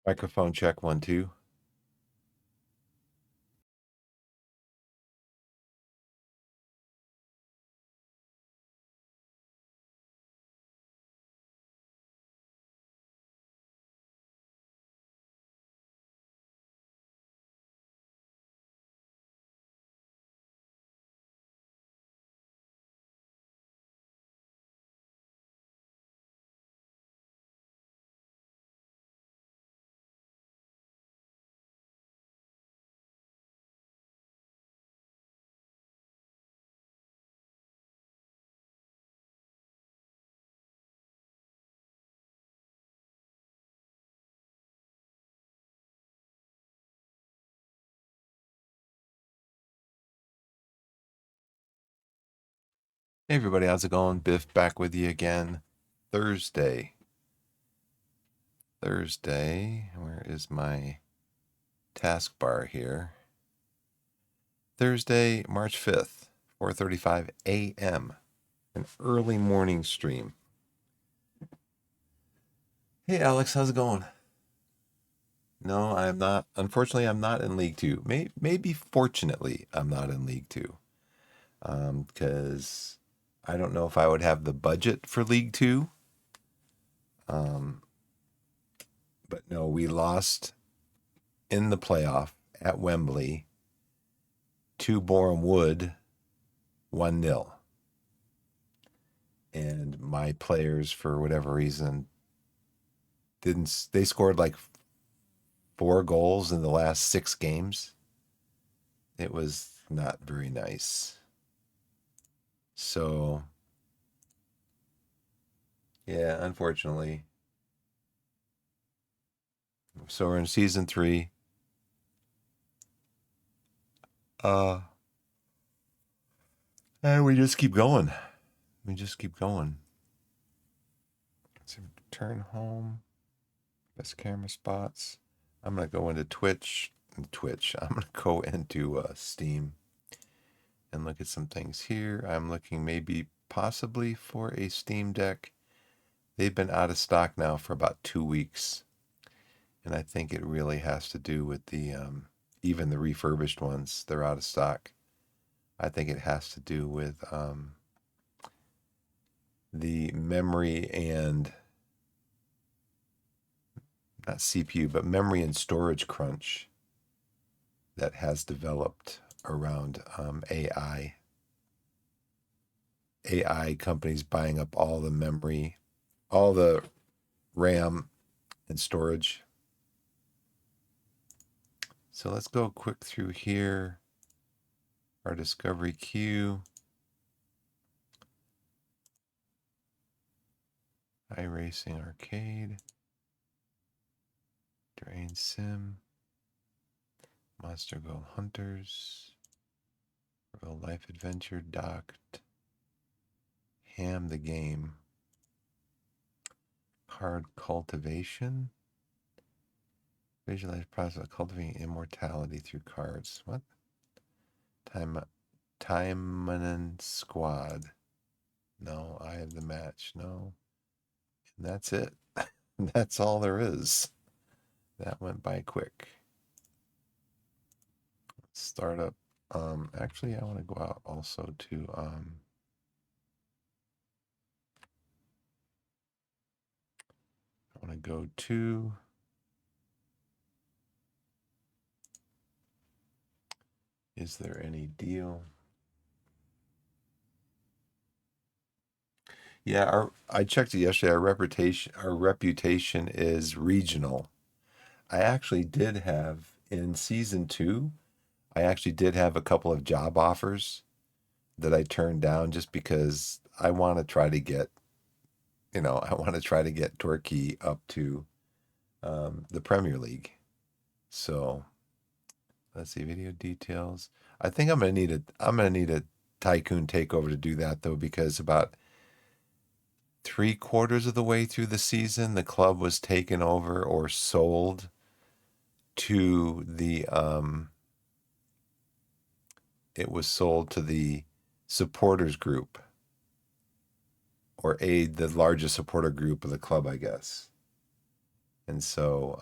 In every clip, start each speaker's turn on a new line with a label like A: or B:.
A: Microphone check 1, 2. Hey everybody, how's it going? Biff back with you again. Thursday. Where is my taskbar here? Thursday, March 5th, 4:35 a.m. An early morning stream. Hey Alex, how's it going? No, I'm not. Unfortunately, I'm not in League Two. Maybe fortunately, I'm not in League Two. Because I don't know if I would have the budget for League Two. But no, we lost in the playoff at Wembley to Boreham Wood 1-0. And my players, for whatever reason, they scored like 4 goals in the last 6 games. It was not very nice. So, yeah, unfortunately. So we're in season 3. And we just keep going. Let's turn home. Best camera spots. I'm going to go into Twitch. I'm going to go into Steam and look at some things here. I'm looking maybe possibly for a Steam Deck. They've been out of stock now for about 2 weeks. And I think it really has to do with the, even the refurbished ones, they're out of stock. I think it has to do with the memory and, not CPU, but memory and storage crunch that has developed around AI. AI companies buying up all the memory, all the RAM and storage. So let's go quick through here. Our discovery queue. iRacing Arcade. Drain Sim. Monster Go Hunters. Real Life Adventure Docked. Ham the Game. Card Cultivation. Visualize process of cultivating immortality through cards. What? Time Squad. No, I have the match. No. And that's it. That's all there is. That went by quick. Let's start up. Actually, I want to go out also to I want to go to is there any deal? Yeah, I checked it yesterday. Our reputation is regional. I actually did have in season 2, I actually did have a couple of job offers that I turned down just because I want to try to get, I want to try to get Torquay up to the Premier League. So let's see, video details. I think I'm gonna need a tycoon takeover to do that though, because about 3/4 of the way through the season, the club was taken over or sold to the it was sold to the supporters group, or the largest supporter group of the club, I guess. And so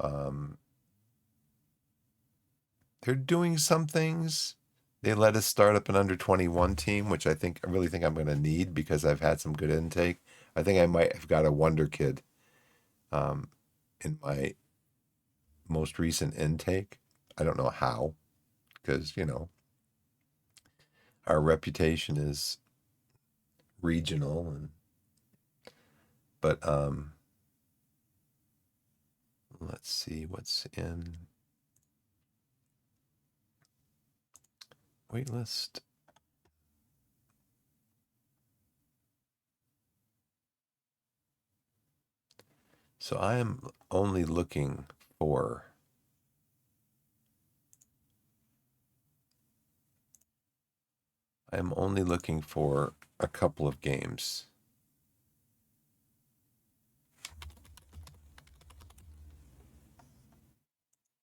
A: they're doing some things. They let us start up an under 21 team, which I really think I'm going to need because I've had some good intake. I think I might have got a wonder kid um, in my most recent intake. I don't know how, because, our reputation is regional, but let's see what's in waitlist. So I am only looking for a couple of games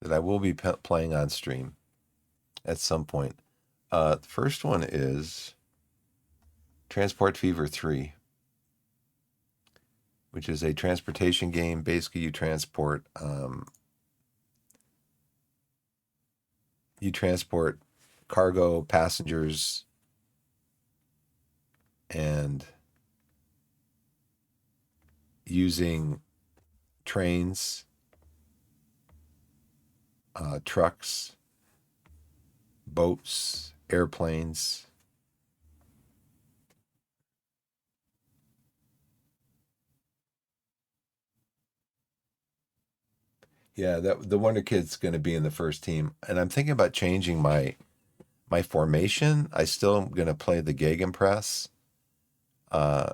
A: that I will be playing on stream at some point. The first one is Transport Fever 3, which is a transportation game. Basically, you transport cargo, passengers, and using trains, trucks, boats, airplanes. Yeah, the Wonder Kid's going to be in the first team, and I'm thinking about changing my formation. I still am going to play the Gegenpress, uh,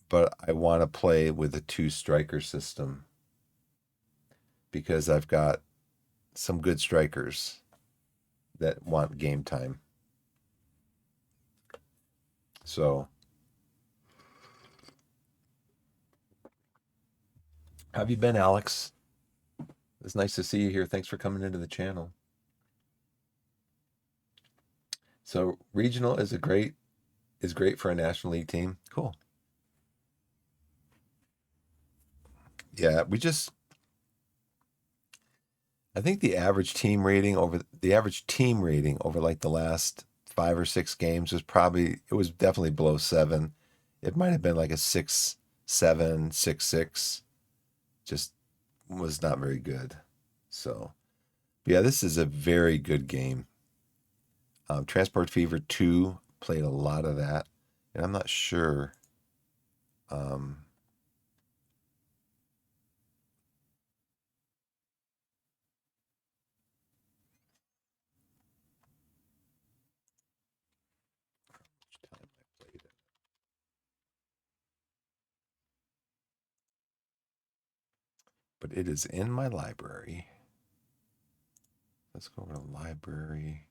A: but I want to play with a two striker system because I've got some good strikers that want game time. So, how have you been, Alex? It's nice to see you here. Thanks for coming into the channel. So, regional is great for a National League team. Cool. Yeah, I think the average team rating over like the last 5 or 6 games was definitely below 7. It might have been like a 6-7, 6-6. Just was not very good. So, yeah, this is a very good game. Transport Fever 2 played a lot of that, and I'm not sure. Um, time I played it, but it is in my library. Let's go over to library.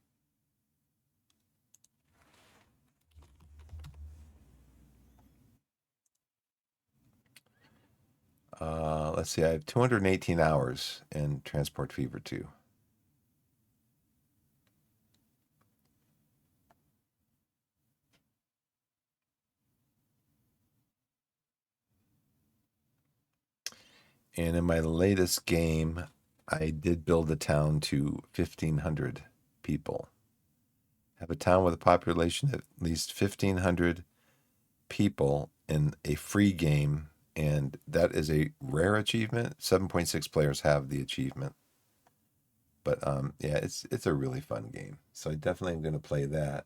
A: Let's see. I have 218 hours in Transport Fever 2. And in my latest game, I did build a town to 1,500 people. Have a town with a population of at least 1,500 people in a free game, and that is a rare achievement. 7.6 players have the achievement. But yeah, it's a really fun game. So I definitely am going to play that.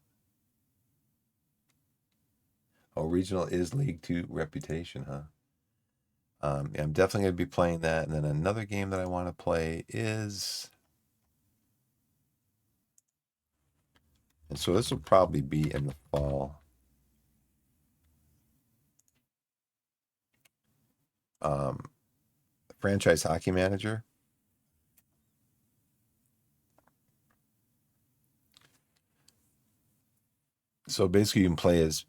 A: Oh, regional is League Two reputation, huh? Yeah, I'm definitely going to be playing that. And then another game that I want to play is, and so this will probably be in the fall. Um, Franchise Hockey Manager. So basically, you can play as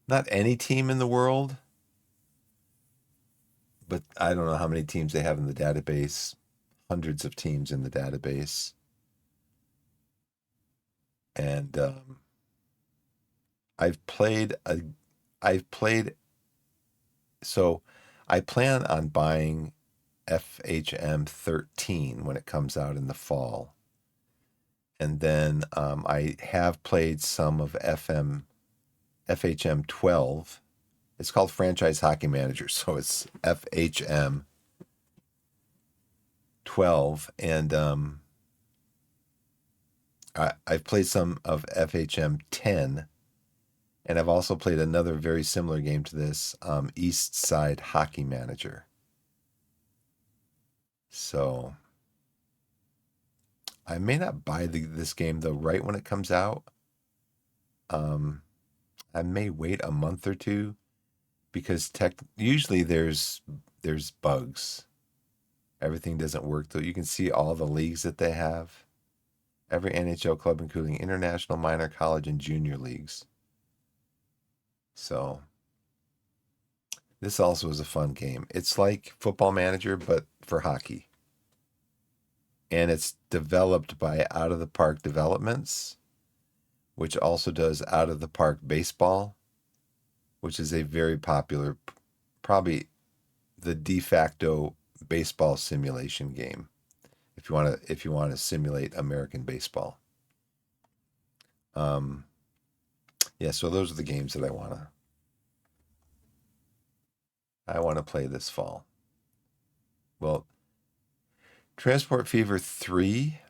A: not any team in the world, but I don't know how many teams they have in the database. Hundreds of teams in the database, and I've played a, I've played. So I plan on buying FHM13 when it comes out in the fall. And then I have played some of FHM12. It's called Franchise Hockey Manager, so it's FHM12. And I've played some of FHM10. And I've also played another very similar game to this, East Side Hockey Manager. So I may not buy this game though right when it comes out. I may wait a month or two because usually there's bugs. Everything doesn't work though. You can see all the leagues that they have. Every NHL club, including international, minor, college, and junior leagues. So this also is a fun game. It's like Football Manager, but for hockey. And it's developed by Out of the Park Developments, which also does Out of the Park Baseball, which is a very popular, probably the de facto baseball simulation game. If you want to simulate American baseball. Yeah, so those are the games that I want to play this fall. Well, Transport Fever 3,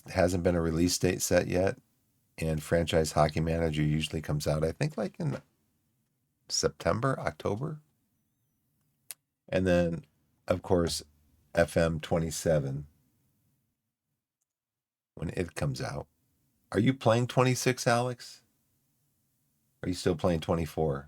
A: hasn't been a release date set yet, and Franchise Hockey Manager usually comes out, I think, like in September, October. And then, of course, FM27 when it comes out. Are you playing 26, Alex? Are you still playing 24?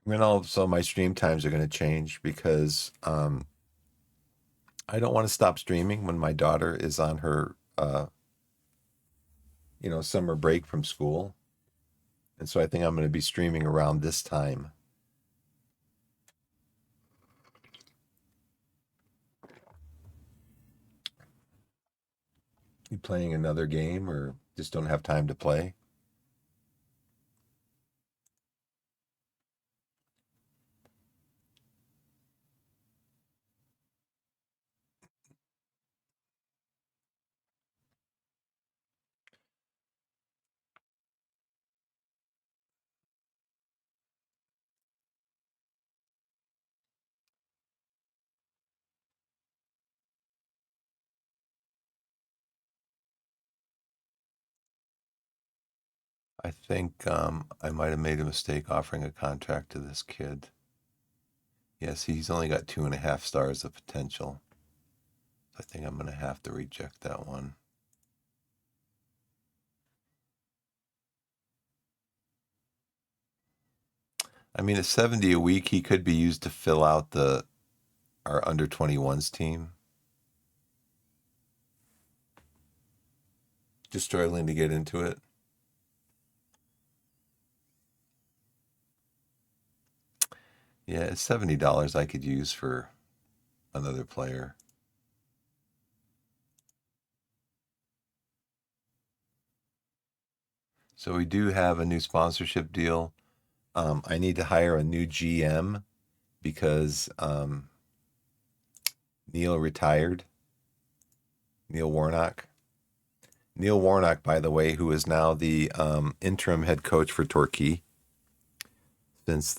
A: I mean, also my stream times are going to change because I don't want to stop streaming when my daughter is on her, summer break from school. And so I think I'm going to be streaming around this time. You playing another game or just don't have time to play? I think I might have made a mistake offering a contract to this kid. Yes, he's only got 2.5 stars of potential. I think I'm going to have to reject that one. I mean, at 70 a week, he could be used to fill out our under 21s team. Just struggling to get into it. Yeah, it's $70 I could use for another player. So we do have a new sponsorship deal. I need to hire a new GM because Neil retired. Neil Warnock. Neil Warnock, by the way, who is now the interim head coach for Torquay since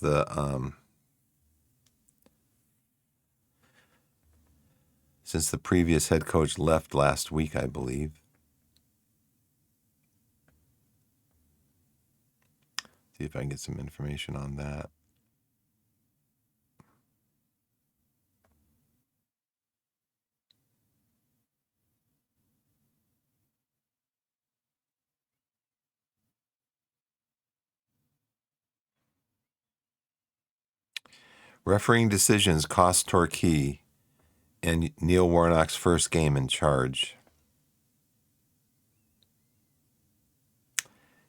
A: the previous head coach left last week, I believe. See if I can get some information on that. Refereeing decisions cost Torquay in Neil Warnock's first game in charge.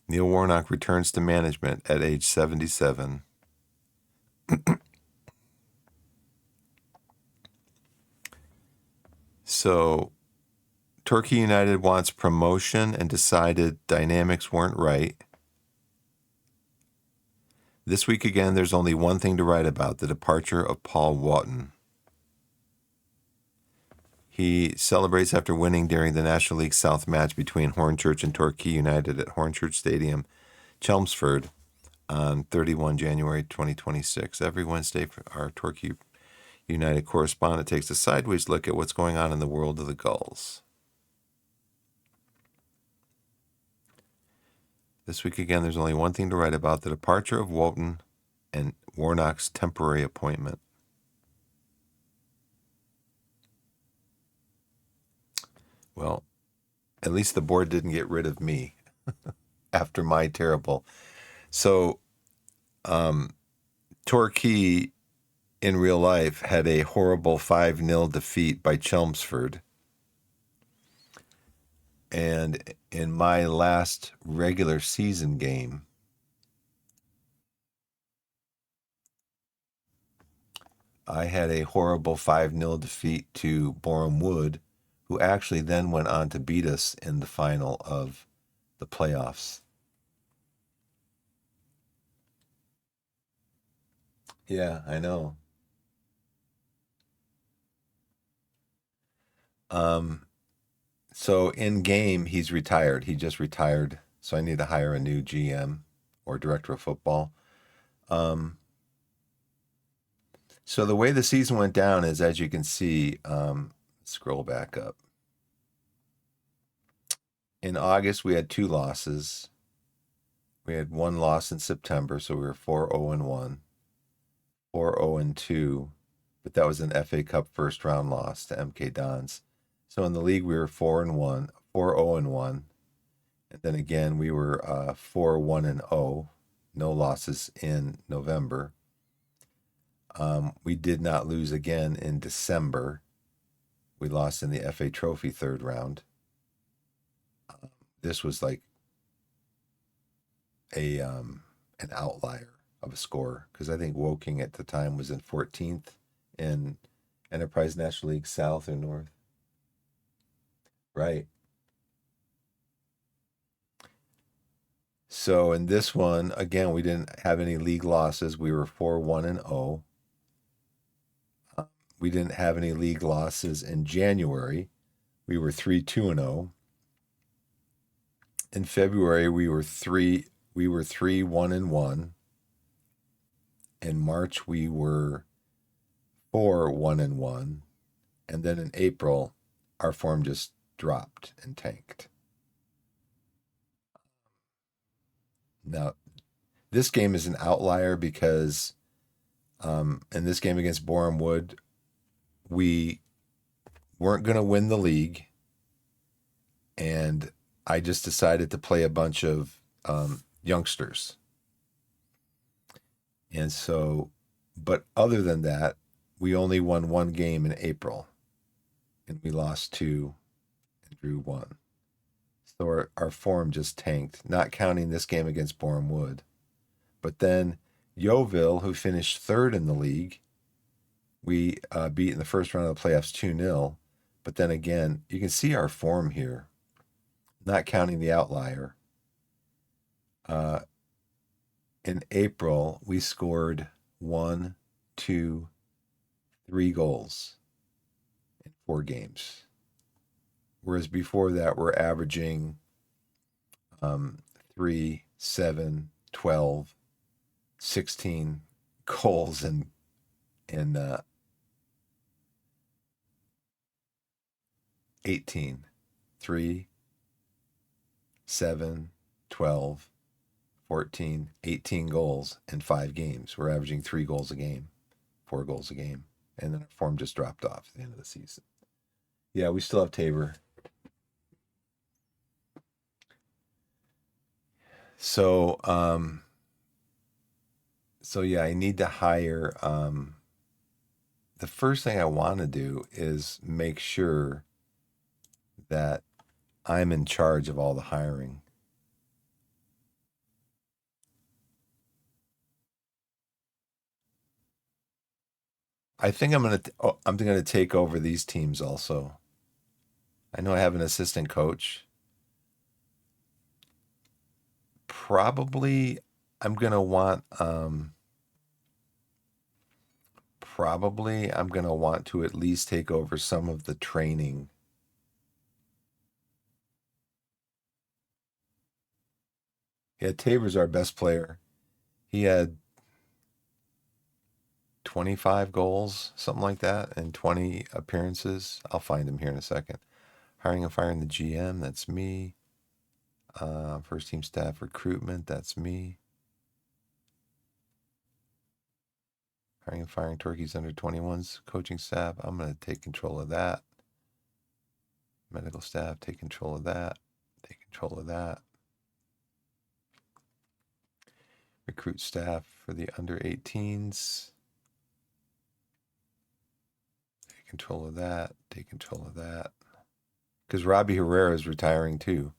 A: Neil Warnock returns to management at age 77. So, Torquay United wants promotion and decided dynamics weren't right. This week again, there's only one thing to write about: the departure of Paul Wotton. He celebrates after winning during the National League South match between Hornchurch and Torquay United at Hornchurch Stadium, Chelmsford, on 31 January 2026. Every Wednesday, our Torquay United correspondent takes a sideways look at what's going on in the world of the Gulls. This week again, there's only one thing to write about: the departure of Wotton and Warnock's temporary appointment. Well, at least the board didn't get rid of me after my terrible. So, Torquay in real life had a horrible 5-0 defeat by Chelmsford. And in my last regular season game, I had a horrible 5-0 defeat to Boreham Wood, who actually then went on to beat us in the final of the playoffs. Yeah, I know. So in game, he's retired. He just retired. So I need to hire a new GM or director of football. So the way the season went down is, as you can see, scroll back up. In August, we had 2 losses. We had 1 loss in September, so we were 4-0-1, 4-0-2, but that was an FA Cup first round loss to MK Dons. So in the league, we were 4-1, 4-0-1, and then again we were 4-1-0, no losses in November. We did not lose again in December. We lost in the FA Trophy third round. This was like an outlier of a score, because I think Woking at the time was in 14th in Enterprise National League South or North. Right. So in this one, again, we didn't have any league losses. We were 4-1-0. We didn't have any league losses in January. We were 3-2-0. In February, we were 3-1-1. In March, we were 4-1-1. And then in April, our form just dropped and tanked. Now, this game is an outlier because in this game against Boreham Wood, we weren't going to win the league, and I just decided to play a bunch of youngsters. And so, but other than that, we only won 1 game in April, and we lost 2 and drew 1. So our form just tanked, not counting this game against Boreham Wood. But then Yeovil, who finished 3rd in the league, we beat in the first round of the playoffs 2-0. But then again, you can see our form here, not counting the outlier. In April, we scored 1, 2, 3 goals in 4 games. Whereas before that, we're averaging 3, 7, 12, 16 goals in 18. 3, 7, 12, 14, 18 goals in 5 games. We're averaging 3 goals a game, 4 goals a game. And then our form just dropped off at the end of the season. Yeah, we still have Tabor. So, yeah, I need to hire the first thing I want to do is make sure that I'm in charge of all the hiring. I think I'm gonna take over these teams also. I know I have an assistant coach. Probably I'm gonna want probably I'm gonna want to at least take over some of the training. Yeah, Tabor's our best player. He had 25 goals, something like that, and 20 appearances. I'll find him here in a second. Hiring and firing the GM, that's me. First team staff recruitment, that's me. Hiring and firing Torquay's under 21s coaching staff. I'm going to take control of that. Medical staff, take control of that. Take control of that. Recruit staff for the under 18s. Take control of that. Take control of that. Because Robbie Herrera is retiring too.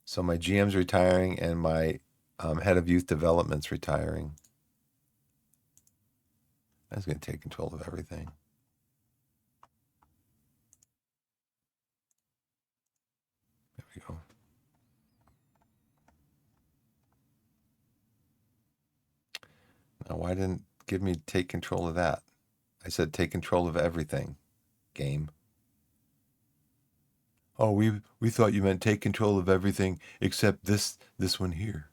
A: So my GM's retiring and my head of youth development's retiring. I was going to take control of everything. There we go. Now, why didn't give me take control of that? I said take control of everything. Game. Oh, we thought you meant take control of everything except this one here.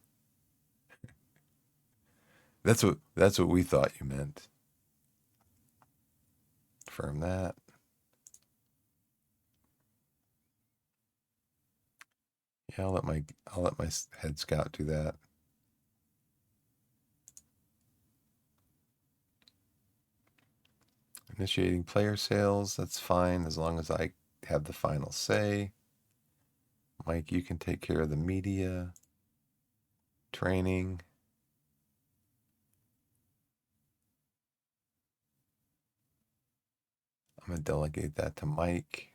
A: That's what we thought you meant. Confirm that. Yeah, I'll let my head scout do that. Initiating player sales, that's fine as long as I have the final say. Mike, you can take care of the media, training. I'm going to delegate that to Mike.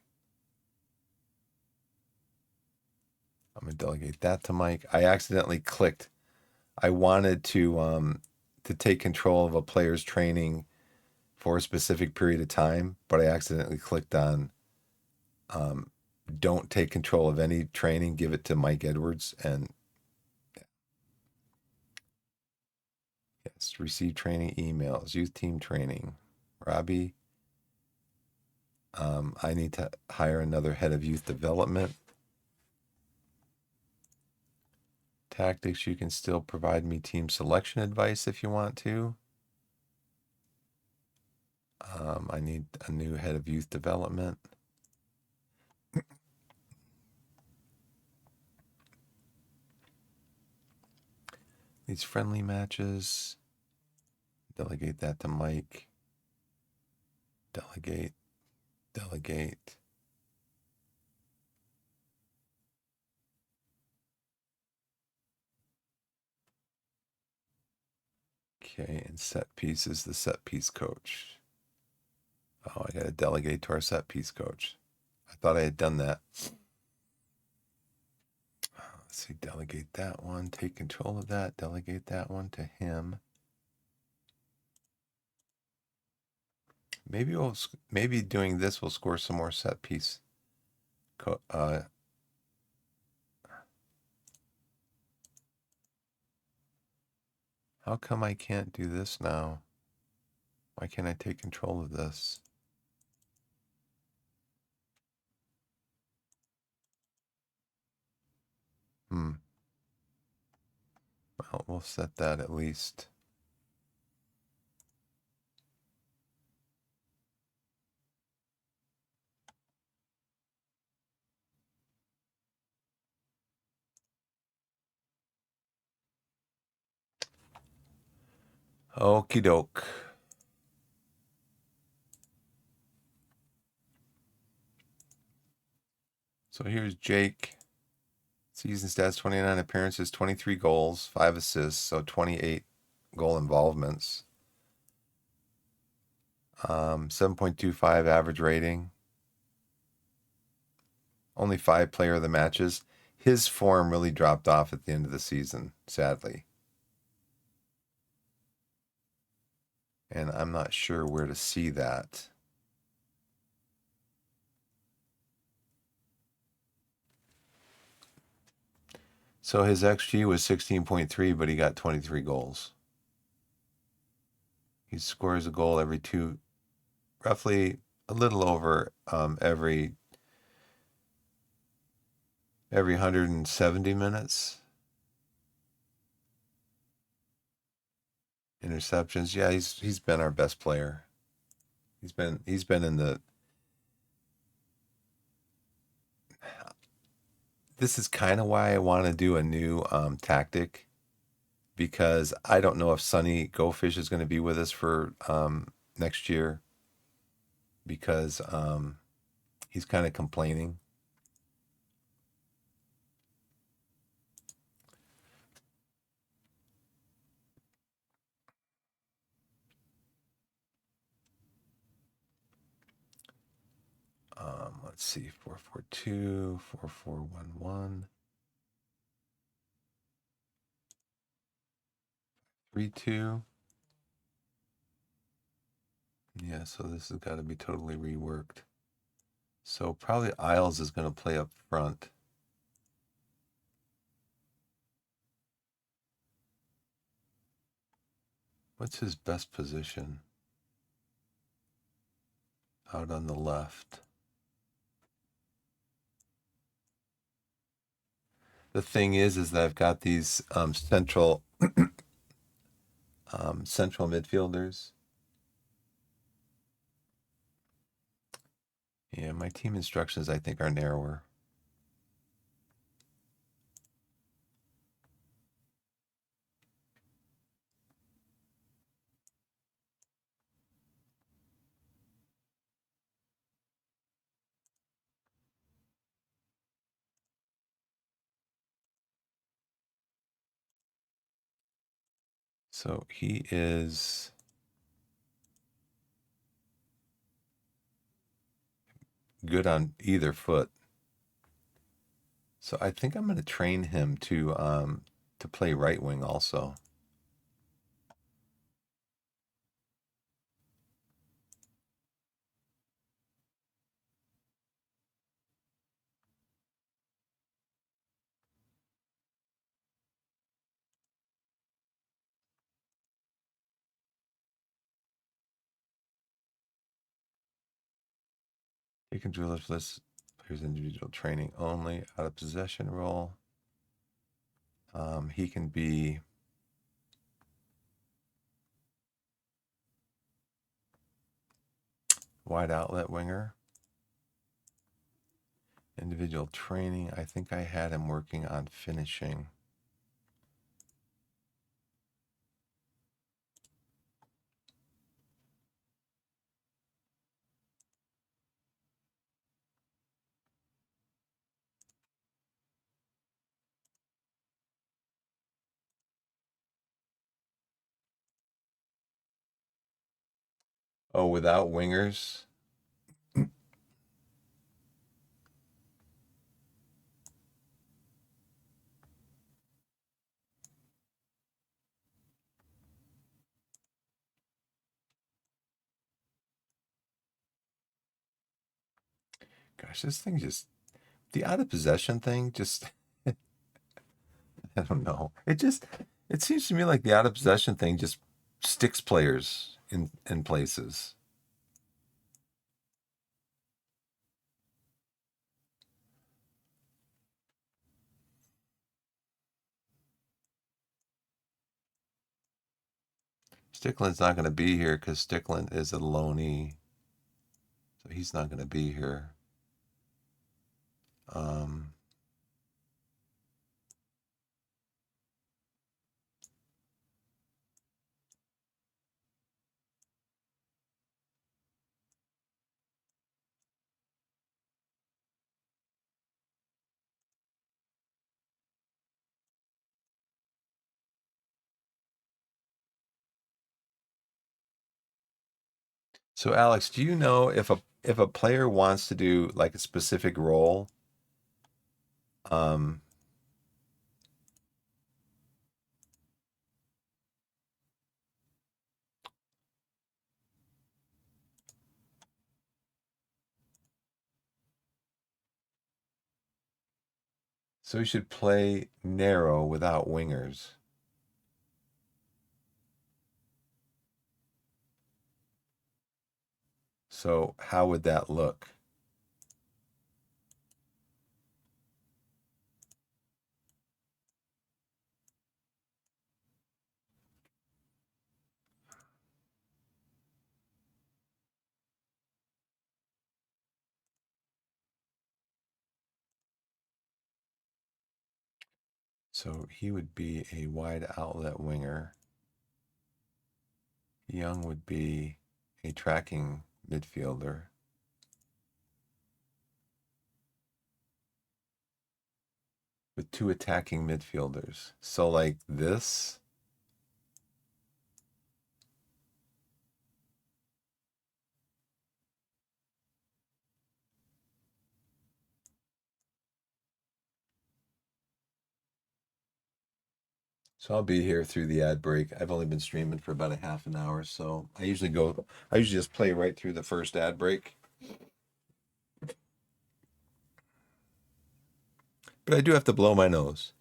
A: I accidentally clicked. I wanted to take control of a player's training for a specific period of time, but I accidentally clicked on don't take control of any training, give it to Mike Edwards. And yes, receive training emails, youth team training. Robbie, I need to hire another head of youth development. Tactics, you can still provide me team selection advice if you want to. I need a new head of youth development. These friendly matches, delegate that to Mike. Delegate. Okay, and set piece is the set piece coach. Oh, I got to delegate to our set piece coach. I thought I had done that. Let's see, delegate that one, take control of that, delegate that one to him. Maybe doing this will score some more set piece. How come I can't do this now? Why can't I take control of this? Well, we'll set that at least. Okie doke. So here's Jake. Season stats, 29 appearances, 23 goals, 5 assists, so 28 goal involvements. 7.25 average rating. Only 5 player of the matches. His form really dropped off at the end of the season, sadly. And I'm not sure where to see that. So his XG was 16.3, but he got 23 goals. He scores a goal every roughly a little over every 170 minutes. Interceptions. Yeah, he's been our best player. He's been in the. This is kind of why I want to do a new tactic, because I don't know if Sonny Gofish is going to be with us for next year, because he's kind of complaining. Let's see, 442, 4411, 32. Yeah, so this has got to be totally reworked. So probably Isles is going to play up front. What's his best position? Out on the left. The thing is that I've got these central midfielders. Yeah, my team instructions I think are narrower. So he is good on either foot. So I think I'm going to train him to play right wing also. He can drill this player's individual training only, out of possession role. He can be wide outlet winger. Individual training. I think I had him working on finishing. Oh, without wingers? Gosh, this thing just, the out of possession thing just, I don't know. It seems to me like the out of possession thing just sticks players in places. Stickland's not going to be here because Stickland is a loanee, so he's not going to be here. Um, So Alex, do you know if a player wants to do like a specific role, um, so he should play narrow without wingers. So how would that look? So he would be a wide outlet winger. Young would be a tracking midfielder. With two attacking midfielders. So like this. So I'll be here through the ad break. I've only been streaming for about a half an hour, so I usually just play right through the first ad break. But I do have to blow my nose.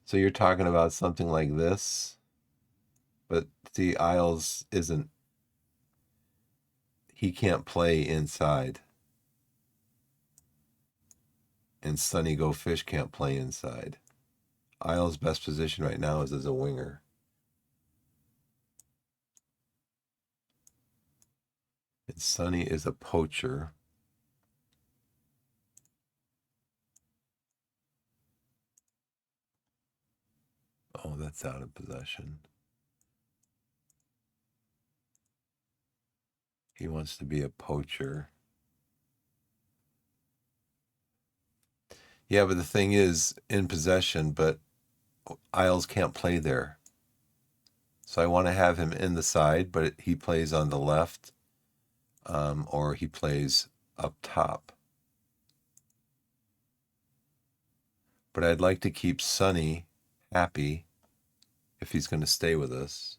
A: So you're talking about something like this, but see, Isles isn't, he can't play inside. And Sonny Go Fish can't play inside. Isles' best position right now is as a winger. And Sonny is a poacher. Oh, that's out of possession. He wants to be a poacher. Yeah, but the thing is in possession, but Isles can't play there. So I want to have him in the side, but he plays on the left, or he plays up top. But I'd like to keep Sonny happy if he's going to stay with us.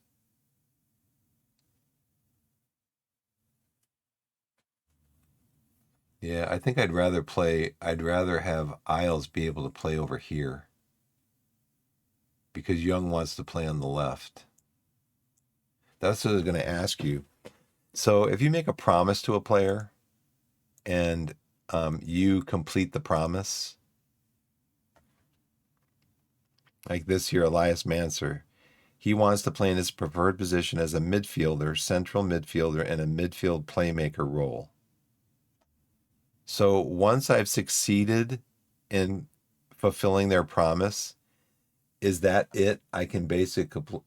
A: Yeah, I think I'd rather have Isles be able to play over here because Young wants to play on the left. That's what I was going to ask you. So if you make a promise to a player and you complete the promise, like this here, Elias Manser, he wants to play in his preferred position as a midfielder, central midfielder, and a midfield playmaker role. So once I've succeeded in fulfilling their promise, is that it? I can basically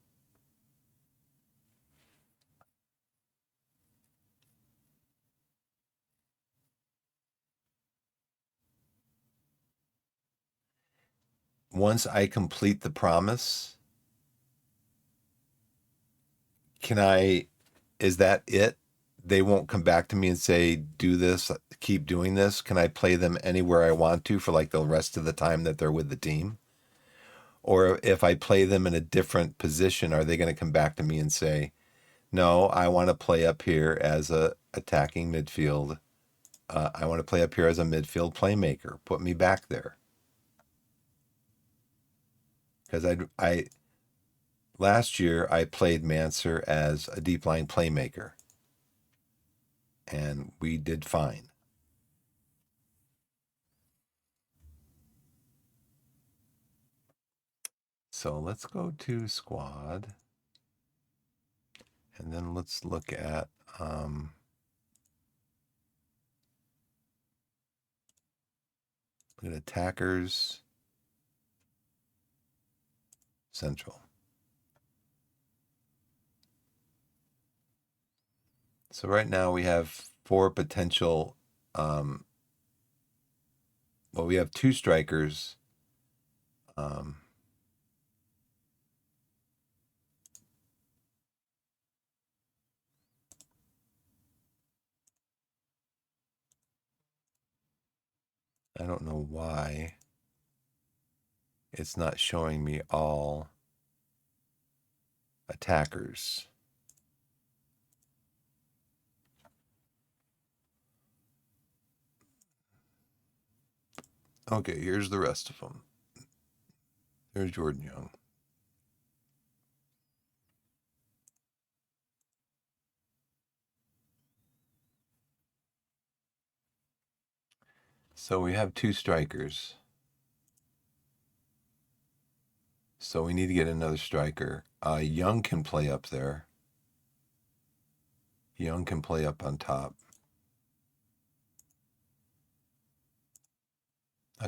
A: once I complete the promise, can I, is that it? They won't come back to me and say, do this, keep doing this. Can I play them anywhere I want to for like the rest of the time that they're with the team? Or if I play them in a different position, are they going to come back to me and say, no, I want to play up here as a attacking midfield. I want to play up here as a midfield playmaker. Put me back there. Because I last year I played Manser as a deep line playmaker, and we did fine. So let's go to squad, and then let's look at Look at attackers. Central. So right now we have 4 potential. Well, we have 2 strikers. Um, I don't know why it's not showing me all attackers. Okay, here's the rest of them. There's Jordan Young. So we have 2 strikers. So we need to get another striker. Young can play up there. Young can play up on top.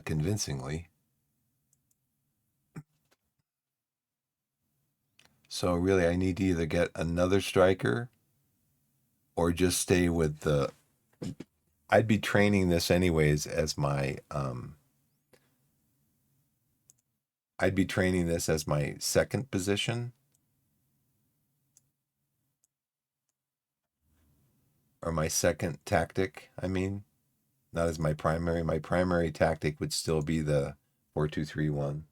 A: Convincingly. So really, I need to either get another striker or just stay with the. I'd be training this anyways as my. I'd be training this as my second position or my second tactic. I mean, not as my primary. My primary tactic would still be the 4-2-3-1.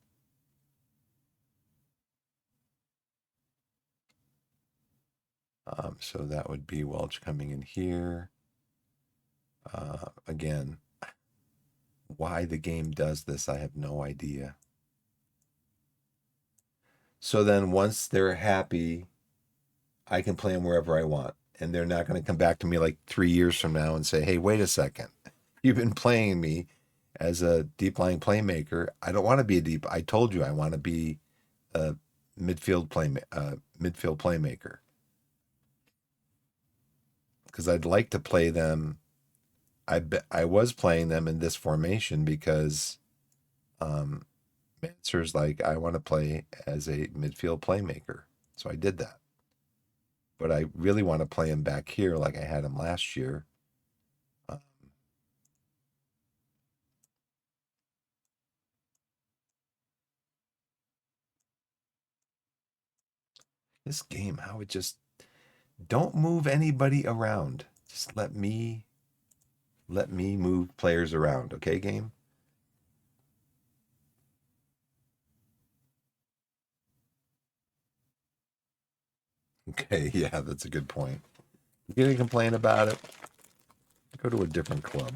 A: So that would be Welch coming in here. Again, why the game does this, I have no idea. So then once they're happy, I can play them wherever I want. And they're not going to come back to me like 3 years from now and say, hey, wait a second. You've been playing me as a deep lying playmaker. I don't want to be a deep. I told you I want to be a midfield playmaker because I'd like to play them. I was playing them in this formation because Mansur's like, I want to play as a midfield playmaker. So I did that. But I really want to play him back here like I had him last year. This game, how it just don't move anybody around. Just let me move players around, okay, game? Okay, yeah, that's a good point. You're gonna complain about it? Go to a different club.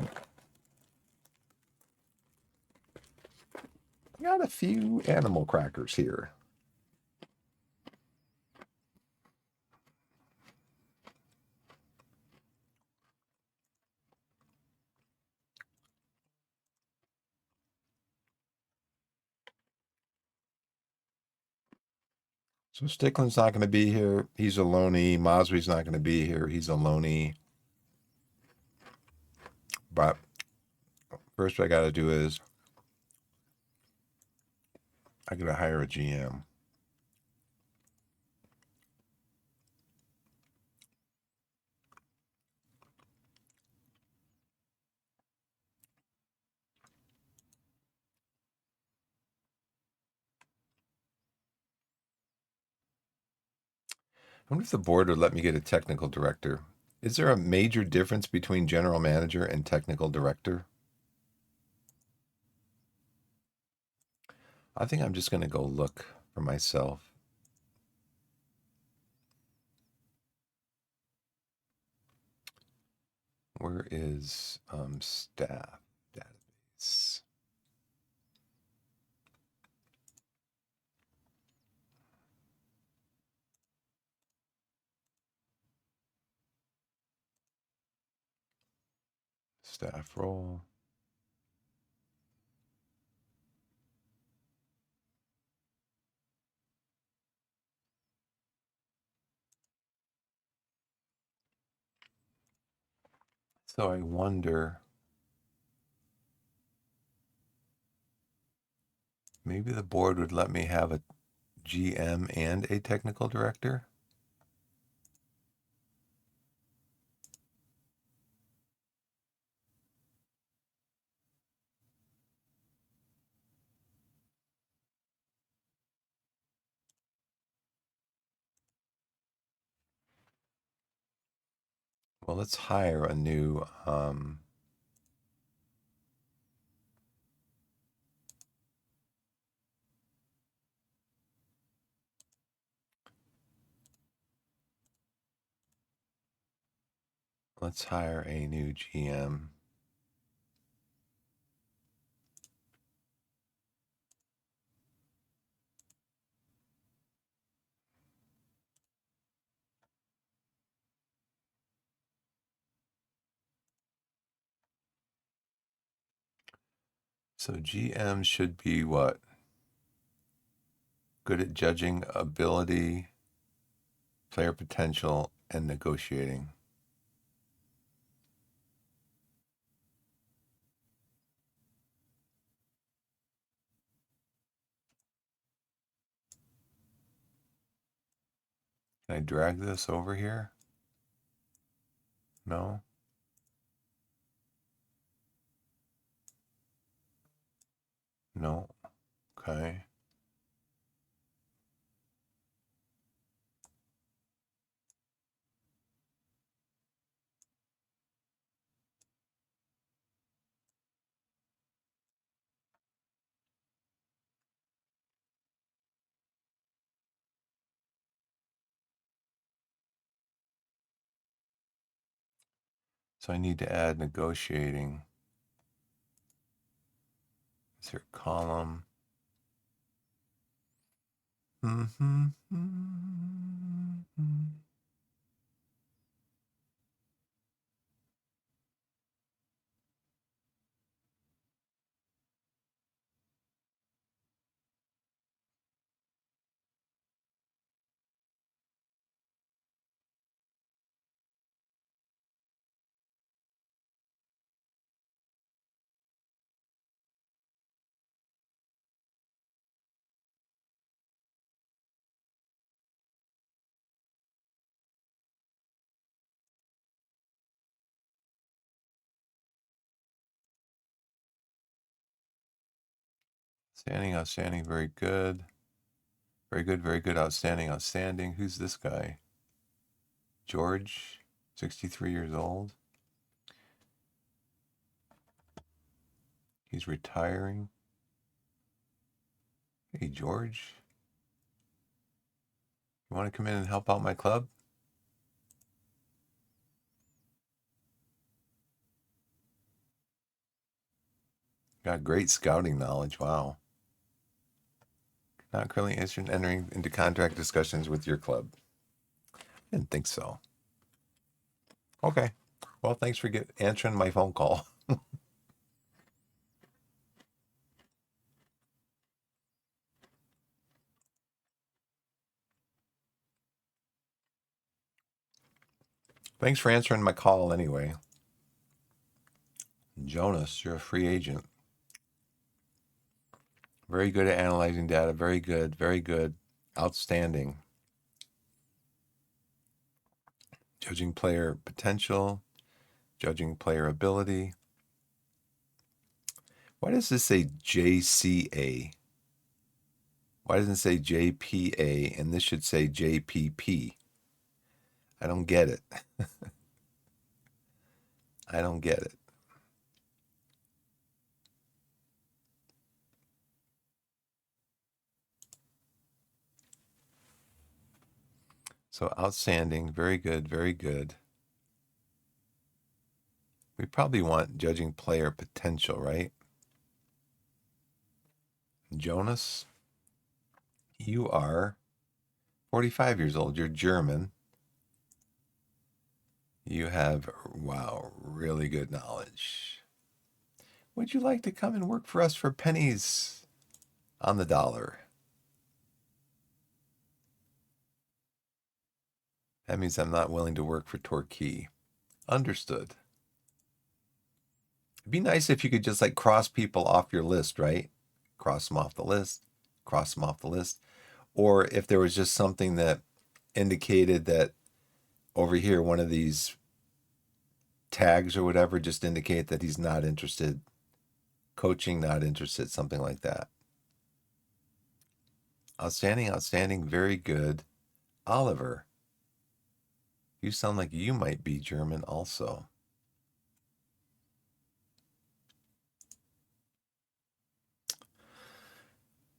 A: Got a few animal crackers here. So Stickland's not going to be here. He's a loanee. Mosby's not going to be here. He's a loanee. But first, what I got to do is I got to hire a GM. I wonder if the board would let me get a technical director. Is there a major difference between general manager and technical director? I think I'm just going to go look for myself. Where is staff database? Staff role. So I wonder. Maybe the board would let me have a GM and a technical director. Well, let's hire a new GM. So GM should be what? Good at judging ability, player potential, and negotiating. Can I drag this over here? No? No. Okay. So I need to add negotiating. Is there a column? Mm-hmm. Standing, outstanding, very good. Very good, very good, outstanding, outstanding. Who's this guy? George, 63 years old. He's retiring. Hey, George. You want to come in and help out my club? Got great scouting knowledge. Wow. Not currently interested in entering into contract discussions with your club. Didn't think so. Okay. Well, thanks for answering my phone call. Thanks for answering my call anyway. Jonas, you're a free agent. Very good at analyzing data. Very good. Very good. Outstanding. Judging player potential. Judging player ability. Why does this say JCA? Why doesn't it say JPA and this should say JPP? I don't get it. I don't get it. So outstanding, very good, very good. We probably want judging player potential, right? Jonas, you are 45 years old. You're German. You have, wow, really good knowledge. Would you like to come and work for us for pennies on the dollar? That means I'm not willing to work for Torquay. Understood. It'd be nice if you could just like cross people off your list, right? cross them off the list, cross them off the list. Or if there was just something that indicated that over here, one of these tags or whatever just indicate that he's not interested, coaching, not interested, something like that. Outstanding, outstanding, very good. Oliver, you sound like you might be German also.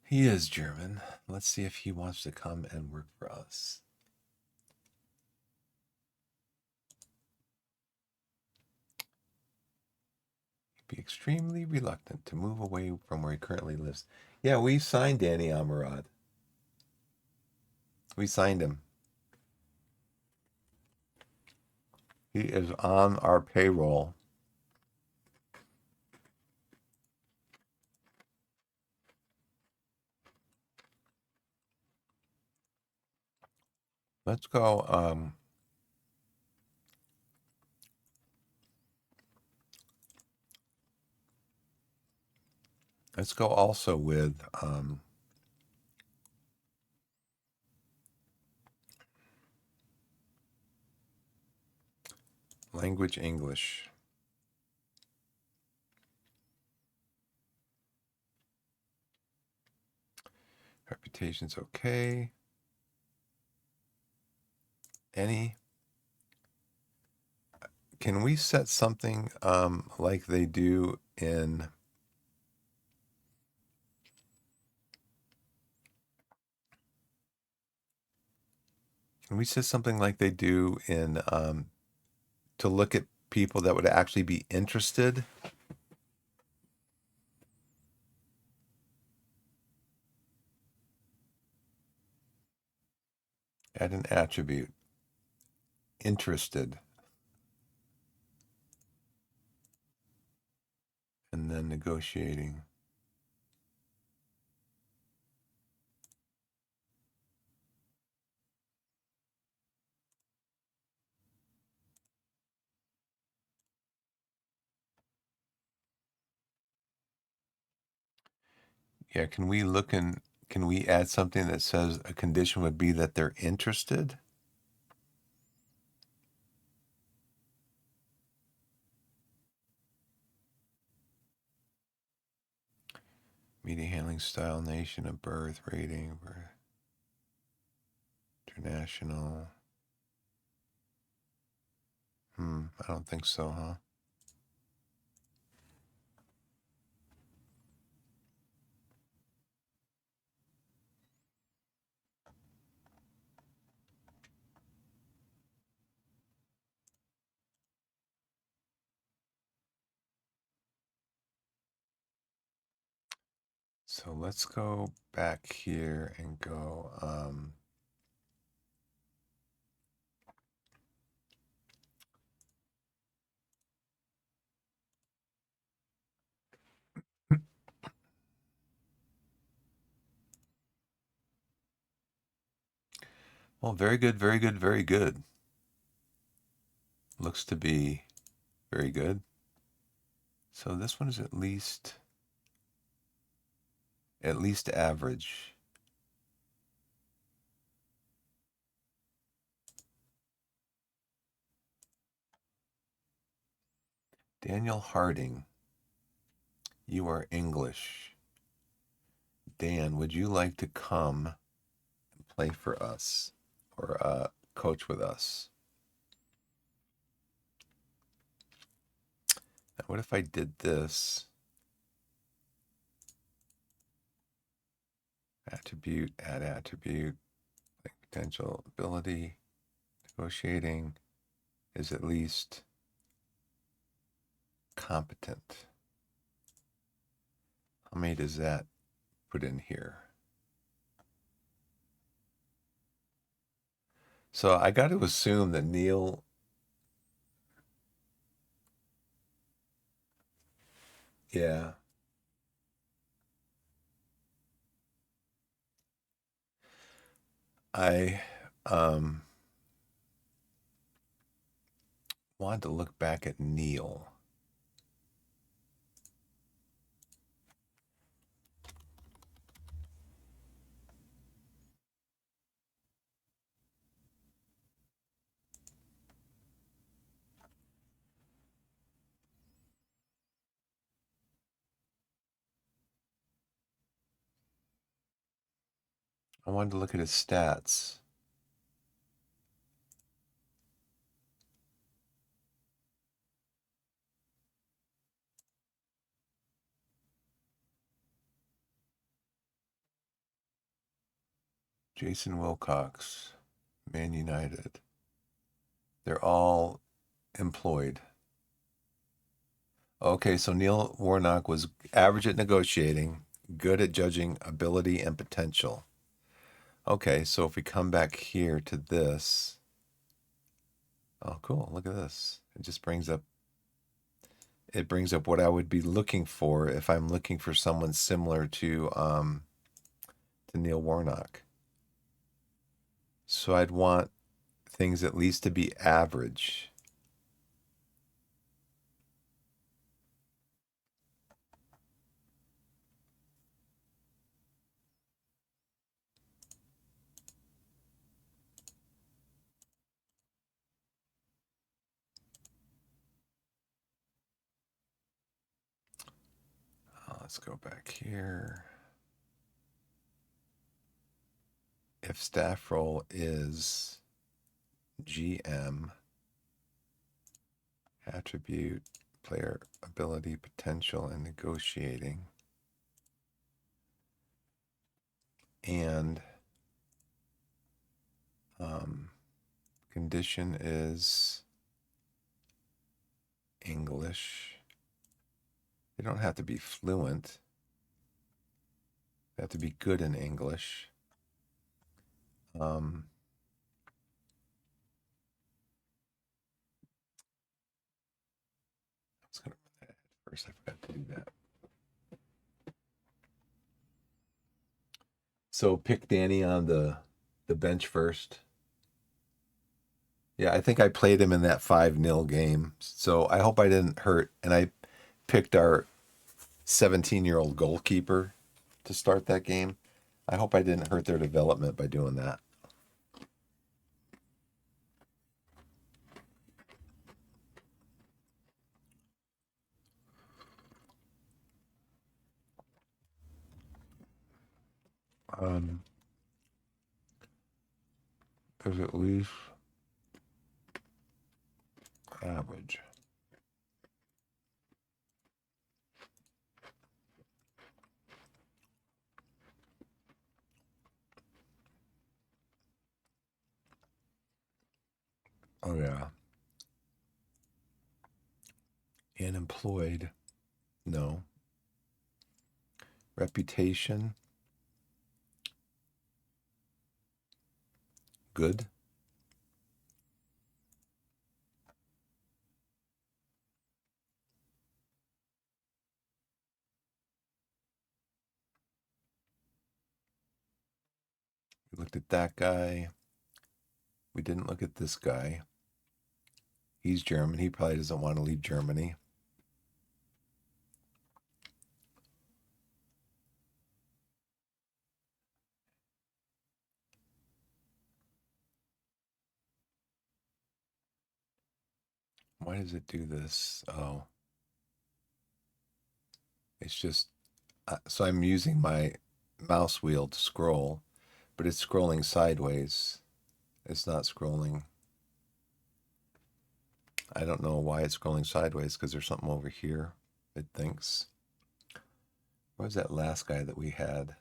A: He is German. Let's see if he wants to come and work for us. He'd be extremely reluctant to move away from where he currently lives. Yeah, we signed Danny Amarad. We signed him. He is on our payroll. Let's go. Let's go also with language English. Reputation's okay. Any? Can we set something like they do in? Can we set something like they do in to look at people that would actually be interested? Add an attribute. Interested. And then negotiating. Yeah, can we add something that says a condition would be that they're interested? Media handling style, nation of birth, rating, international. I don't think so, huh? So let's go back here and go. Well, very good, very good, very good. Looks to be very good. So this one is at least average. Daniel Harding, you are English. Dan, would you like to come and play for us or coach with us? Now, what if I did this? Attribute, add attribute, like potential ability, negotiating is at least competent. How many does that put in here? So I got to assume that Neil, yeah. I wanted to look back at Neil. I wanted to look at his stats. Jason Wilcox, Man United. They're all employed. Okay, so Neil Warnock was average at negotiating, good at judging ability and potential. Okay, so if we come back here to this, oh, cool, look at this. It brings up what I would be looking for if I'm looking for someone similar to Neil Warnock. So I'd want things at least to be average. Let's go back here. If staff role is GM, attribute, player ability, potential, and negotiating. And condition is English. They don't have to be fluent. They have to be good in English. Let's go to that first. I forgot to do that. So pick Danny on the bench first. Yeah, I think I played him in that 5-0 game. So I hope I didn't hurt. And I picked our 17-year-old goalkeeper to start that game. I hope I didn't hurt their development by doing that. There's at least average. Oh, yeah. And employed. No. Reputation. Good. We looked at that guy. We didn't look at this guy. He's German. He probably doesn't want to leave Germany. Why does it do this? Oh, it's just, so I'm using my mouse wheel to scroll, but it's scrolling sideways. It's not scrolling. I don't know why it's scrolling sideways, because there's something over here, it thinks. What was that last guy that we had?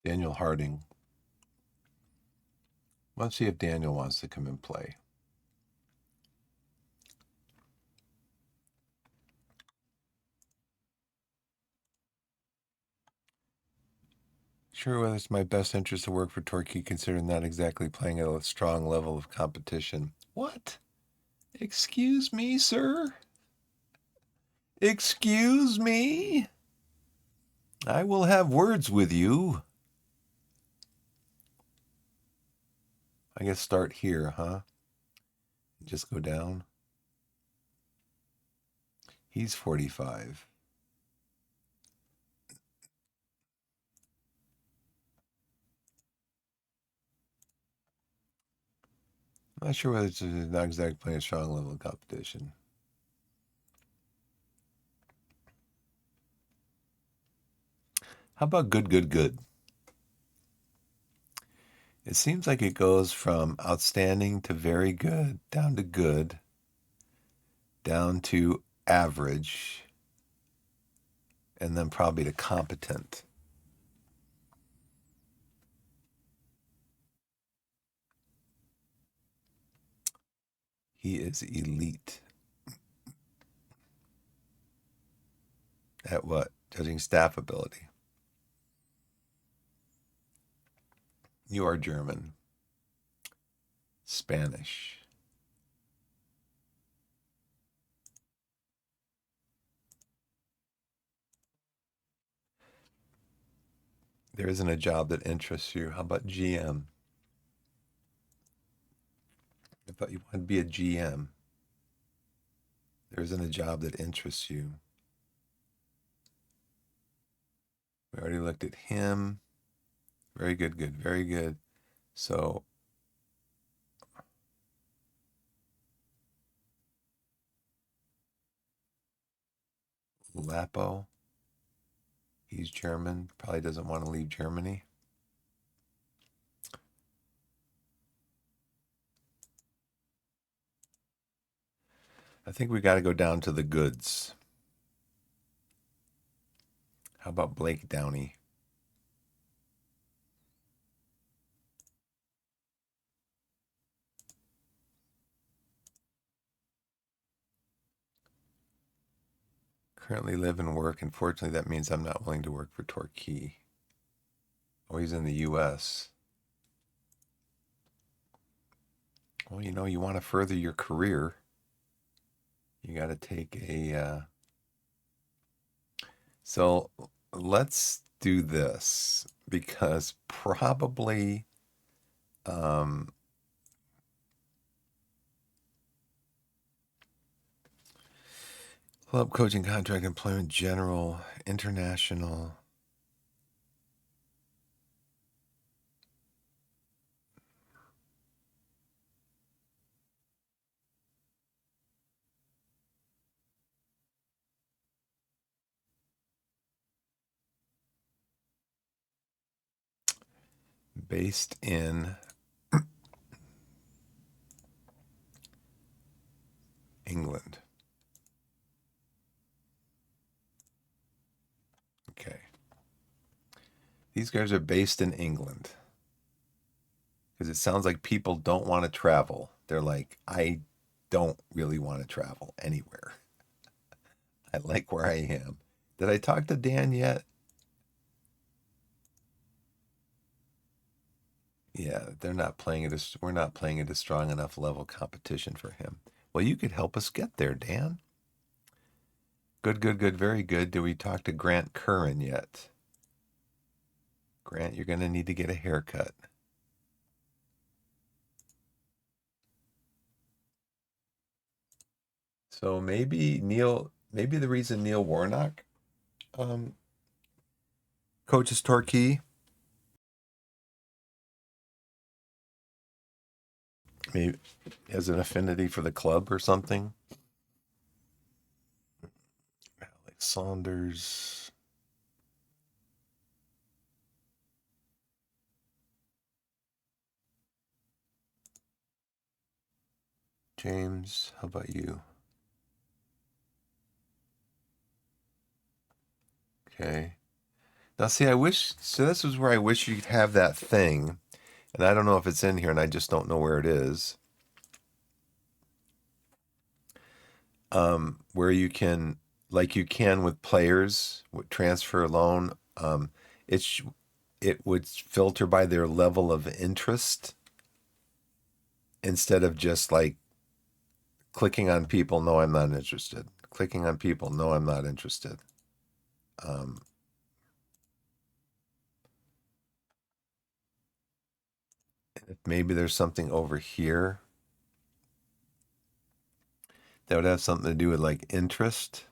A: Daniel Harding. Let's see if Daniel wants to come and play. Sure, whether it's my best interest to work for Torquay, considering not exactly playing at a strong level of competition. What? Excuse me, sir? Excuse me? I will have words with you. I guess start here, huh? Just go down. He's 45. Not sure whether it's not exactly playing a strong level of competition. How about good, good, good? It seems like it goes from outstanding to very good, down to good, down to average, and then probably to competent. He is elite. At what? Judging staff ability. You are German. Spanish. There isn't a job that interests you. How about GM? I thought you wanted to be a GM. There isn't a job that interests you. We already looked at him. Very good, good, very good. So Lapo, he's German, probably doesn't want to leave Germany. I think we got to go down to the goods. How about Blake Downey? Currently live and work. Unfortunately, that means I'm not willing to work for Torquay. Oh, he's in the U.S. Well, you want to further your career. You got to take a. So let's do this because probably club coaching contract employment general international. Based in England. Okay. These guys are based in England because it sounds like people don't want to travel. They're like, I don't really want to travel anywhere. I like where I am. Did I talk to Dan yet? Yeah, they're not playing it as we're not playing at a strong enough level competition for him. Well, you could help us get there, Dan. Good, good, good, very good. Do we talk to Grant Curran yet? Grant, you're going to need to get a haircut. So maybe the reason Neil Warnock um, coaches Torquay, maybe has an affinity for the club or something. Like Saunders. James, how about you? Okay. Now, see, so this is where I wish you'd have that thing, and I don't know if it's in here, and I just don't know where it is. Where you can, like you can with players, with transfer loan, it would filter by their level of interest instead of just like clicking on people. No, I'm not interested. Clicking on people. No, I'm not interested. Um, If maybe there's something over here that would have something to do with like interest.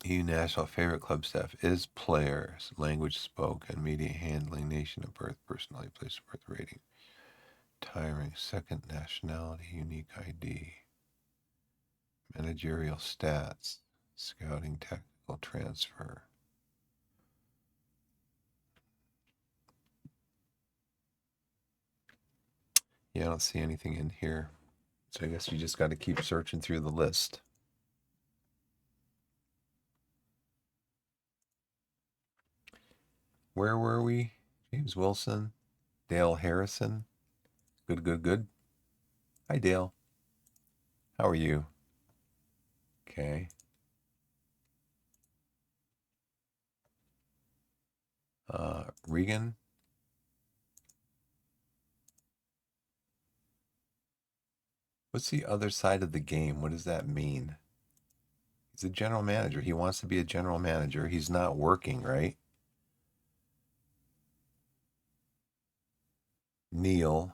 A: EU national favorite club staff is players, language spoken, media handling, nation of birth, personality, place of birth, rating, tiring, second nationality, unique ID, managerial stats, scouting, technical transfer. Yeah, I don't see anything in here. So I guess you just got to keep searching through the list. Where were we? James Wilson, Dale Harrison. Good, good, good. Hi, Dale. How are you? Okay. Regan. What's the other side of the game? What does that mean? He's a general manager. He wants to be a general manager. He's not working, right? Neil.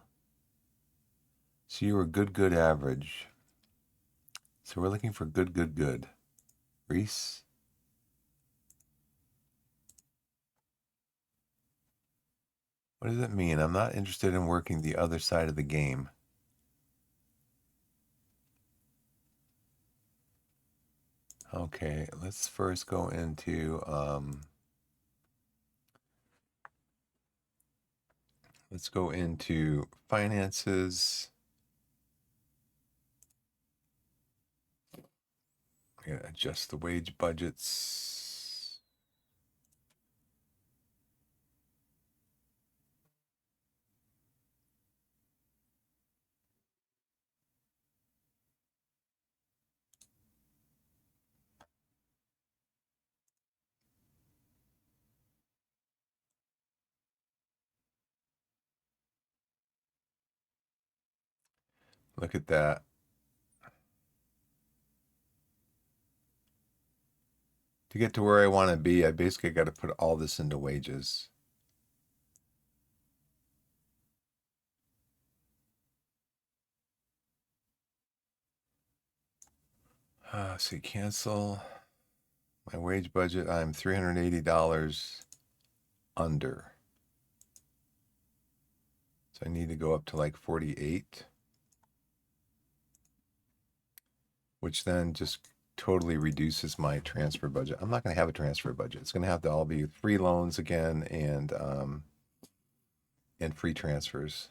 A: So you were good, good, average. So we're looking for good, good, good. Reese. What does it mean? I'm not interested in working the other side of the game. Okay, let's first go into finances. I'm gonna adjust the wage budgets. Look at that. To get to where I want to be, I basically got to put all this into wages. So cancel my wage budget. I'm $380 under. So I need to go up to like 48, which then just totally reduces my transfer budget. I'm not going to have a transfer budget. It's going to have to all be free loans again and free transfers.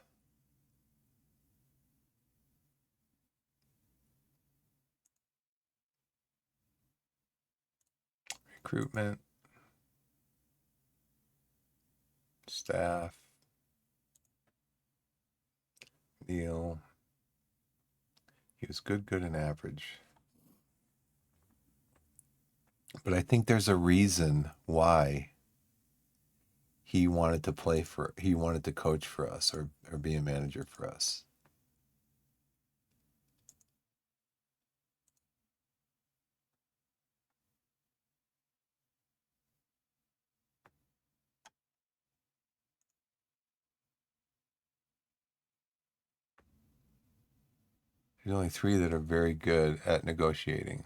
A: Recruitment, staff, Neil. He was good, good, and average. But I think there's a reason why he wanted to coach for us or be a manager for us. There's only 3 that are very good at negotiating.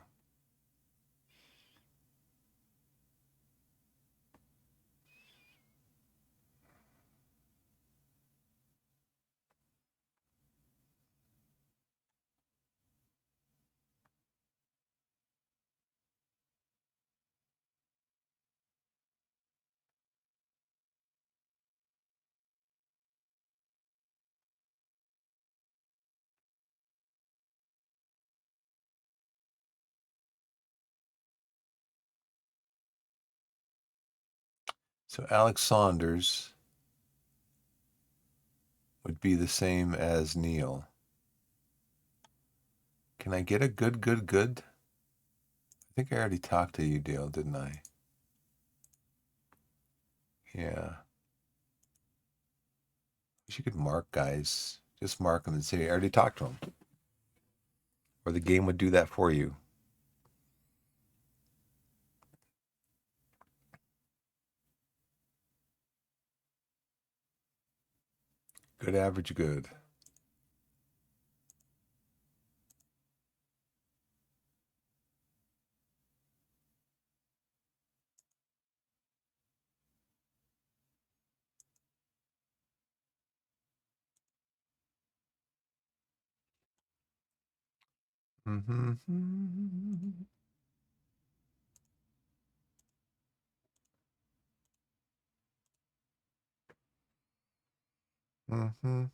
A: So Alex Saunders would be the same as Neil. Can I get a good, good, good? I think I already talked to you, Dale, didn't I? Yeah. Wish you could mark guys Just mark them and say, I already talked to them. Or the game would do that for you. Good, average, good. Mm-hmm. Mm-hmm.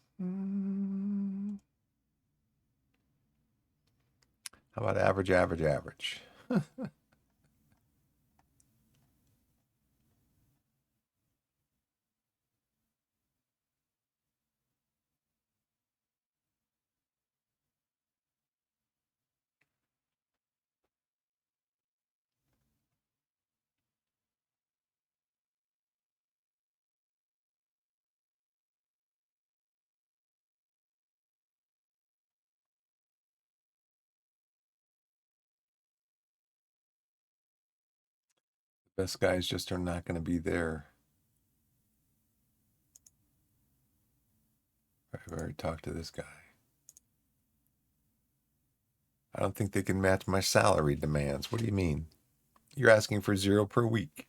A: How about average, average, average? The best guys just are not going to be there. I've already talked to this guy. I don't think they can match my salary demands. What do you mean? You're asking for 0 per week.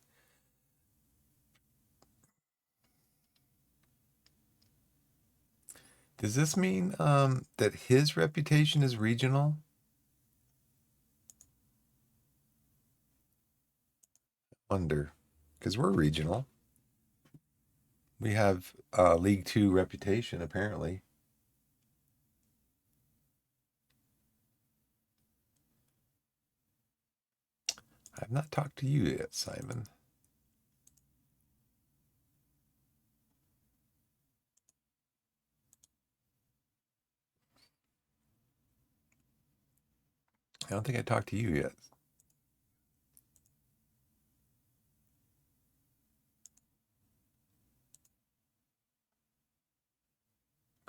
A: Does this mean that his reputation is regional? Wonder, because we're regional. We have League Two reputation, apparently. I've not talked to you yet, Simon. I don't think I talked to you yet.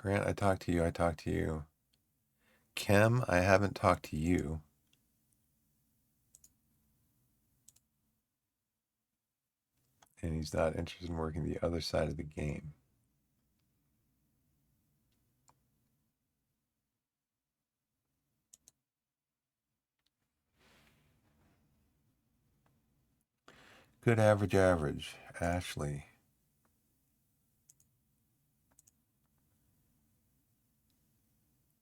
A: Grant, I talked to you. I talked to you. Kem, I haven't talked to you. And he's not interested in working the other side of the game. Good, average, average. Ashley.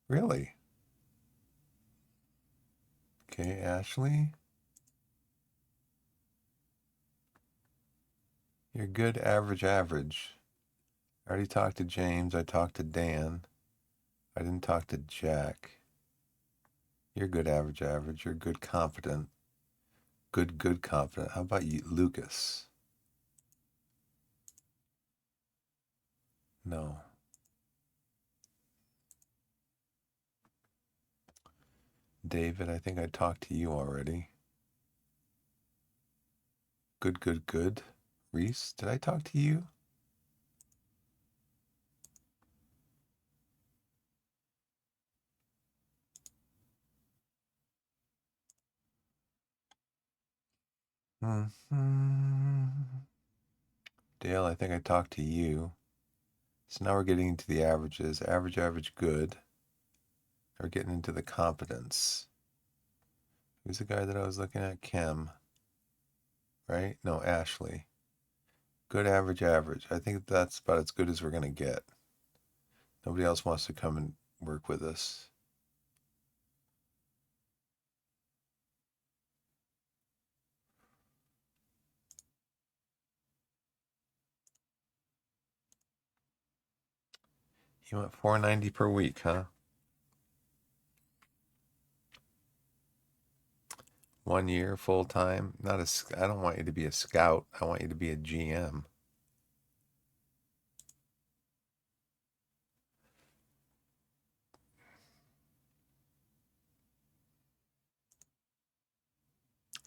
A: Really? Okay, Ashley. You're good, average, average. I already talked to James. I talked to Dan. I didn't talk to Jack. You're good, average, average. You're good, confident. Good, good, confident. How about you, Lucas? No. David, I think I talked to you already. Good, good, good. Reese, did I talk to you? Mm-hmm. Dale, I think I talked to you. So now we're getting into the averages. Average, average, good. We're getting into the competence. Who's the guy that I was looking at? Kim. Right? No, Ashley. Good, average, average. I think that's about as good as we're going to get. Nobody else wants to come and work with us. You want $4.90 per week, huh? 1 year full time. Not a. I don't want you to be a scout. I want you to be a GM.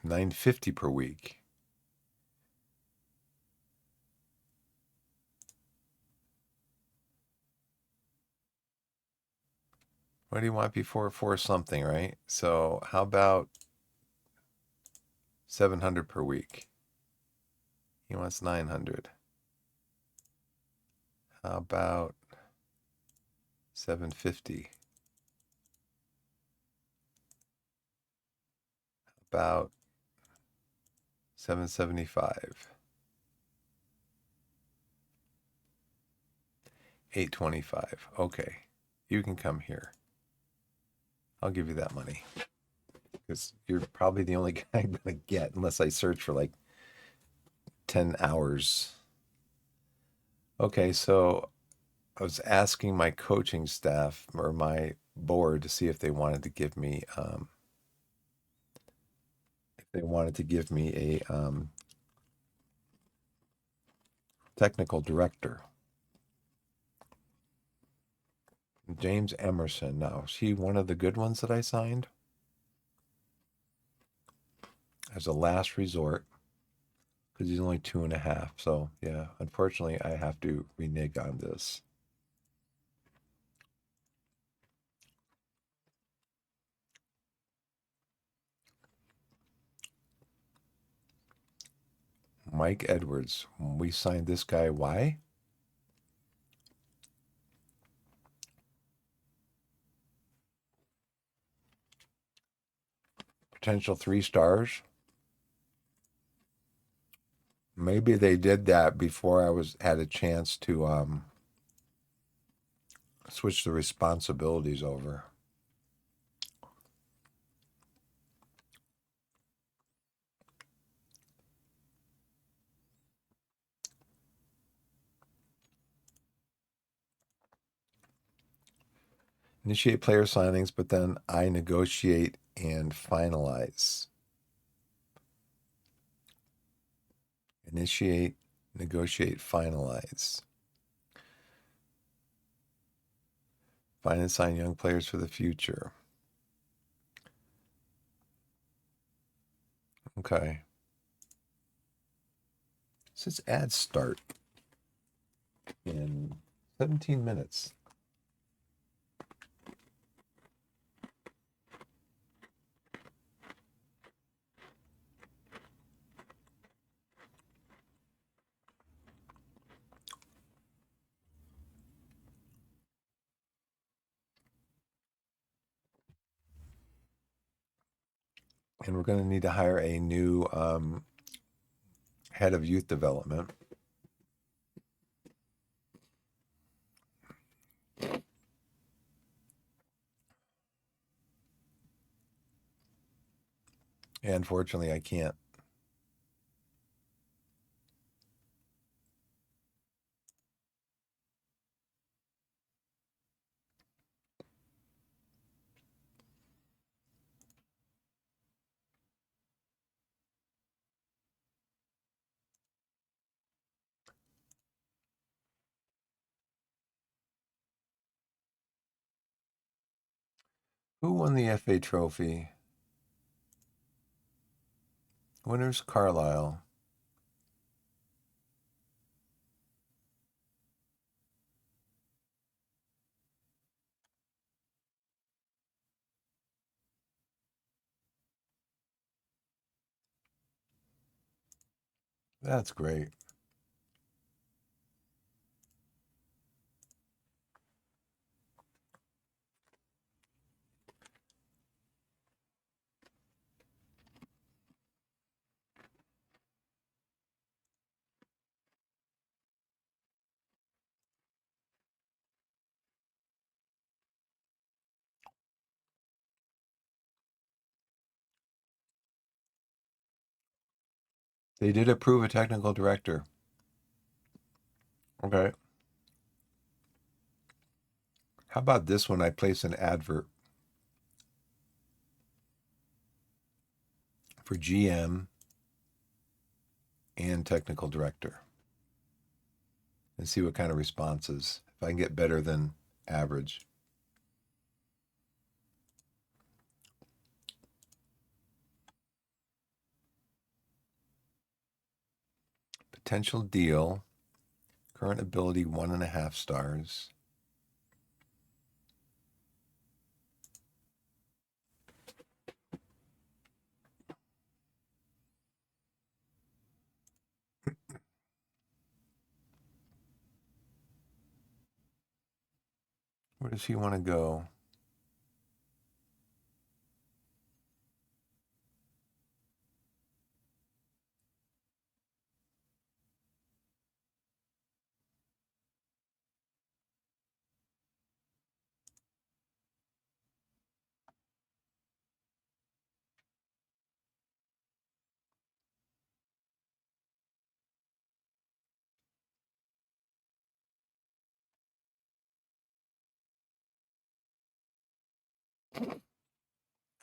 A: $9.50 per week. What do you want before for something, right? So how about 700 per week? He wants 900. How about 750? About 775. 825. Okay. You can come here. I'll give you that money because you're probably the only guy I'm going to get unless I search for like 10 hours. Okay, so I was asking my coaching staff or my board to see if they wanted to give me a technical director. James Emerson. Now, is he one of the good ones that I signed? As a last resort, because he's only 2.5. So yeah, unfortunately, I have to renege on this. Mike Edwards. We signed this guy. Why? Potential 3 stars. Maybe they did that before I had a chance to switch the responsibilities over. Initiate player signings, but then I negotiate and finalize. Initiate, negotiate, finalize. Find and sign young players for the future. Okay. It says ads start in 17 minutes. And we're going to need to hire a new head of youth development. And unfortunately, I can't. Who won the FA trophy? Winners Carlisle. That's great. They did approve a technical director. Okay. How about this one? I place an advert for GM and technical director and see what kind of responses. If I can get better than average. Potential deal. Current ability 1.5 stars. Where does he want to go?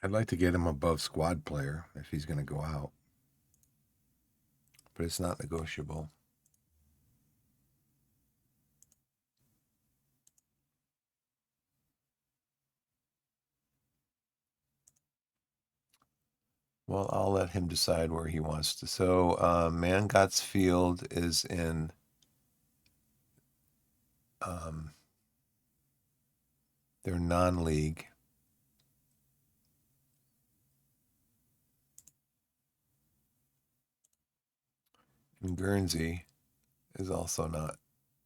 A: I'd like to get him above squad player if he's going to go out, but it's not negotiable. Well, I'll let him decide where he wants to. So, Mangots Field is in their non-league. And Guernsey is also not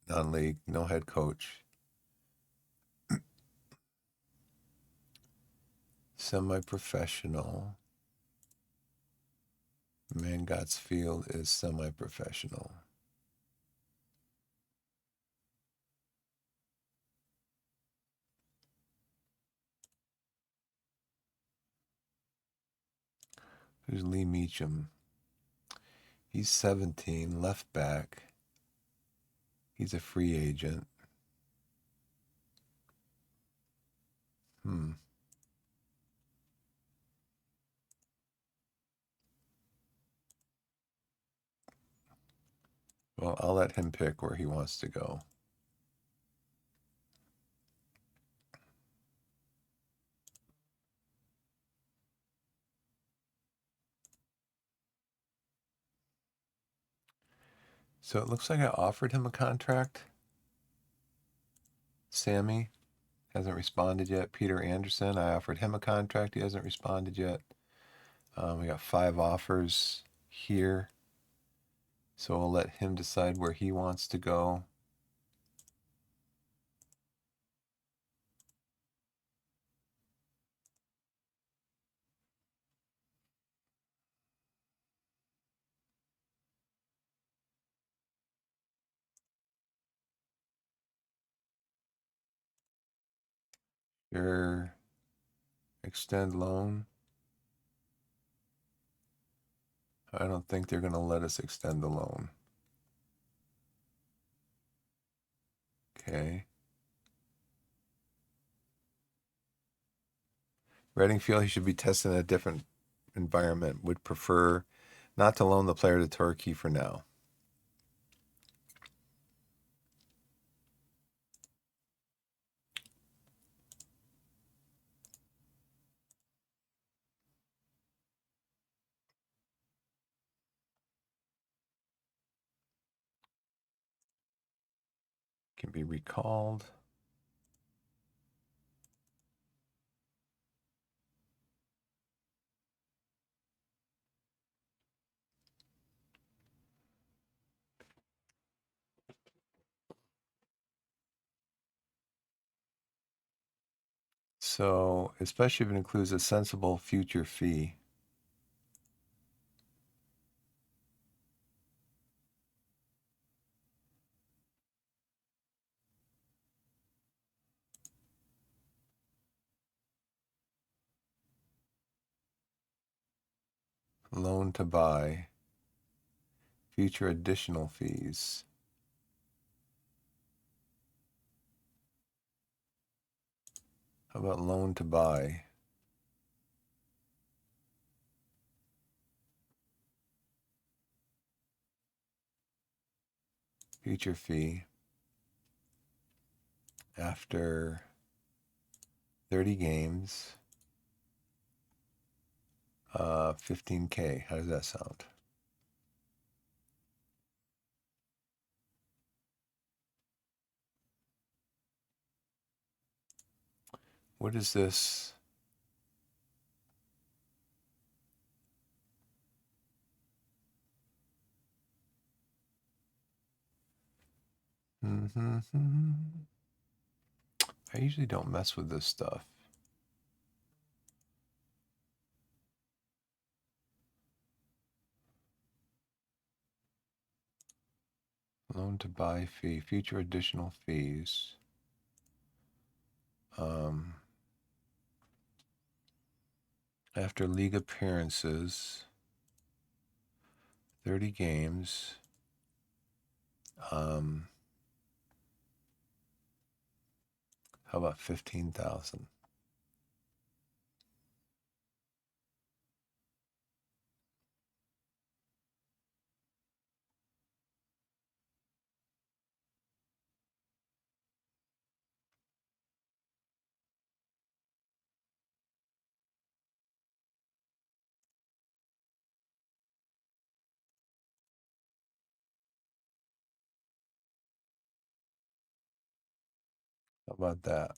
A: non-league, no head coach. Semi-professional. Mangots Field is semi-professional. Who's Lee Meacham? He's 17, left back. He's a free agent. Well, I'll let him pick where he wants to go. So it looks like I offered him a contract. Sammy hasn't responded yet. Peter Anderson, I offered him a contract. He hasn't responded yet. We got 5 offers here. So we'll let him decide where he wants to go. Sure. Extend loan. I don't think they're going to let us extend the loan. Okay. Reading feel he should be tested in a different environment. Would prefer not to loan the player to Torquay for now. Can be recalled. So, especially if it includes a sensible future fee. Loan to buy. Future additional fees. How about loan to buy? Future fee. After 30 games, 15K. How does that sound? What is this? I usually don't mess with this stuff. Loan to buy fee, future additional fees. After league appearances, 30 games. How about 15,000? How about that?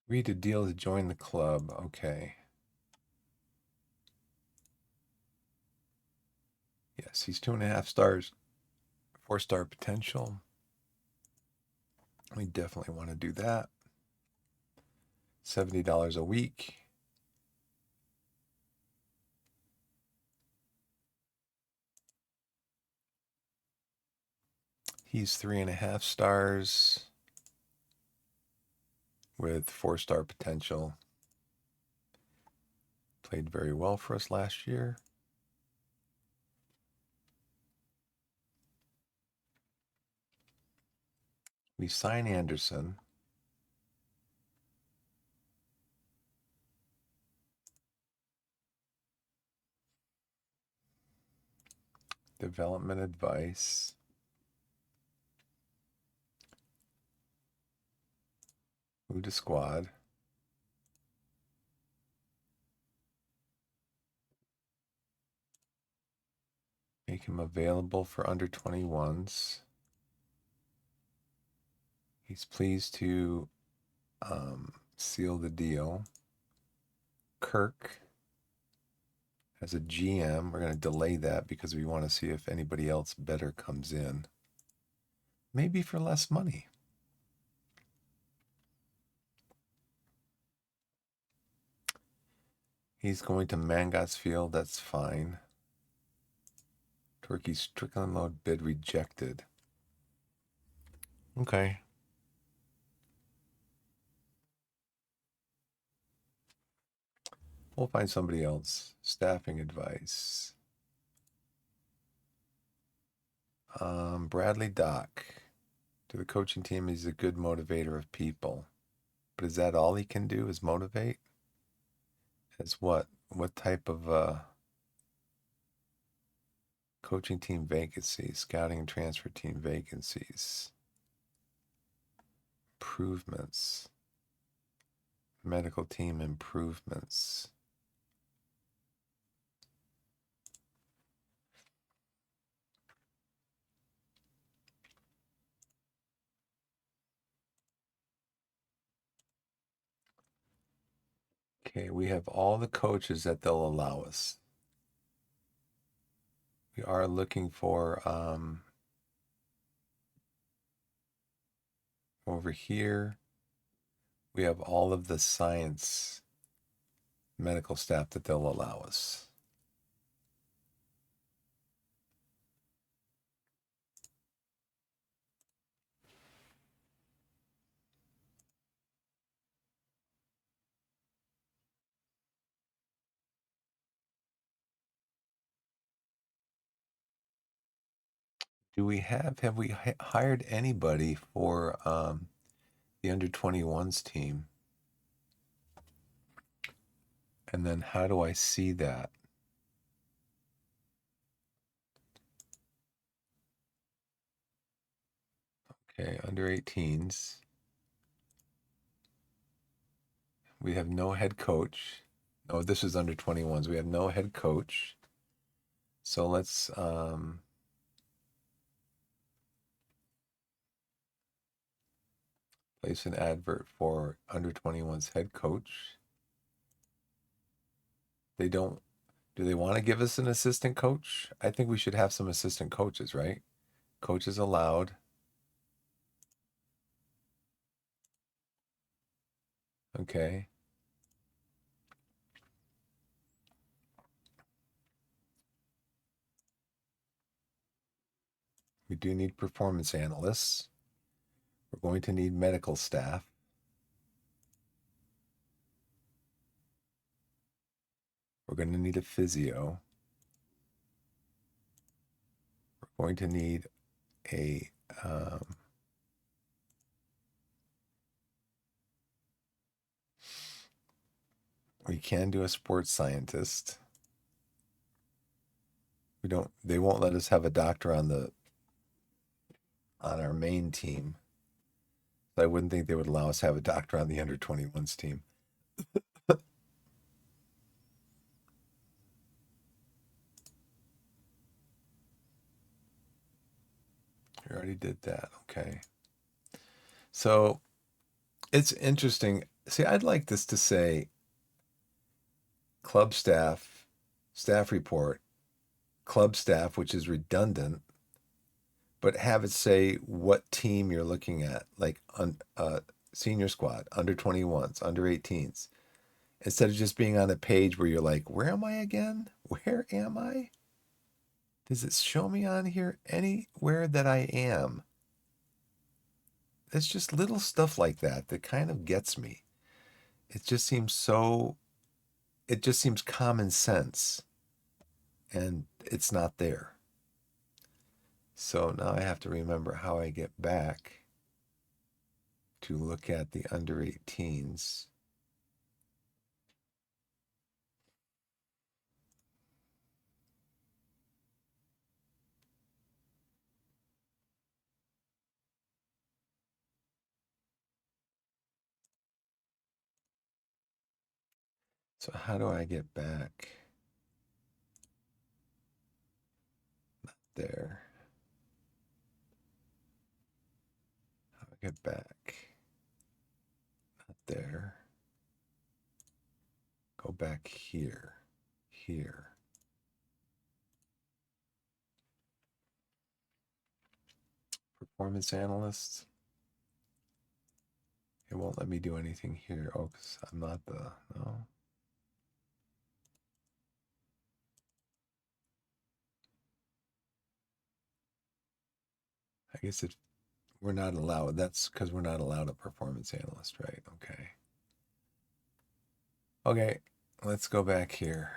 A: Read a deal to join the club. Okay. Yes, he's 2.5 stars, 4-star potential. We definitely want to do that. $70 a week. He's 3.5 stars with 4-star potential. Played very well for us last year. We sign Anderson. Development advice. Move to squad. Make him available for under 21s. He's pleased to seal the deal. Kirk as a GM. We're going to delay that because we want to see if anybody else better comes in. Maybe for less money. He's going to Mangots Field. That's fine. Torquay Strickland load bid rejected. Okay. We'll find somebody else. Staffing advice. Bradley Dock. To the coaching team, he's a good motivator of people. But is that all he can do is motivate? As what? What type of coaching team vacancies? Scouting and transfer team vacancies. Improvements. Medical team improvements. Okay, we have all the coaches that they'll allow us. We are looking for over here. We have all of the science medical staff that they'll allow us. Do we have we hired anybody for the under 21s team? And then how do I see that? Okay, under 18s. We have no head coach. Oh, this is under 21s. We have no head coach. So let's Place an advert for under 21's head coach. They don't, do they want to give us an assistant coach? I think we should have some assistant coaches, right? Coaches allowed. Okay. We do need performance analysts. We're going to need medical staff. We're going to need a physio. We're going to need a we can do a sports scientist. They won't let us have a doctor on our main team. I wouldn't think they would allow us to have a doctor on the under 21's team. We already did that. Okay. So it's interesting. See, I'd like this to say club staff, staff report, club staff, which is redundant, but have it say what team you're looking at, like senior squad, under 21s, under 18s, instead of just being on a page where you're like, where am I again? Where am I? Does it show me on here anywhere that I am? It's just little stuff like that that kind of gets me. It just seems common sense, and it's not there. So now I have to remember how I get back to look at the under 18s. So how do I get back? Not there. How do I get back? Not there. Go back here. Here. Performance analyst. It won't let me do anything here. Oh, because I'm not no. I guess we're not allowed. That's because we're not allowed a performance analyst, right? Okay. Okay, let's go back here.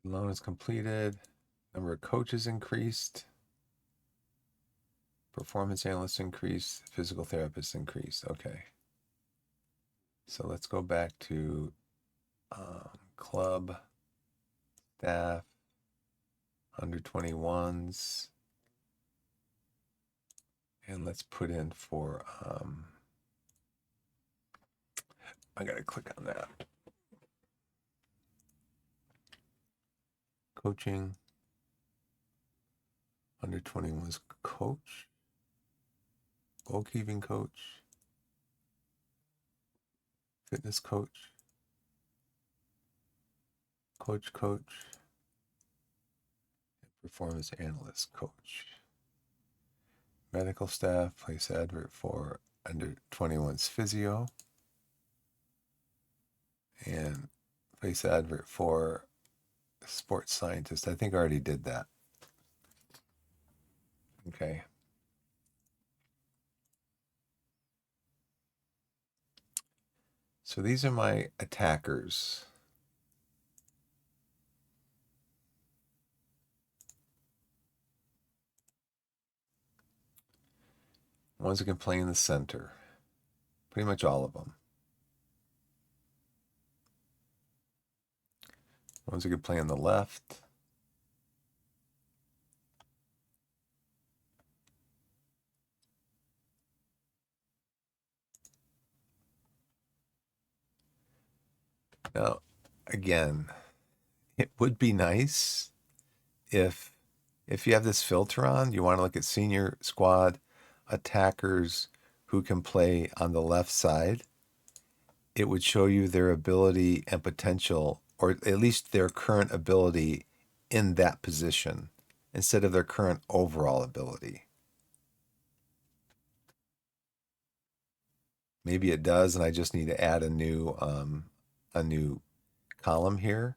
A: Loan is completed. Number of coaches increased. Performance analysts increased. Physical therapists increased. Okay. So let's go back to club, staff, under 21s. And let's put in for, I got to click on that. Coaching, under 21s coach, goalkeeping coach, fitness coach, coach, performance analyst coach. Medical staff, place advert for under 21's physio. And place advert for sports scientist. I think I already did that. Okay. So these are my attackers. Ones that can play in the center. Pretty much all of them. Ones that can play on the left. Now, again, it would be nice if you have this filter on, you want to look at senior squad attackers who can play on the left side. It would show you their ability and potential, or at least their current ability in that position, instead of their current overall ability. Maybe it does, and I just need to add a new column here.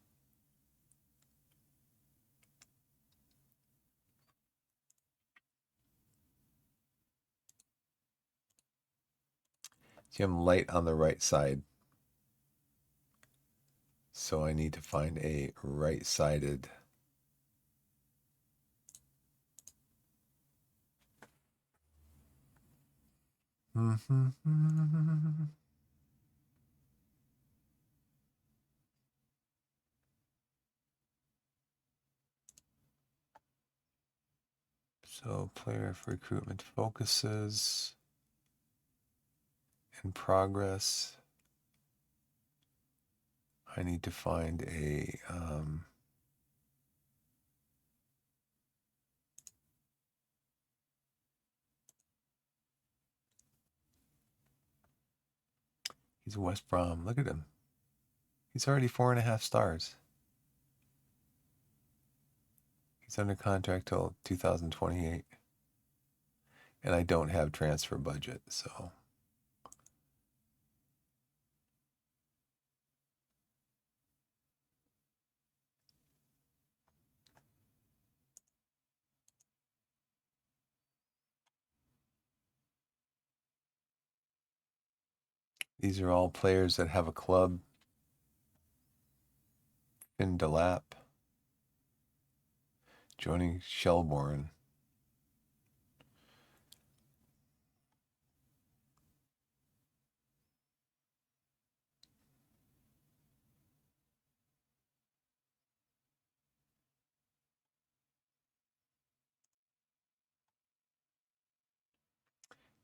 A: See, I'm light on the right side. So I need to find a right-sided. So player recruitment focuses in progress. I need to find a he's a West Brom. Look at him. He's already 4.5 stars. He's under contract till 2028. And I don't have transfer budget, so these are all players that have a club. Finn Delap joining Shelbourne.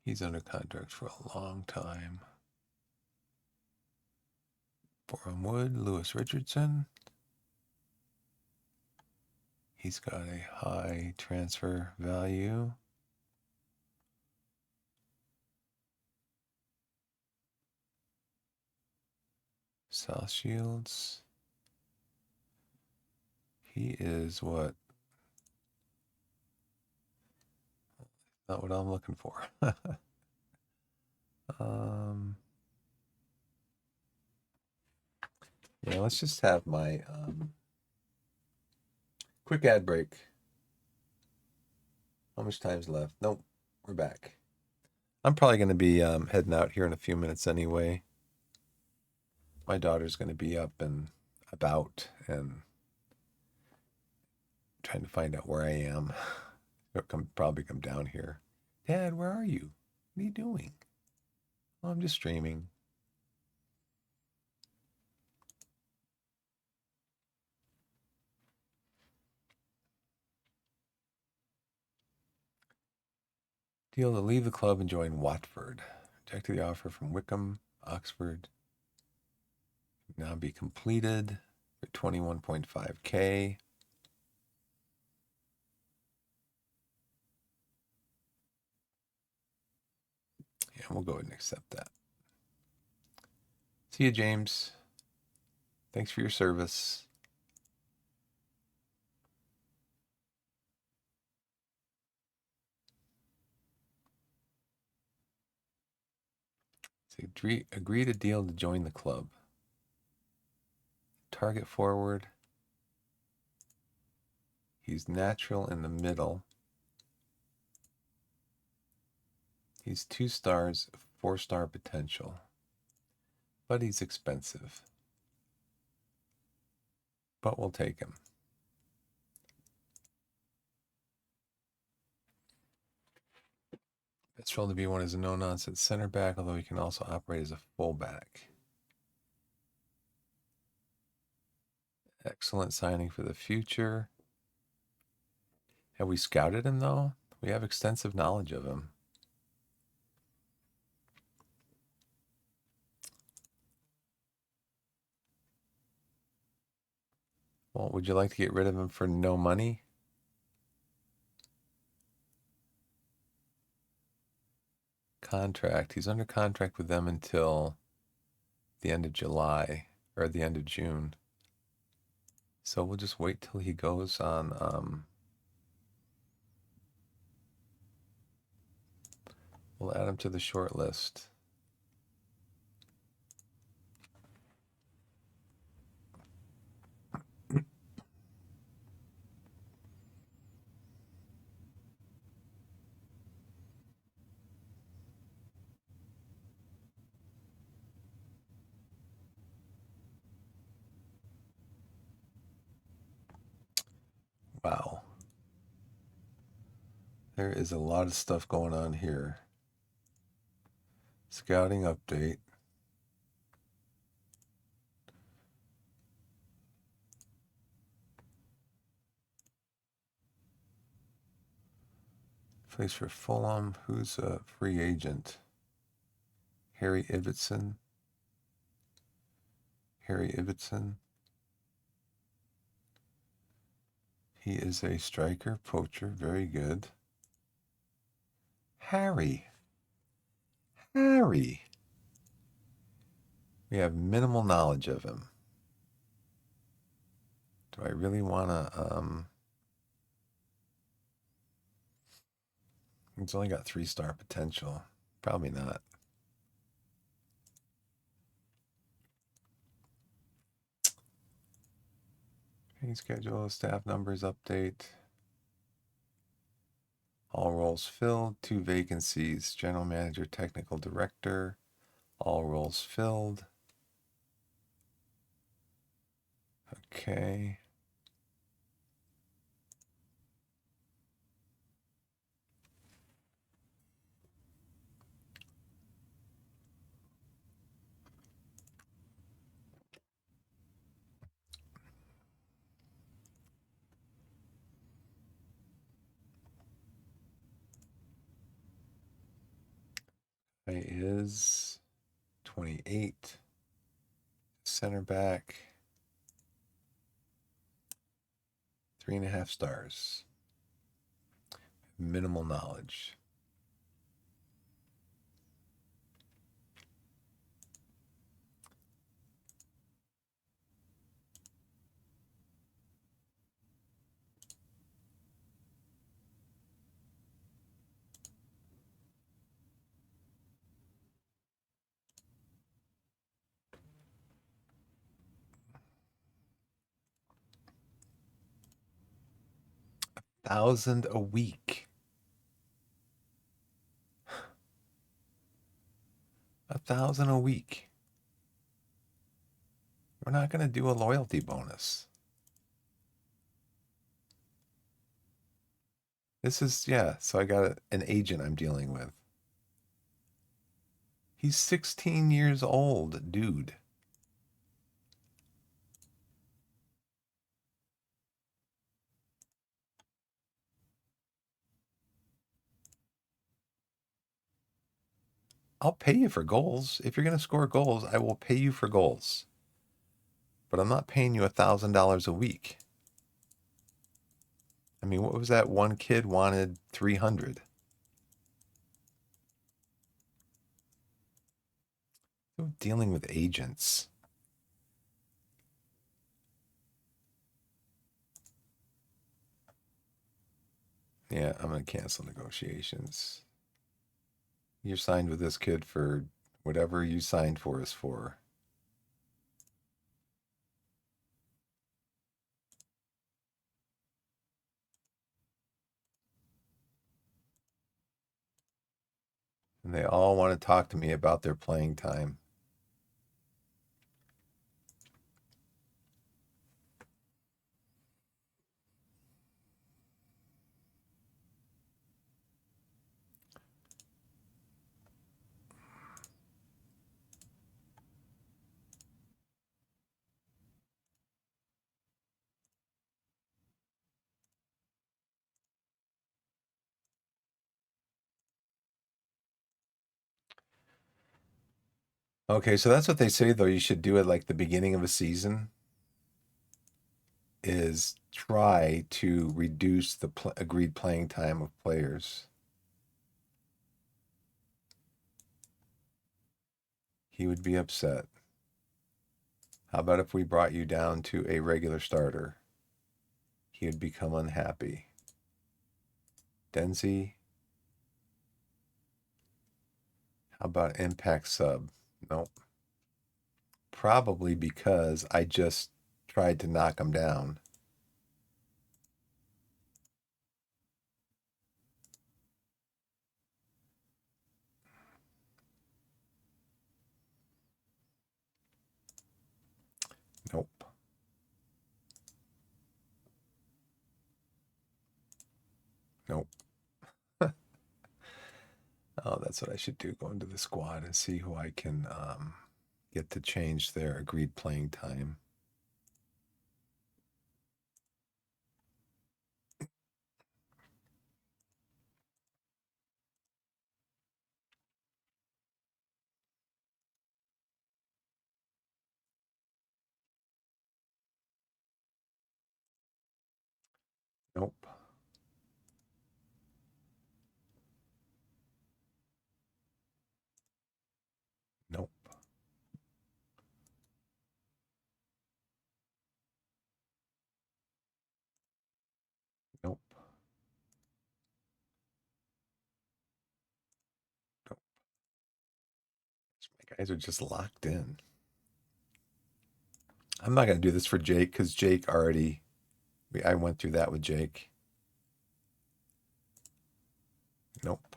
A: He's under contract for a long time. Boreham Wood, Lewis Richardson. He's got a high transfer value. South Shields. He is what? Not what I'm looking for. Yeah, let's just have my quick ad break. How much time's left? Nope, we're back. I'm probably going to be heading out here in a few minutes anyway. My daughter's going to be up and about and trying to find out where I am. I'll probably come down here. Dad, where are you? What are you doing? Oh, I'm just streaming. Deal to leave the club and join Watford. Rejected the offer from Wickham, Oxford. Now be completed for 21.5K. Yeah, we'll go ahead and accept that. See you, James. Thanks for your service. So agree to deal to join the club. Target forward. He's natural in the middle. He's 2 stars, 4-star potential. But he's expensive. But we'll take him. Best role to be one is a no-nonsense center back, although he can also operate as a fullback. Excellent signing for the future. Have we scouted him, though? We have extensive knowledge of him. Well, would you like to get rid of him for no money? Contract. He's under contract with them until the end of July or the end of June. So we'll just wait till he goes on. We'll add him to the short list. Wow. There is a lot of stuff going on here. Scouting update. Plays for Fulham. Who's a free agent? Harry Ibbotson. Harry Ibbotson. He is a striker, poacher. Very good. Harry. Harry. We have minimal knowledge of him. Do I really want to, he's only got 3-star potential. Probably not. Training schedule, staff numbers update. All roles filled, 2 vacancies. General manager, technical director. All roles filled. Okay. He is 28. Center back. 3.5 stars. Minimal knowledge. $1,000 a week. $1,000 a week. We're not going to do a loyalty bonus. This is, yeah, so I got an agent I'm dealing with. He's 16 years old, dude. I'll pay you for goals. If you're going to score goals, I will pay you for goals. But I'm not paying you $1,000 a week. I mean, what was that? One kid wanted 300. Dealing with agents. Yeah, I'm going to cancel negotiations. You're signed with this kid for whatever you signed for us for. And they all want to talk to me about their playing time. Okay, so that's what they say, though. You should do it like the beginning of a season. is try to reduce the agreed playing time of players. He would be upset. How about if we brought you down to a regular starter? He would become unhappy. Denzi, how about impact sub? Nope. Probably because I just tried to knock him down. Nope. Nope. Oh, that's what I should do. Go into the squad and see who I can get to change their agreed playing time. Nope. Nope. Nope. Nope. My guys are just locked in. I'm not going to do this for Jake because Jake already, I went through that with Jake. Nope.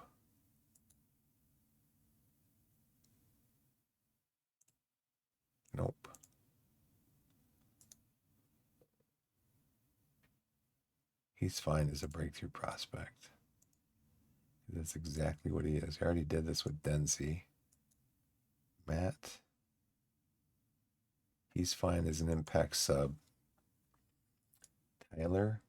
A: Nope. He's fine as a breakthrough prospect. That's exactly what he is. I already did this with Denzi. Matt. He's fine as an impact sub. Tyler.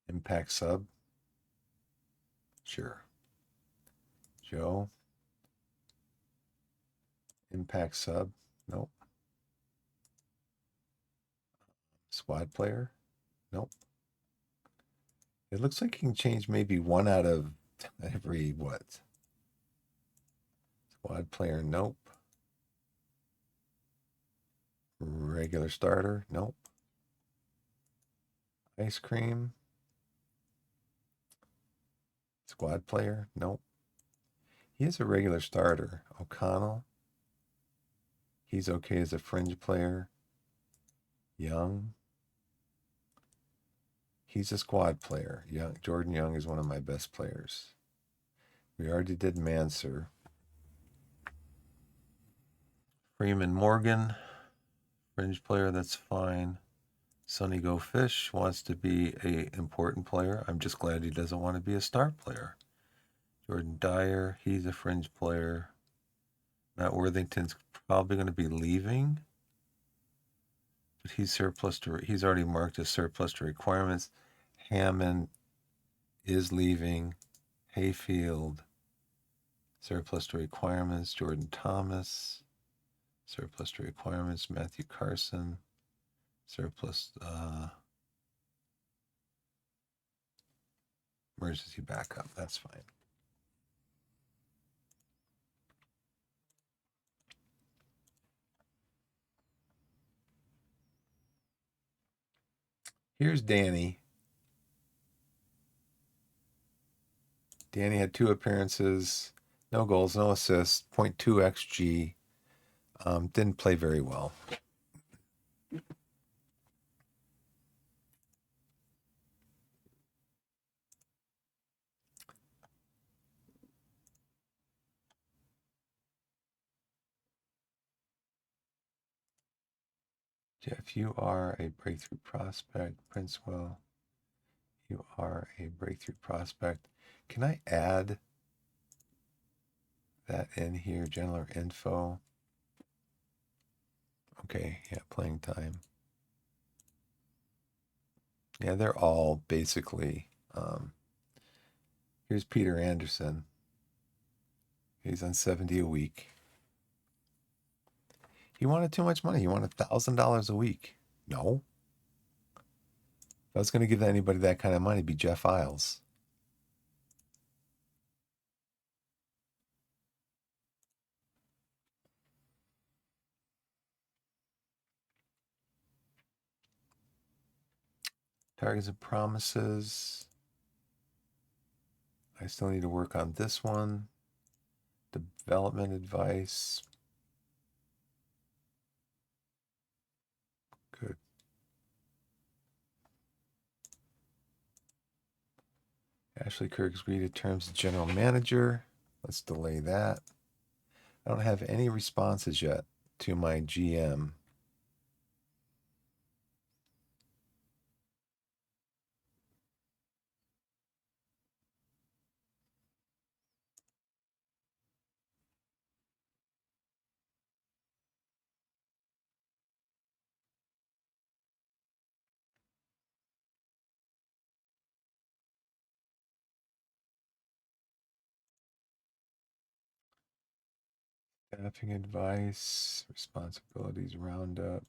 A: Impact sub. Sure. Joe. Impact sub. Nope. Squad player. Nope. It looks like you can change maybe one out of every what? Squad player. Nope. Regular starter. Nope. Ice cream. Squad player. Nope. He is a regular starter. O'Connell. He's okay as a fringe player. Young. He's a squad player. Young. Jordan Young is one of my best players. We already did Manser. Freeman Morgan. Fringe player, that's fine. Sonny Go Fish wants to be a important player. I'm just glad he doesn't want to be a star player. Jordan Dyer, he's a fringe player. Matt Worthington's probably going to be leaving, but he's already marked as surplus to requirements. Hammond is leaving. Hayfield, surplus to requirements. Jordan Thomas, surplus to requirements. Matthew Carson, surplus. Emergency backup. That's fine. Here's Danny. Danny had 2 appearances, no goals, no assists, 0.2 xG. Didn't play very well. Jeff, you are a breakthrough prospect. Princewell, you are a breakthrough prospect. Can I add that in here? General info. Okay, yeah, playing time. Yeah, they're all basically. Here's Peter Anderson. He's on 70 a week. You wanted too much money. You wanted $1,000 a week. No. If I was going to give anybody that kind of money, it'd be Jeff Isles. Targets and promises. I still need to work on this one. Development advice. Good. Ashley Kirk's agreed to terms of general manager. Let's delay that. I don't have any responses yet to my GM. Staffing advice, responsibilities roundup.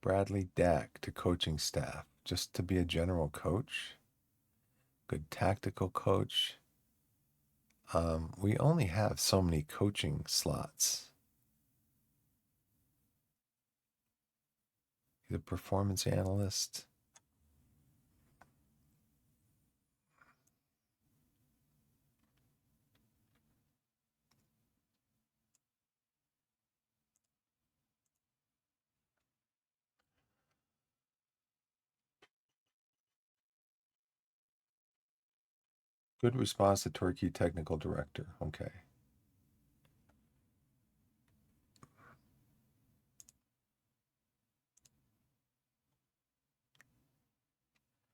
A: Bradley Dack to coaching staff, just to be a general coach. Good tactical coach. We only have so many coaching slots. He's a performance analyst. Good response to Torquay technical director. Okay.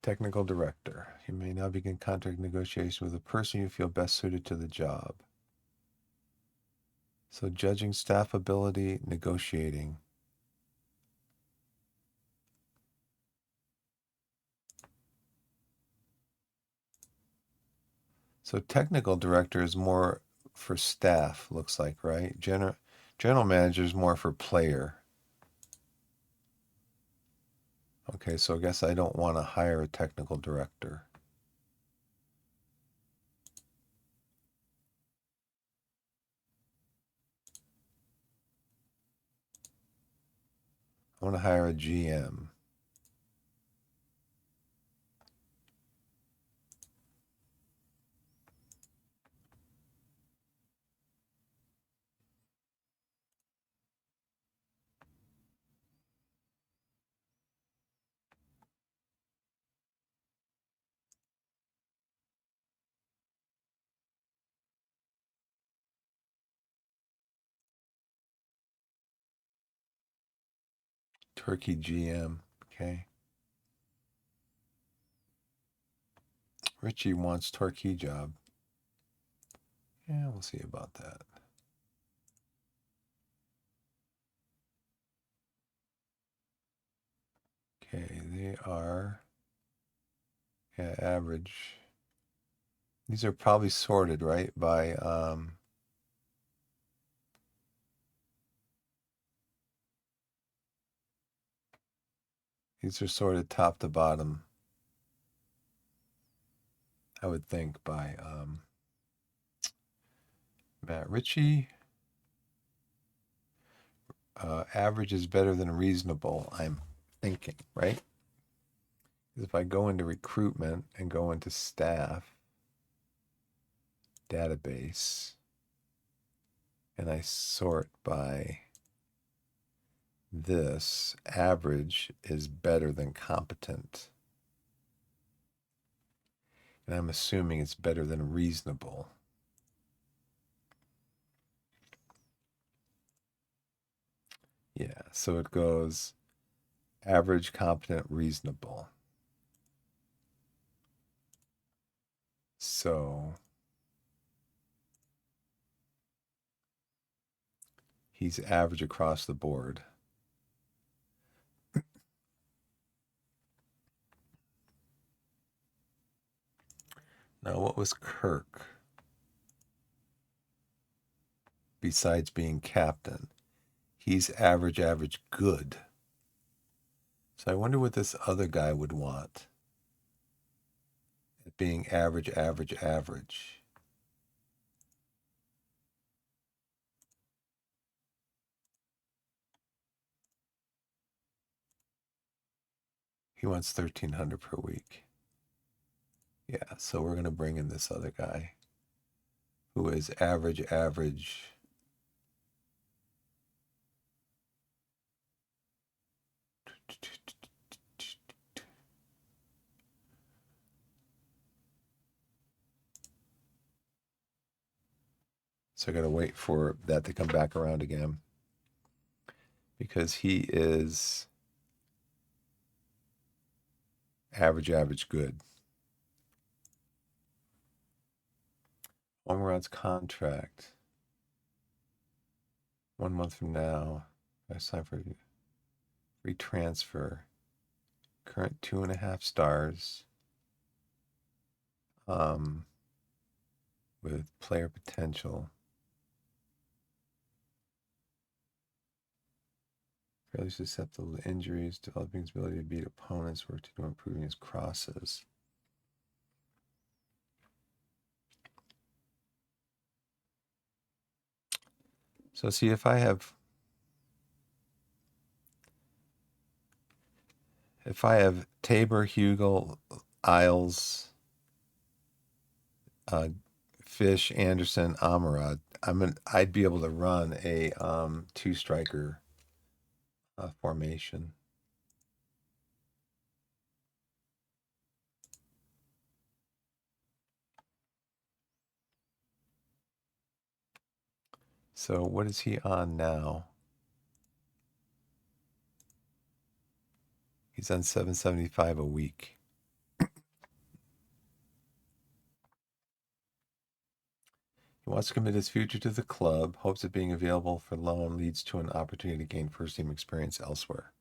A: Technical director. You may now begin contract negotiation with the person you feel best suited to the job. So judging staff ability, negotiating. So technical director is more for staff, looks like, right? General manager is more for player. Okay, so I guess I don't want to hire a technical director. I want to hire a GM. Turkey GM. Okay. Richie wants Torquay job. Yeah, we'll see about that. Okay, they are average. These are probably sorted, right? By these are sorted top to bottom. I would think by Matt Ritchie. Average is better than reasonable, I'm thinking, right? If I go into recruitment and go into staff database and I sort by this, average is better than competent. And I'm assuming it's better than reasonable. Yeah, so it goes average, competent, reasonable. So he's average across the board. Now, what was Kirk? besides being captain. He's average, good. So I wonder what this other guy would want. Being average. He wants 1,300 per week. Yeah, so we're going to bring in this other guy who is average. So I got to wait for that to come back around again because he is average, good. Ormerod's contract. 1 month from now. That's time for free transfer. Current 2.5 stars. With player potential. Fairly susceptible to injuries, developing his ability to beat opponents, work to improving his crosses. So see if I have Tabor, Hugel, Isles, Fish, Anderson, Amarad, I'd be able to run a 2-striker formation. So what is he on now? He's on $775 a week. He wants to commit his future to the club, hopes that being available for loan leads to an opportunity to gain first-team experience elsewhere.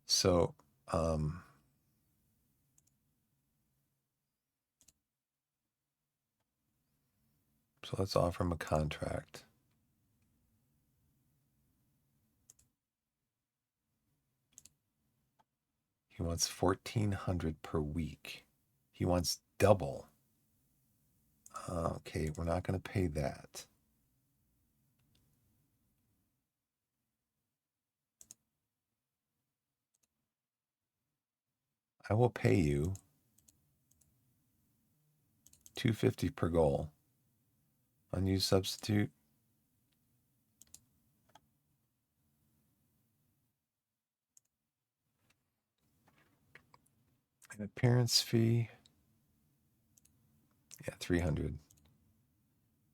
A: So, so let's offer him a contract. He wants $1,400 per week. He wants double. Okay, we're not going to pay that. I will pay you $250 per goal. Unused substitute. An appearance fee. Yeah, 300.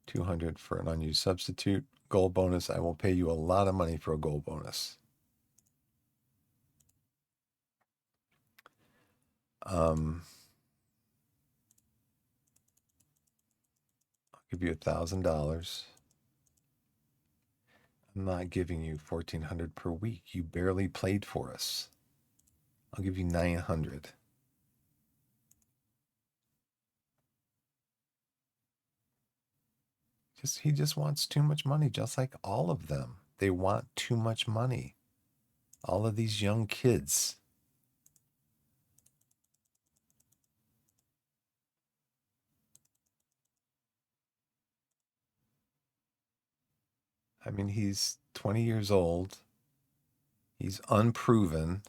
A: 200 for an unused substitute. Goal bonus. I will pay you a lot of money for a goal bonus. I'll give you $1,000. I'm not giving you $1,400 per week. You barely played for us. I'll give you $900. He just wants too much money, just like all of them. They want too much money. All of these young kids. I mean, he's 20 years old. He's unproven.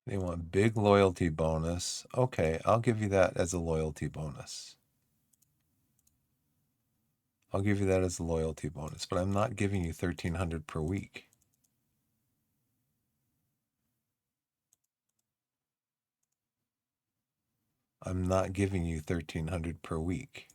A: They want big loyalty bonus. Okay, I'll give you that as a loyalty bonus. I'll give you that as a loyalty bonus, but I'm not giving you $1,300 per week. I'm not giving you $1,300 per week.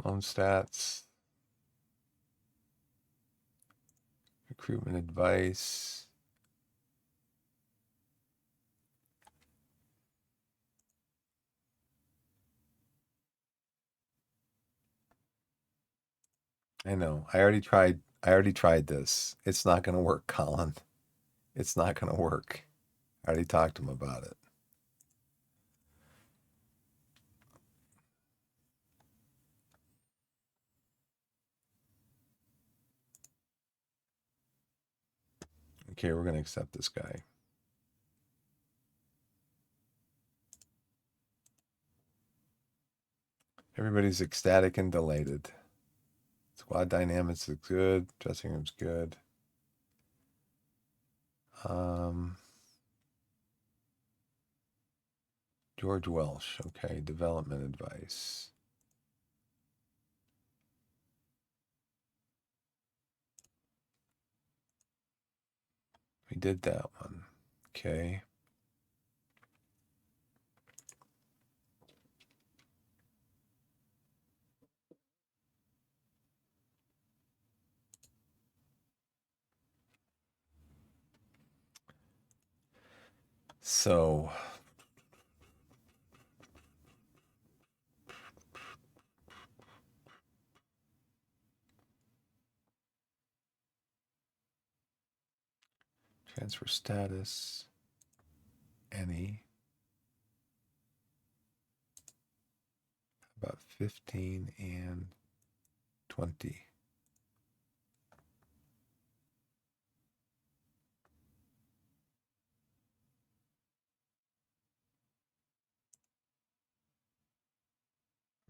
A: Home stats. Recruitment advice. I know. I already tried this. It's not going to work, Colin. It's not going to work. I already talked to him about it. Okay, we're going to accept this guy. Everybody's ecstatic and delighted. Squad dynamics is good. Dressing room's good. George Welsh. Okay, development advice. We did that one. Okay. So transfer status, any. About 15 and 20.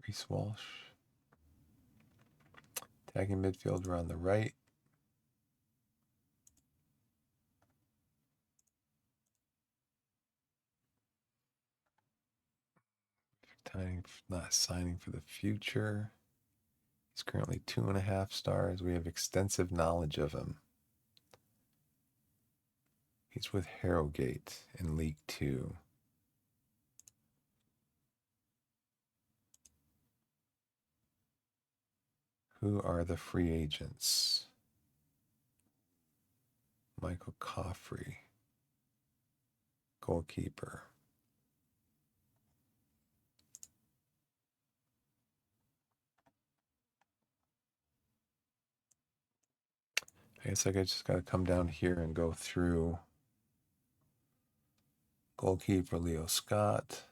A: Reese Walsh. Tagging midfielder on the right. Not signing for the future. He's currently 2.5 stars. We have extensive knowledge of him. He's with Harrogate in League 2. Who are the free agents? Michael Coffrey, goalkeeper. I guess I just got to come down here and go through goalkeeper Leo Scott.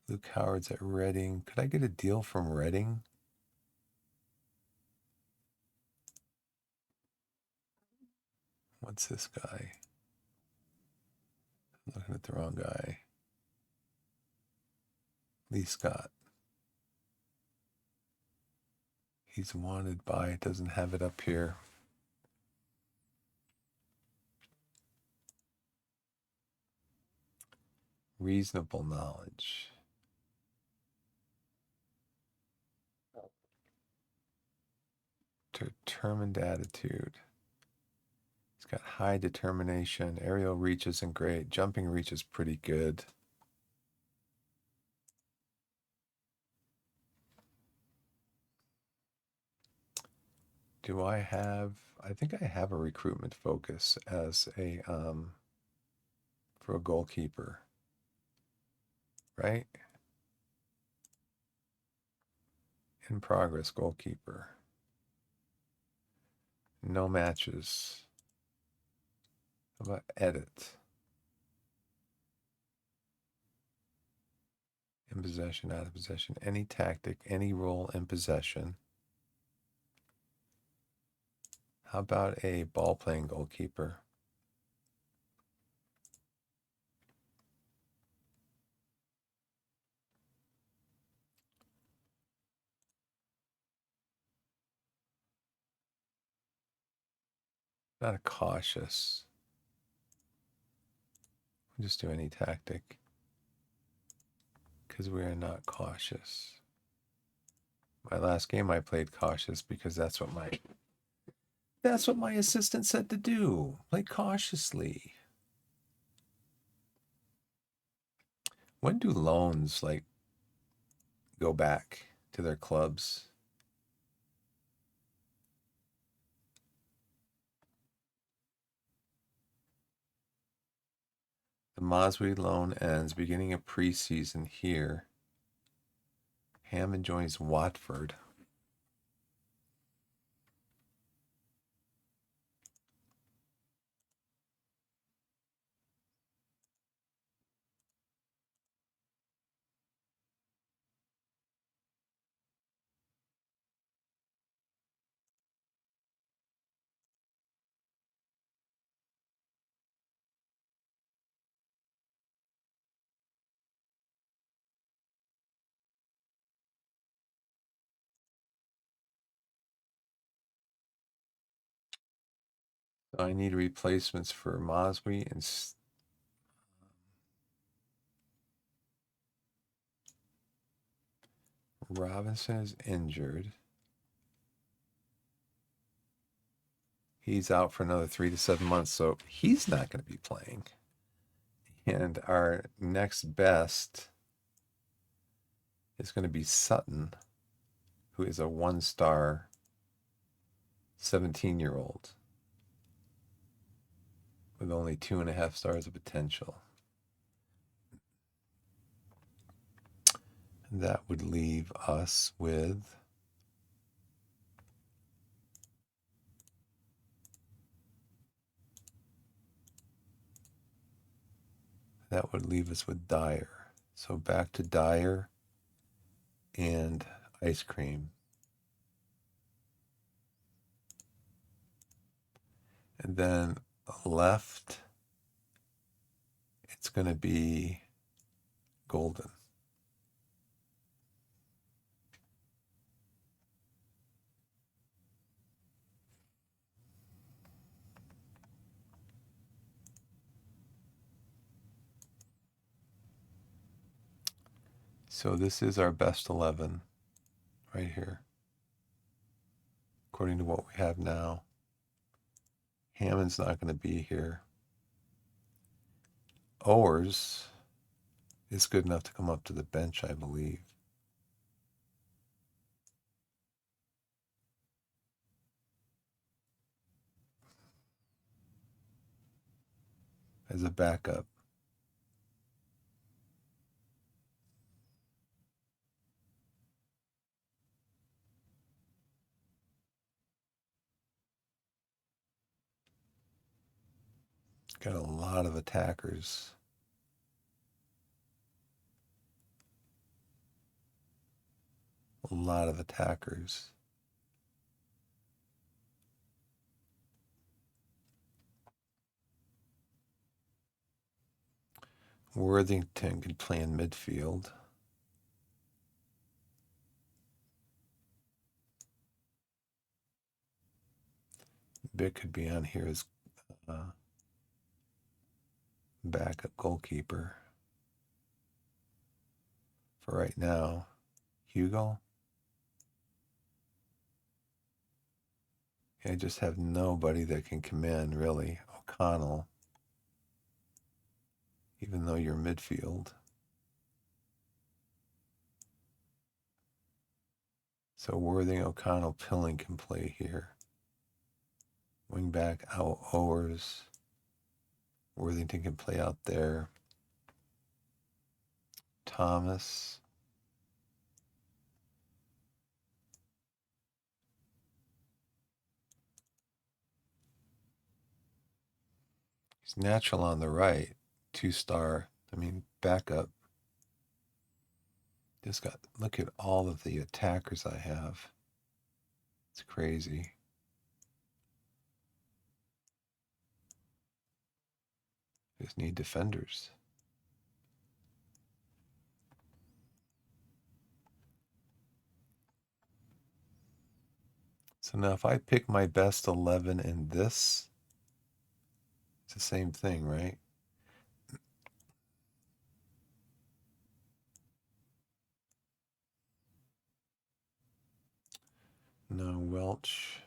A: Luke Howard's at Reading. Could I get a deal from Reading? What's this guy? I'm looking at the wrong guy. Lee Scott. He's wanted by, it doesn't have it up here. Reasonable knowledge. Determined attitude. He's got high determination. Aerial reach isn't great. Jumping reach is pretty good. Do I have, I think I have a recruitment focus as a, for a goalkeeper, right? In progress, goalkeeper. No matches. How about edit? In possession, out of possession. Any tactic, any role in possession. How about a ball-playing goalkeeper? Not a cautious. We'll just do any tactic. Because we are not cautious. My last game I played cautious because that's what my assistant said to do. Play cautiously. When do loans like go back to their clubs. The Moswey loan ends beginning of preseason here. Hammond joins Watford. So I need replacements for Moswey and Robinson is injured. He's out for another 3 to 7 months, so he's not going to be playing. And our next best is going to be Sutton, who is a 1-star 17-year-old with only 2.5 stars of potential. And that would leave us with Dyer. So back to Dyer and ice cream. And then left, it's going to be Golden. So this is our best 11 right here, according to what we have now. Hammond's not going to be here. Owers is good enough to come up to the bench, I believe. As a backup. Got a lot of attackers. A lot of attackers. Worthington can play in midfield. Bick could be on here as backup goalkeeper. For right now, Hugo. I just have nobody that can come in, really. O'Connell, even though you're midfield. So Worthing, O'Connell, Pilling can play here. Wingback, Owers. Worthington can play out there. Thomas. He's natural on the right. 2-star. Backup. Look at all of the attackers I have. It's crazy. Just need defenders. So now if I pick my best 11 in this, it's the same thing, right? No, Welch.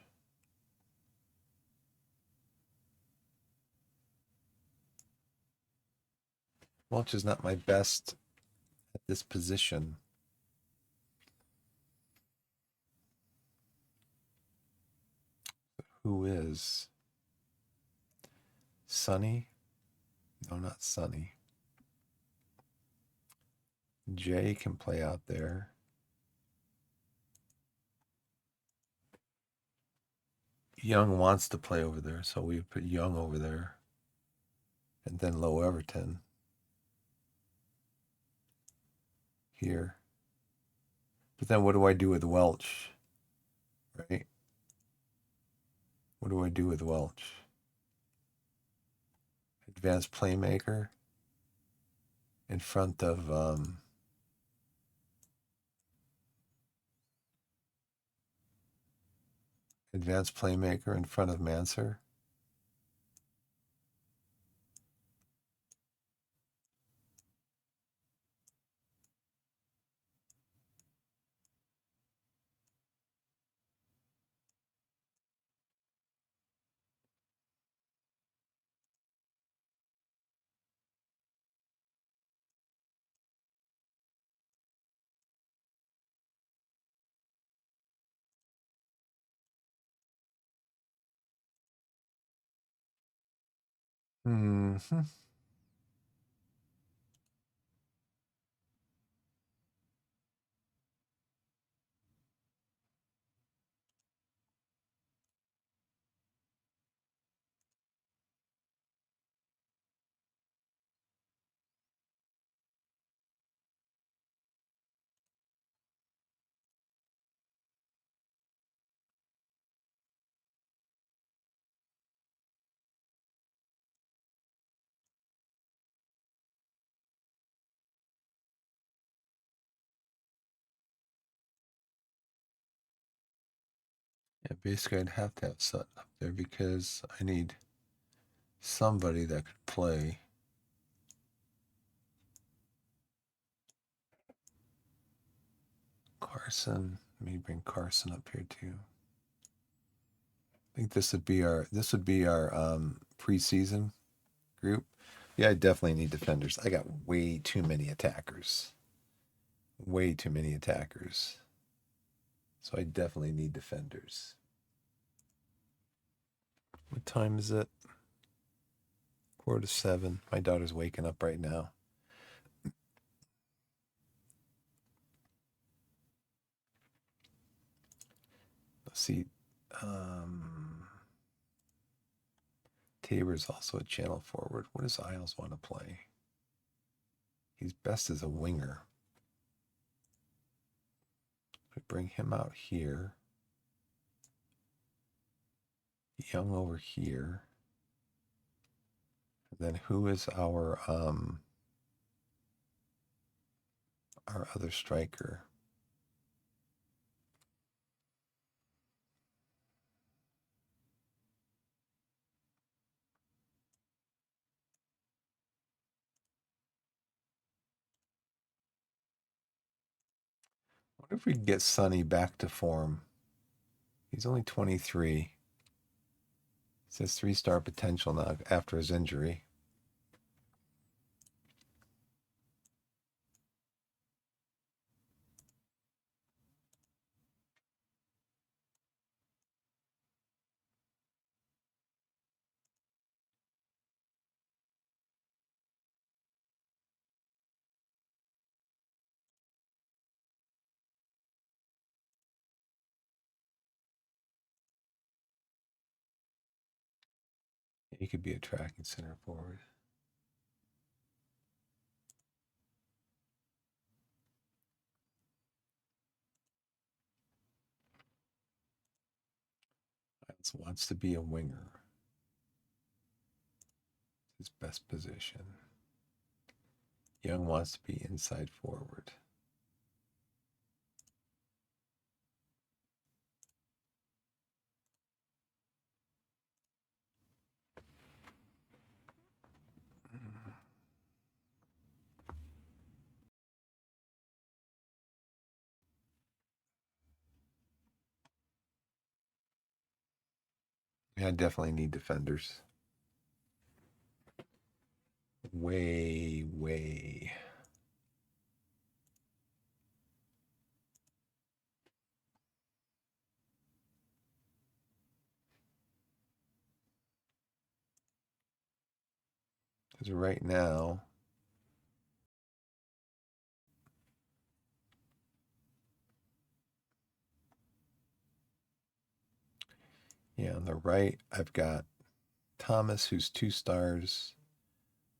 A: Welch is not my best at this position. Who is Sonny? No, not Sonny. Jay can play out there. Young wants to play over there, so we put Young over there. And then Low Everton here. But then what do I do with Welch? Right? What do I do with Welch? Advanced playmaker in front of advanced playmaker in front of Manser. Mm-hmm. Yeah, basically I'd have to have Sutton up there because I need somebody that could play. Carson. Let me bring Carson up here too. I think this would be our preseason group. Yeah, I definitely need defenders. I got way too many attackers. Way too many attackers. So I definitely need defenders. What time is it? 6:45. My daughter's waking up right now. Let's see. Tabor's also a channel forward. What does Isles want to play? He's best as a winger. We bring him out here. Young over here. And then who is our other striker? What if we could get Sonny back to form? He's only 23. He says 3-star potential now after his injury. He could be a tracking center forward. Isles wants to be a winger. His best position. Young wants to be inside forward. Yeah, I definitely need defenders. Way. Because right now, yeah, on the right, I've got Thomas, who's 2 stars.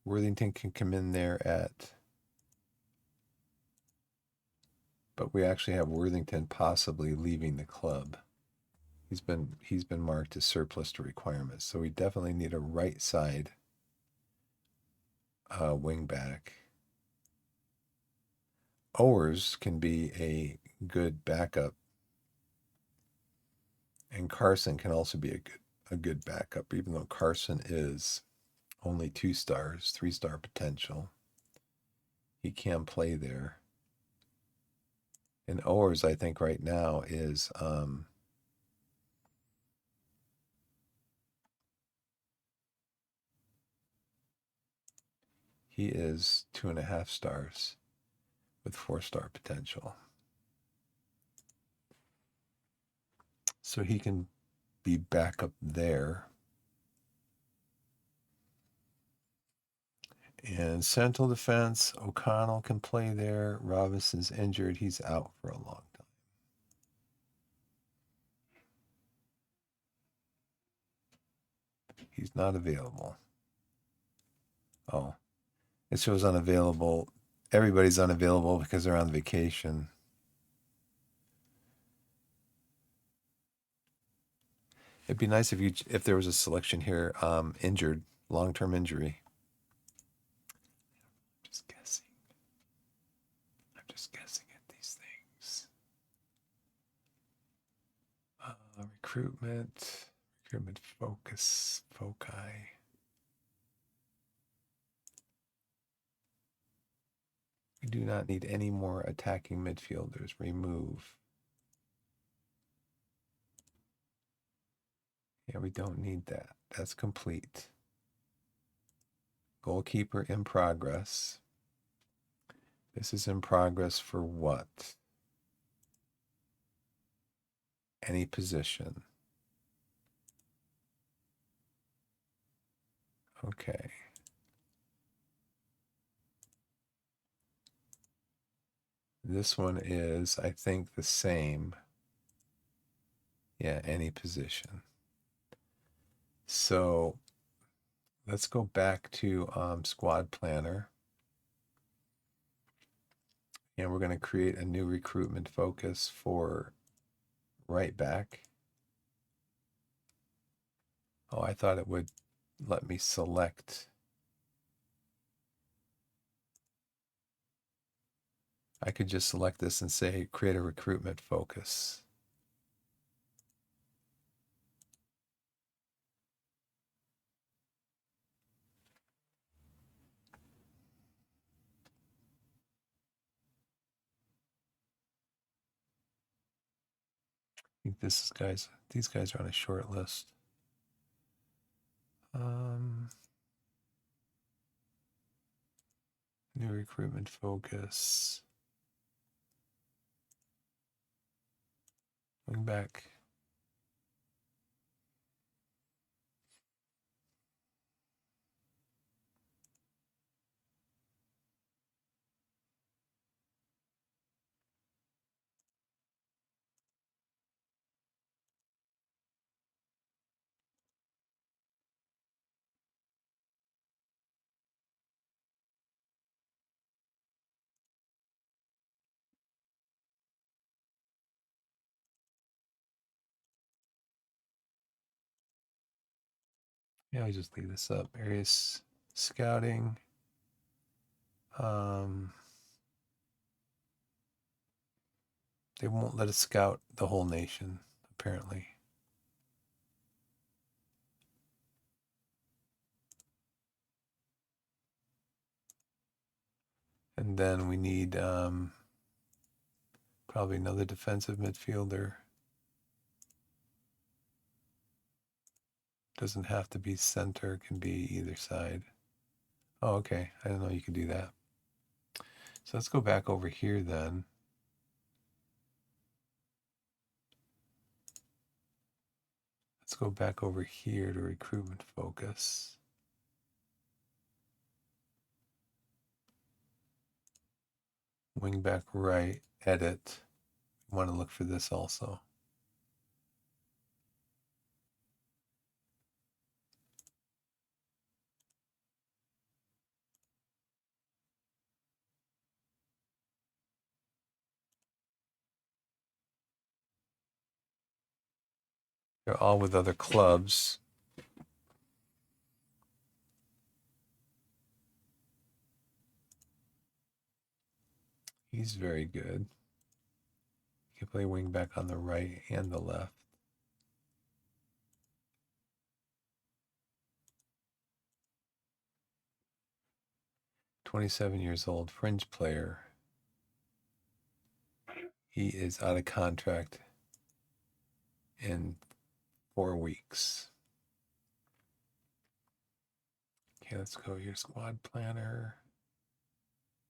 A: Worthington can come in there at, but we actually have Worthington possibly leaving the club. He's been marked as surplus to requirements, so we definitely need a right side wing back. Owers can be a good backup, and Carson can also be a good backup, even though Carson is only 2 stars, 3-star potential. He can play there. And Owers, I think right now is he is 2.5 stars with 4-star potential. So he can be back up there. And central defense, O'Connell can play there. Robinson's injured. He's out for a long time. He's not available. Oh, it shows unavailable. Everybody's unavailable because they're on vacation. It'd be nice if there was a selection here, injured, long-term injury. Just guessing. I'm just guessing at these things. Recruitment foci. We do not need any more attacking midfielders. Remove. Yeah, we don't need that. That's complete. Goalkeeper in progress. This is in progress for what? Any position. Okay. This one is, I think, the same. Yeah, any position. So let's go back to Squad Planner. And we're going to create a new recruitment focus for right back. Oh, I thought it would let me select. I could just select this and say create a recruitment focus. I think these guys are on a short list. New recruitment focus. Going back. Yeah, I just leave this up. Areas scouting. They won't let us scout the whole nation, apparently. And then we need probably another defensive midfielder. Doesn't have to be center, can be either side. Oh, okay. I didn't know you could do that. So let's go back over here then. Let's go back over here to recruitment focus. wing back right, edit. I want to look for this also. They're all with other clubs. He's very good. He can play wing back on the right and the left. $27 old, fringe player. He is out of contract in 4 weeks. Okay, let's go here. Squad planner.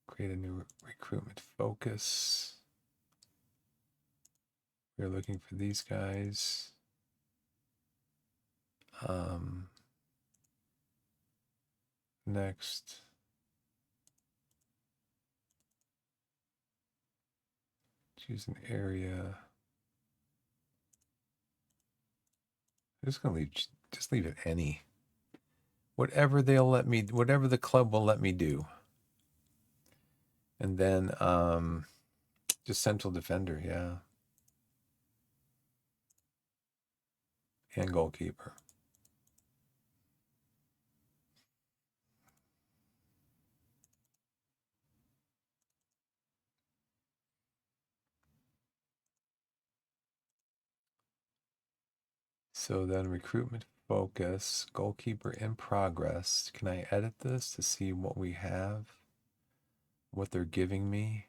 A: Create a new recruitment focus. We're looking for these guys. Next. Choose an area. I'm just gonna leave it any. Whatever they'll let me, whatever the club will let me do. And then just central defender, yeah. And goalkeeper. So then recruitment focus, goalkeeper in progress. Can I edit this to see what we have? What they're giving me?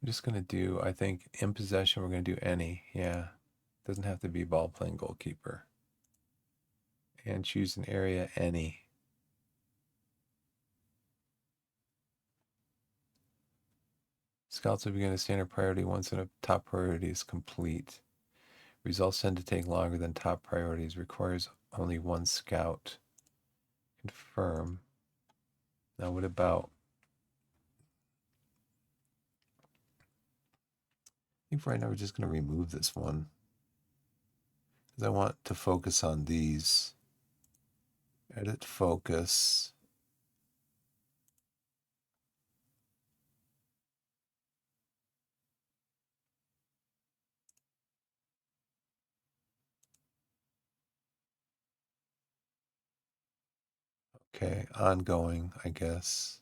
A: I'm just going to do, I think, in possession, we're going to do any. Yeah. Doesn't have to be ball playing goalkeeper. And choose an area, any. Scouts will begin a standard priority once a top priority is complete. Results tend to take longer than top priorities. Requires only 1 scout. Confirm. Now what about? I think right now we're just going to remove this one. Because I want to focus on these. Edit focus. Okay, ongoing, I guess.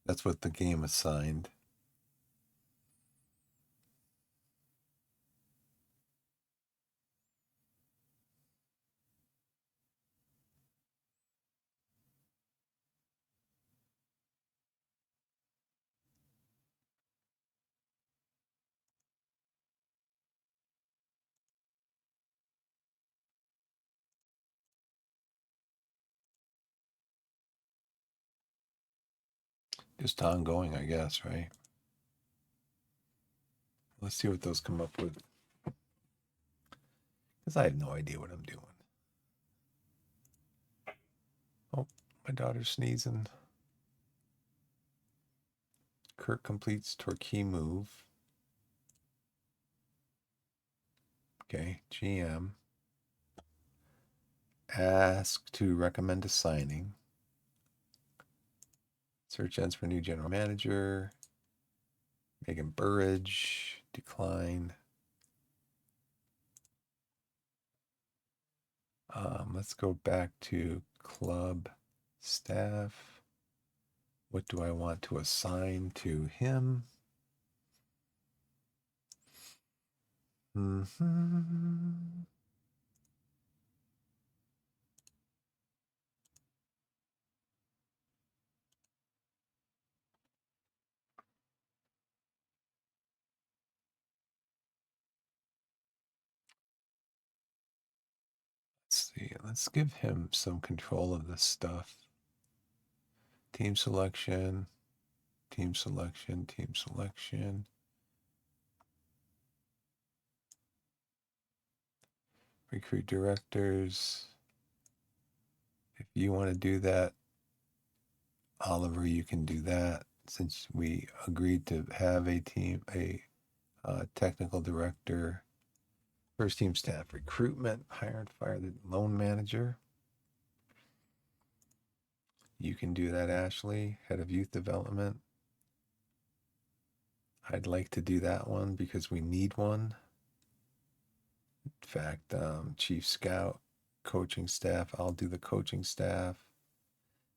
A: That's what the game assigned. Just ongoing, I guess, right? Let's see what those come up with. Because I have no idea what I'm doing. Oh, my daughter's sneezing. Kirk completes Torquay move. Okay, GM. Ask to recommend a signing. Search ends for new general manager. Megan Burridge. Decline. Let's go back to club staff. What do I want to assign to him? Let's see. Let's give him some control of this stuff. Team selection, team selection, team selection. Recruit directors. If you want to do that, Oliver, you can do that since we agreed to have a technical director, first team staff recruitment, hire and fire the loan manager. You can do that, Ashley, head of youth development. I'd like to do that one because we need one. In fact, chief scout, coaching staff, I'll do the coaching staff,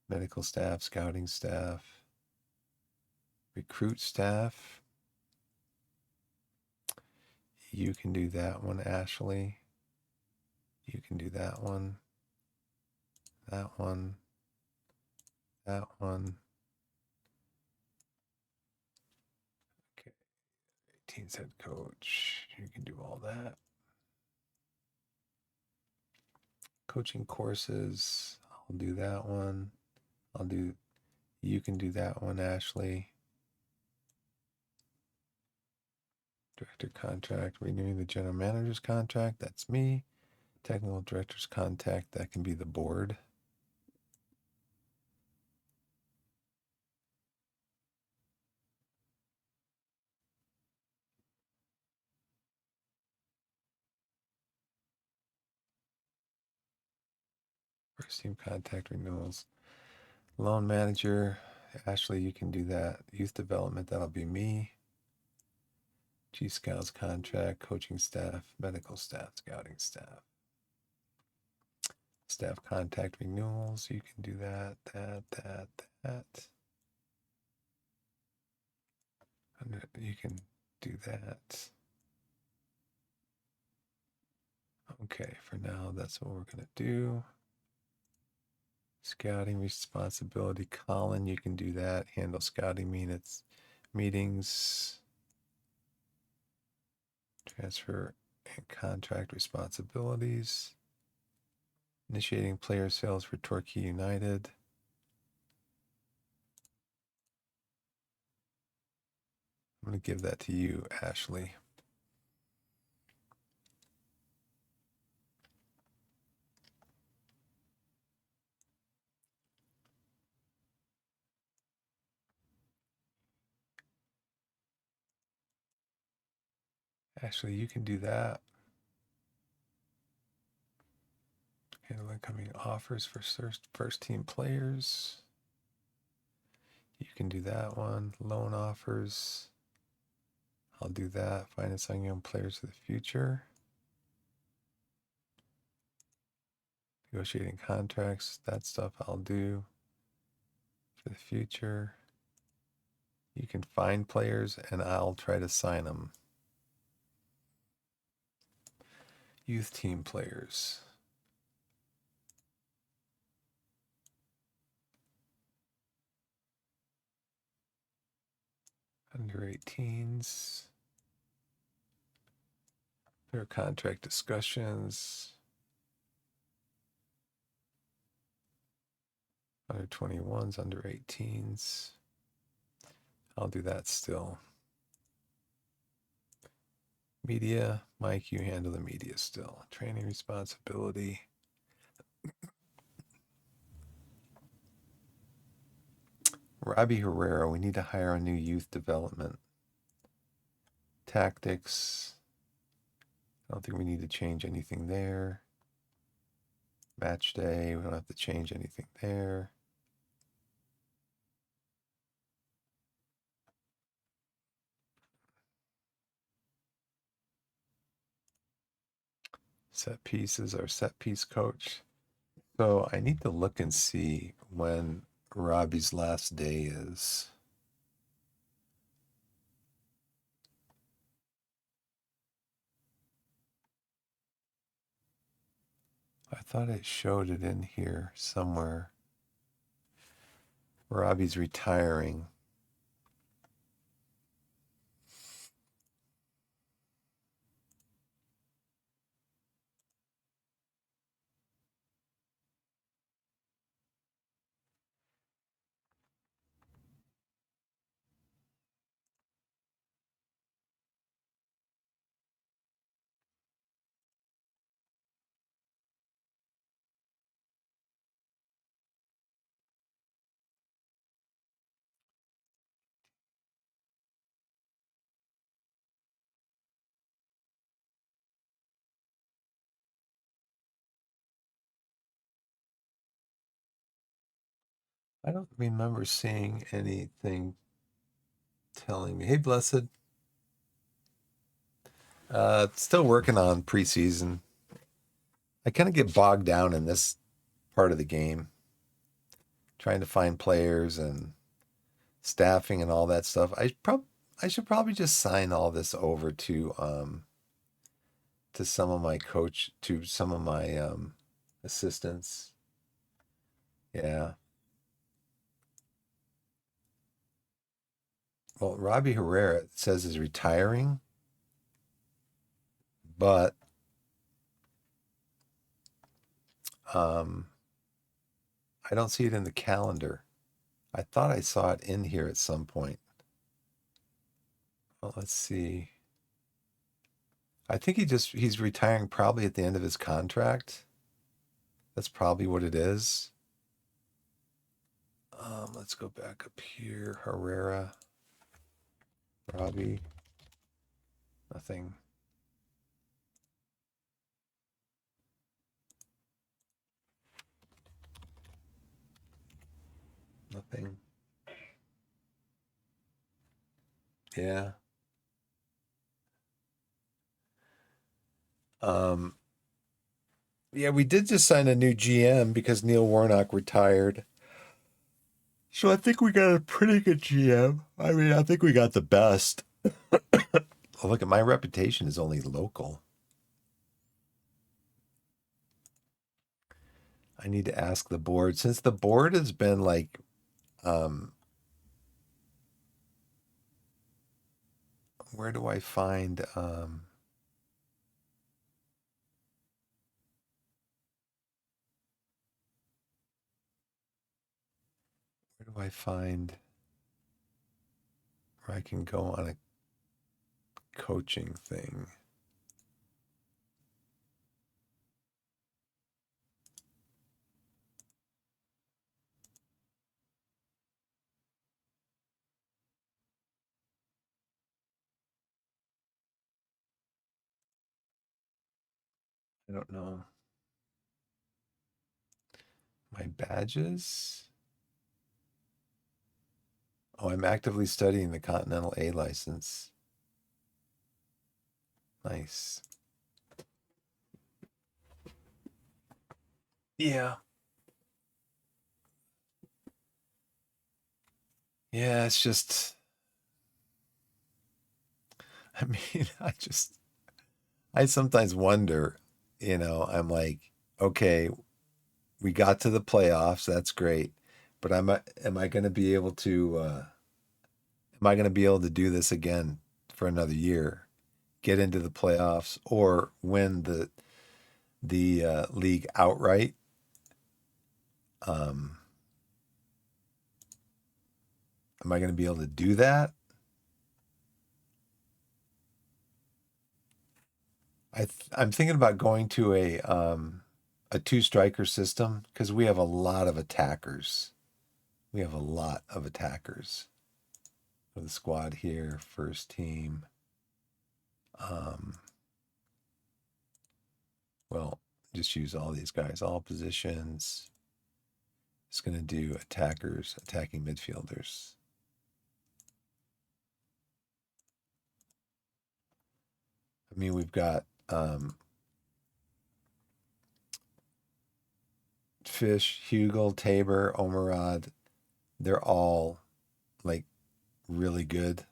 A: medical staff, scouting staff, recruit staff. You can do that one, Ashley. You can do that one, that one, that one. Okay, 18th head coach. You can do all that. Coaching courses. I'll do that one. You can do that one, Ashley. Director contract, renewing the general manager's contract. That's me. Technical director's contact. That can be the board. First team contact renewals. Loan manager. Ashley, you can do that. Youth development. That'll be me. Chief Scouts contract, coaching staff, medical staff, scouting staff. Staff contact renewals, you can do that. You can do that. Okay, for now, that's what we're going to do. Scouting responsibility, Colin, you can do that. Handle scouting meetings. Transfer and contract responsibilities. Initiating player sales for Torquay United. I'm going to give that to you, Ashley. Ashley, you can do that. Handle incoming offers for first team players. You can do that one. Loan offers. I'll do that. Financing young players for the future. Negotiating contracts. That stuff I'll do for the future. You can find players and I'll try to sign them. Youth team players. Under 18s. Fair contract discussions. Under 21s, under 18s. I'll do that still. Media, Mike, you handle the media still. Training responsibility. Robbie Herrera, we need to hire a new youth development. Tactics. I don't think we need to change anything there. Match day, we don't have to change anything there. Set pieces, our set piece coach. So I need to look and see when Robbie's last day is. I thought it showed it in here somewhere. Robbie's retiring. I don't remember seeing anything telling me, hey, Blessed, still working on preseason. I kind of get bogged down in this part of the game, trying to find players and staffing and all that stuff. I should probably just sign all this over to some of my assistants. Yeah. Well, Robbie Herrera says is retiring, but um, I don't see it in the calendar. I thought I saw it in here at some point. Well, let's see. I think he's retiring probably at the end of his contract. That's probably what it is. Let's go back up here. Herrera, Robbie, nothing. Nothing. Yeah. Um, yeah, we did just sign a new GM because Neil Warnock retired. So I think we got a pretty good GM. I mean, I think we got the best. Oh, look at my reputation is only local. I need to ask the board since the board has been like um where do I find where do I find where I can go on a coaching thing? I don't know. My badges? Oh, I'm actively studying the Continental A license. Nice. Yeah. Yeah, it's just I mean, I sometimes wonder, I'm like, okay, we got to the playoffs, that's great. But am I going to be able to am I going to be able to do this again for another year? Get into the playoffs or win the league outright? Um, am I going to be able to do that? I'm thinking about going to a two striker system because we have a lot of attackers. We have a lot of attackers for the squad here, first team. Um, well, just use all these guys, all positions. It's going to do attackers, attacking midfielders. I mean, we've got Fish, Hugel, Tabor, Omerad. They're all like really good,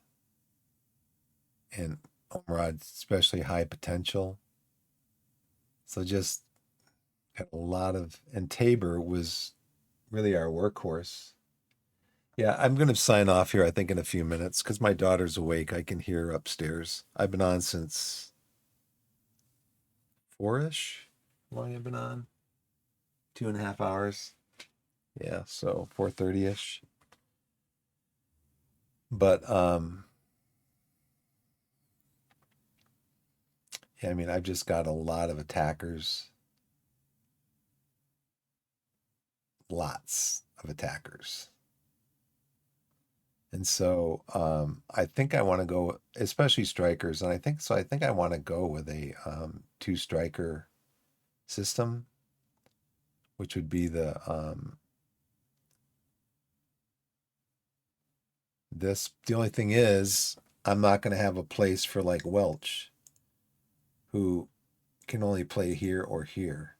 A: and Omerad especially high potential. So just got a lot of, and Tabor was really our workhorse. Yeah, I'm going to sign off here, I think, in a few minutes because my daughter's awake. I can hear her upstairs. I've been on since four-ish. How long have I been on? 2.5 hours. Yeah, so 4:30-ish. But yeah, I mean, I've just got a lot of attackers, lots of attackers. And so I think I want to go, especially strikers, and I think I want to go with a two striker system, which would be The only thing is, I'm not going to have a place for like Welch, who can only play here or here.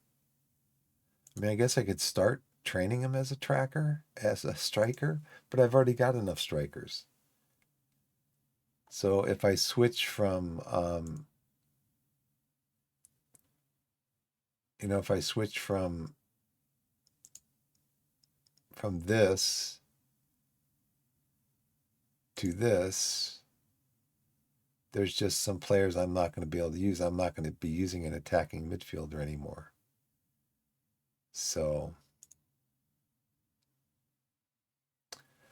A: I mean, I guess I could start training him as a tracker, as a striker, but I've already got enough strikers. So if I switch from, if I switch from this to this, there's just some players I'm not going to be able to use. I'm not going to be using an attacking midfielder anymore. So,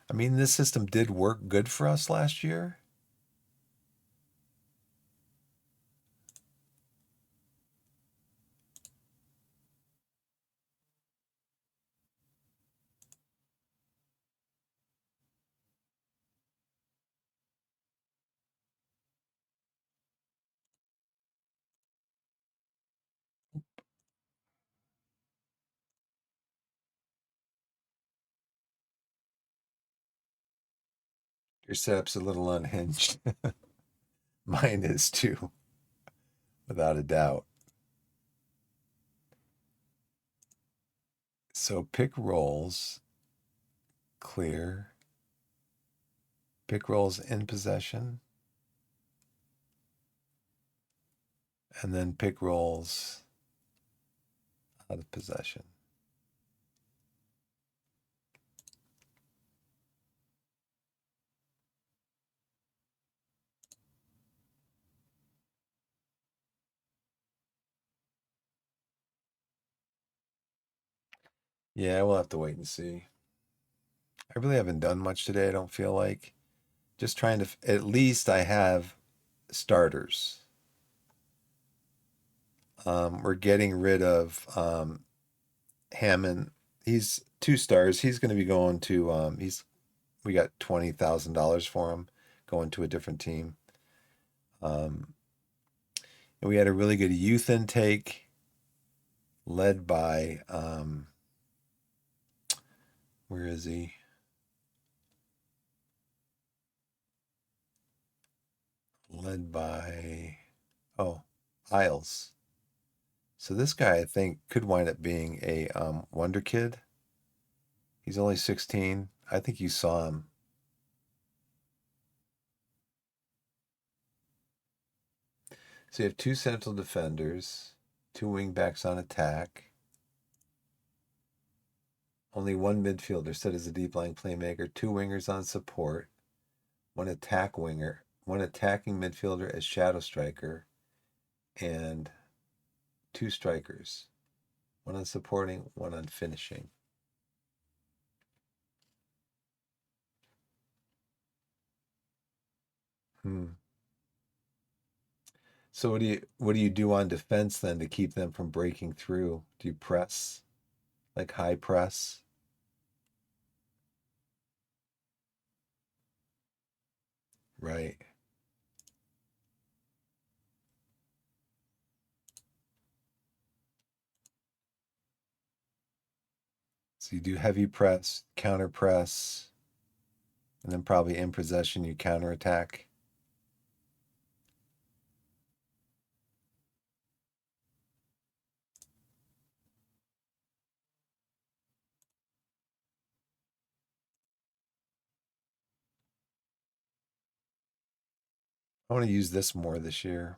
A: I mean, this system did work good for us last year. Your setup's a little unhinged. Mine is too, without a doubt. So pick roles, clear, pick roles in possession, and then pick roles out of possession. Yeah, we'll have to wait and see. I really haven't done much today, I don't feel like. Just trying to, at least I have starters. We're getting rid of Hammond. He's 2 stars. He's going to be going to, we got $20,000 for him going to a different team. And we had a really good youth intake led by, where is he? Led by, oh, Isles. So this guy, I think, could wind up being a wonder kid. He's only 16. I think you saw him. So you have 2 central defenders, 2 wingbacks on attack, only 1 midfielder set as a deep line playmaker, 2 wingers on support, 1 winger, 1 attacking midfielder as shadow striker, and 2 strikers, 1 on supporting, 1 on finishing. So what do you do on defense then to keep them from breaking through? Do you press, like high press? Right. So you do heavy press, counter press, and then probably in possession you counterattack. I want to use this more this year.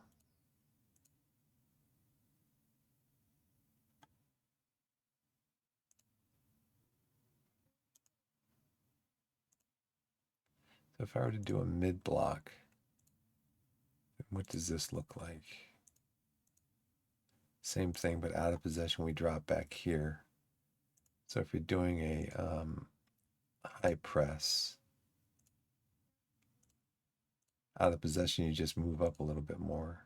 A: So if I were to do a mid block, what does this look like? Same thing, but out of possession, we drop back here. So if you're doing a high press, out of possession, you just move up a little bit more.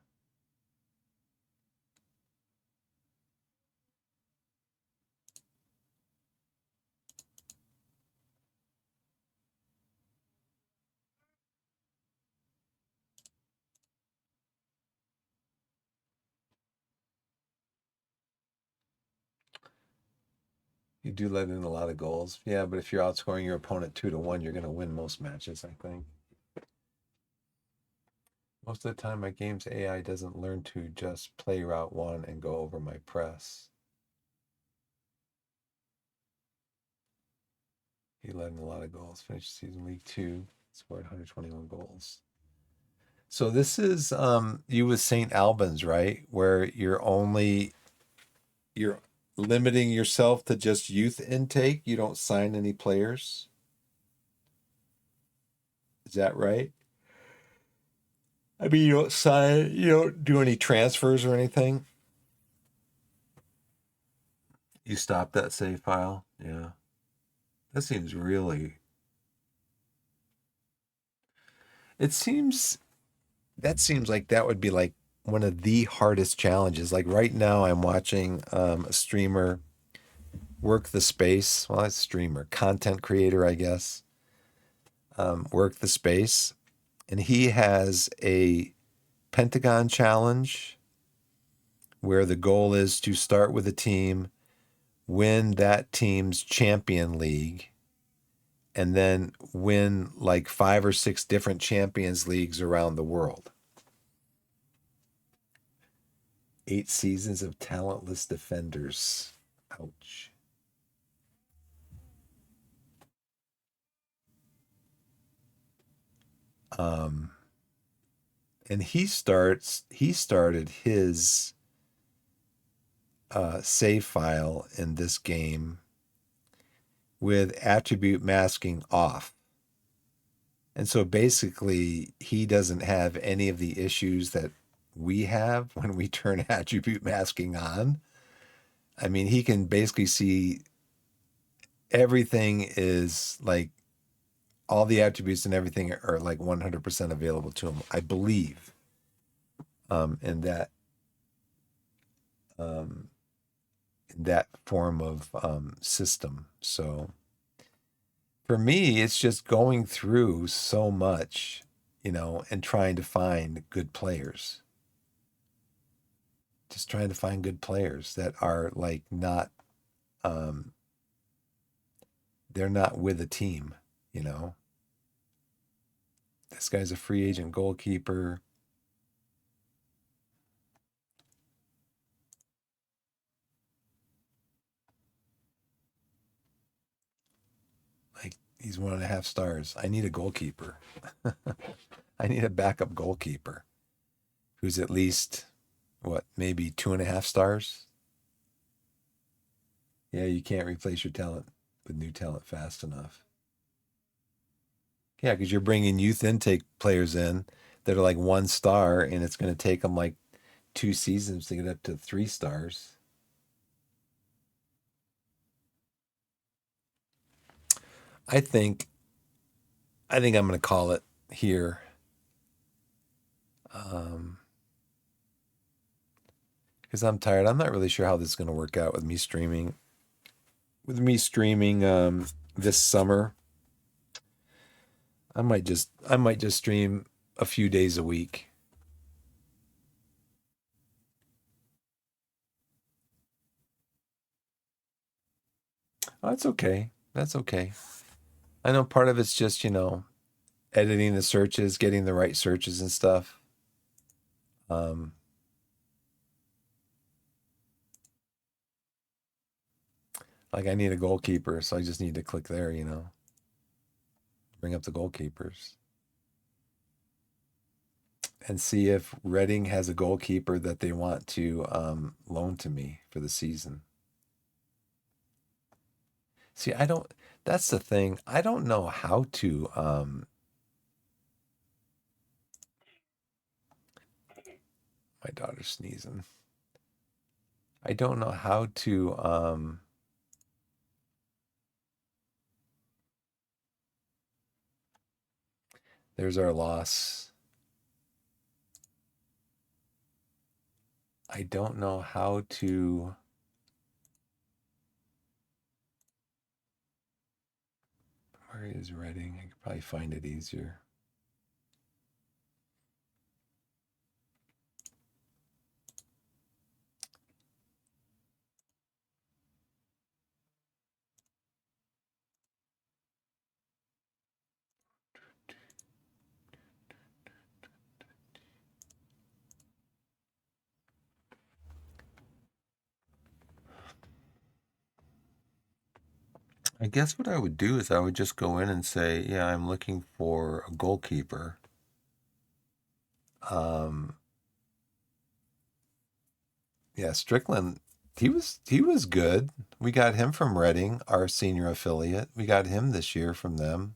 A: You do let in a lot of goals. Yeah, but if you're outscoring your opponent 2-1, you're going to win most matches, I think. Most of the time, my game's AI doesn't learn to just play route one and go over my press. He led in a lot of goals. Finished season week 2, scored 121 goals. So this is you with St. Albans, right? Where you're limiting yourself to just youth intake. You don't sign any players. Is that right? I mean, you don't do any transfers or anything. You stop that save file. Yeah. That seems really, it seems, that seems like that would be like one of the hardest challenges. Like right now, I'm watching a streamer work the space. Well, it's streamer, content creator, I guess, work the space. And he has a Pentagon challenge where the goal is to start with a team, win that team's champion league, and then win like 5 or 6 different champions leagues around the world. 8 seasons of talentless defenders. Ouch. Um, and he started his save file in this game with attribute masking off. And so basically, he doesn't have any of the issues that we have when we turn attribute masking on. I mean, he can basically see everything is like all the attributes and everything are like 100% available to him, I believe, um, in that form of system. So for me, it's just going through so much, and trying to find good players. Just trying to find good players that are like not, um, they're not with a team, you know. This guy's a free agent goalkeeper. Like he's 1.5 stars. I need a goalkeeper. I need a backup goalkeeper who's at least what, maybe 2.5 stars. Yeah, you can't replace your talent with new talent fast enough. Yeah, because you're bringing youth intake players in that are like 1 star, and it's going to take them like 2 seasons to get up to 3 stars. I think, I think I'm going to call it here. Um, because I'm tired. I'm not really sure how this is going to work out with me streaming. This summer, I might just stream a few days a week. Oh, that's okay. That's okay. I know part of it's just, editing the searches, getting the right searches and stuff. Um, like I need a goalkeeper, so I just need to click there, bring up the goalkeepers and see if Reading has a goalkeeper that they want to loan to me for the season. See, that's the thing. I don't know how to, my daughter's sneezing. I don't know how to, there's our loss. I don't know how to, where is Reading? I could probably find it easier. I guess what I would do is I would just go in and say, yeah, I'm looking for a goalkeeper. Um, yeah, Strickland, he was good. We got him from Reading, our senior affiliate. We got him this year from them,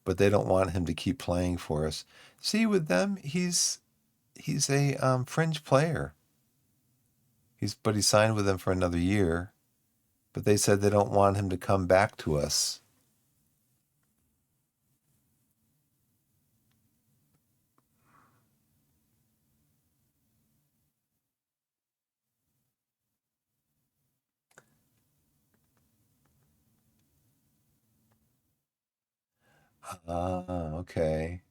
A: but they don't want him to keep playing for us. See, with them, he's a fringe player. He signed with them for another year, but they said they don't want him to come back to us. Ah, okay.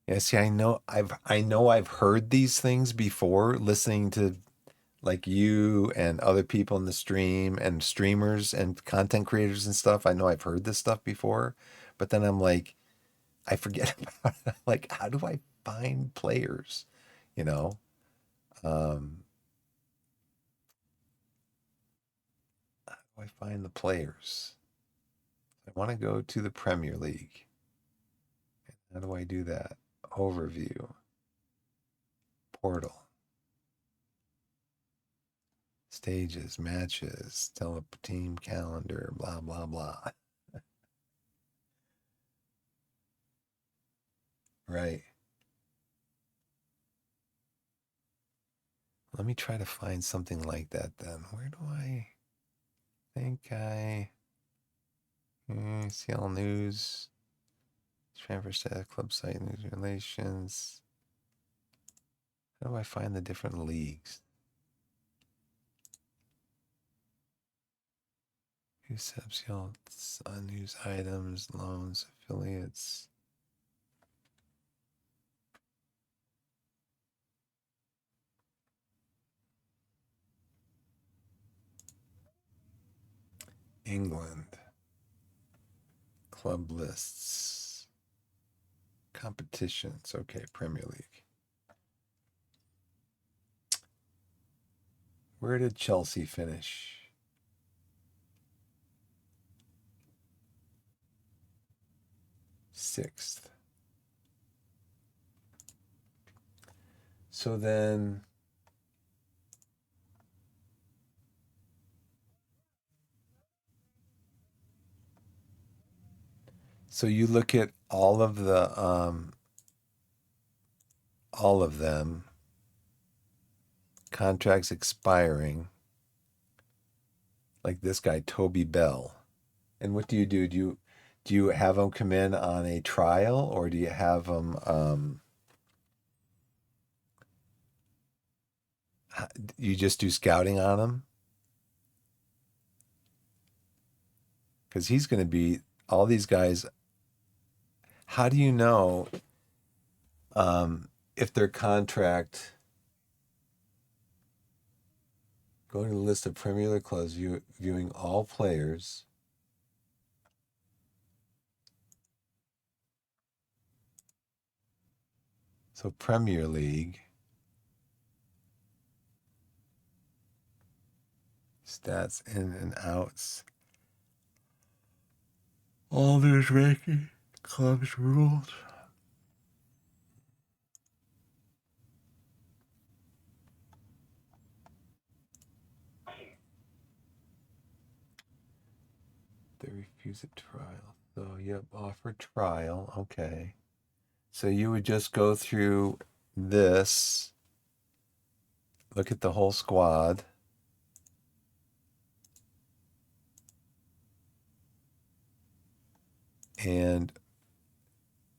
A: Yeah, see, I know I've heard these things before, listening to like you and other people in the stream and streamers and content creators and stuff. I know I've heard this stuff before, but then I'm like, I forget about it. Like, how do I find players? You know, um, how do I find the players? I want to go to the Premier League. How do I do that? Overview, portal, stages, matches, team calendar, blah, blah, blah. Right. Let me try to find something like that then. Where do I think CL News, transfer status, club site, news relations. How do I find the different leagues? News subs, news items, loans, affiliates. England. Club lists. Competitions. Okay, Premier League. Where did Chelsea finish? Sixth. So then, so you look at all of them, contracts expiring, like this guy, Toby Bell. And what do you do? Do you have them come in on a trial, or do you have them you just do scouting on him? Because he's going to be all these guys. How do you know if their contract? Going to the list of Premier League clubs, viewing all players. So Premier League stats in and outs. All there's ranking clubs rules. They refuse a trial. So yep, offer trial. Okay. So you would just go through this, look at the whole squad, and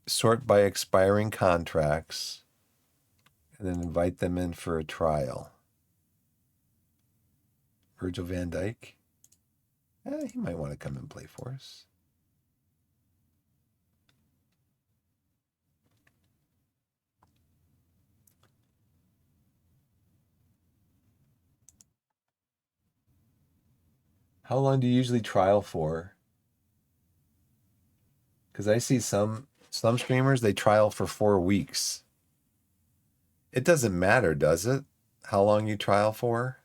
A: sort by expiring contracts, and then invite them in for a trial. Virgil van Dijk. He might want to come and play for us. How long do you usually trial for? Because I see some streamers, they trial for 4 weeks. It doesn't matter, does it? How long you trial for?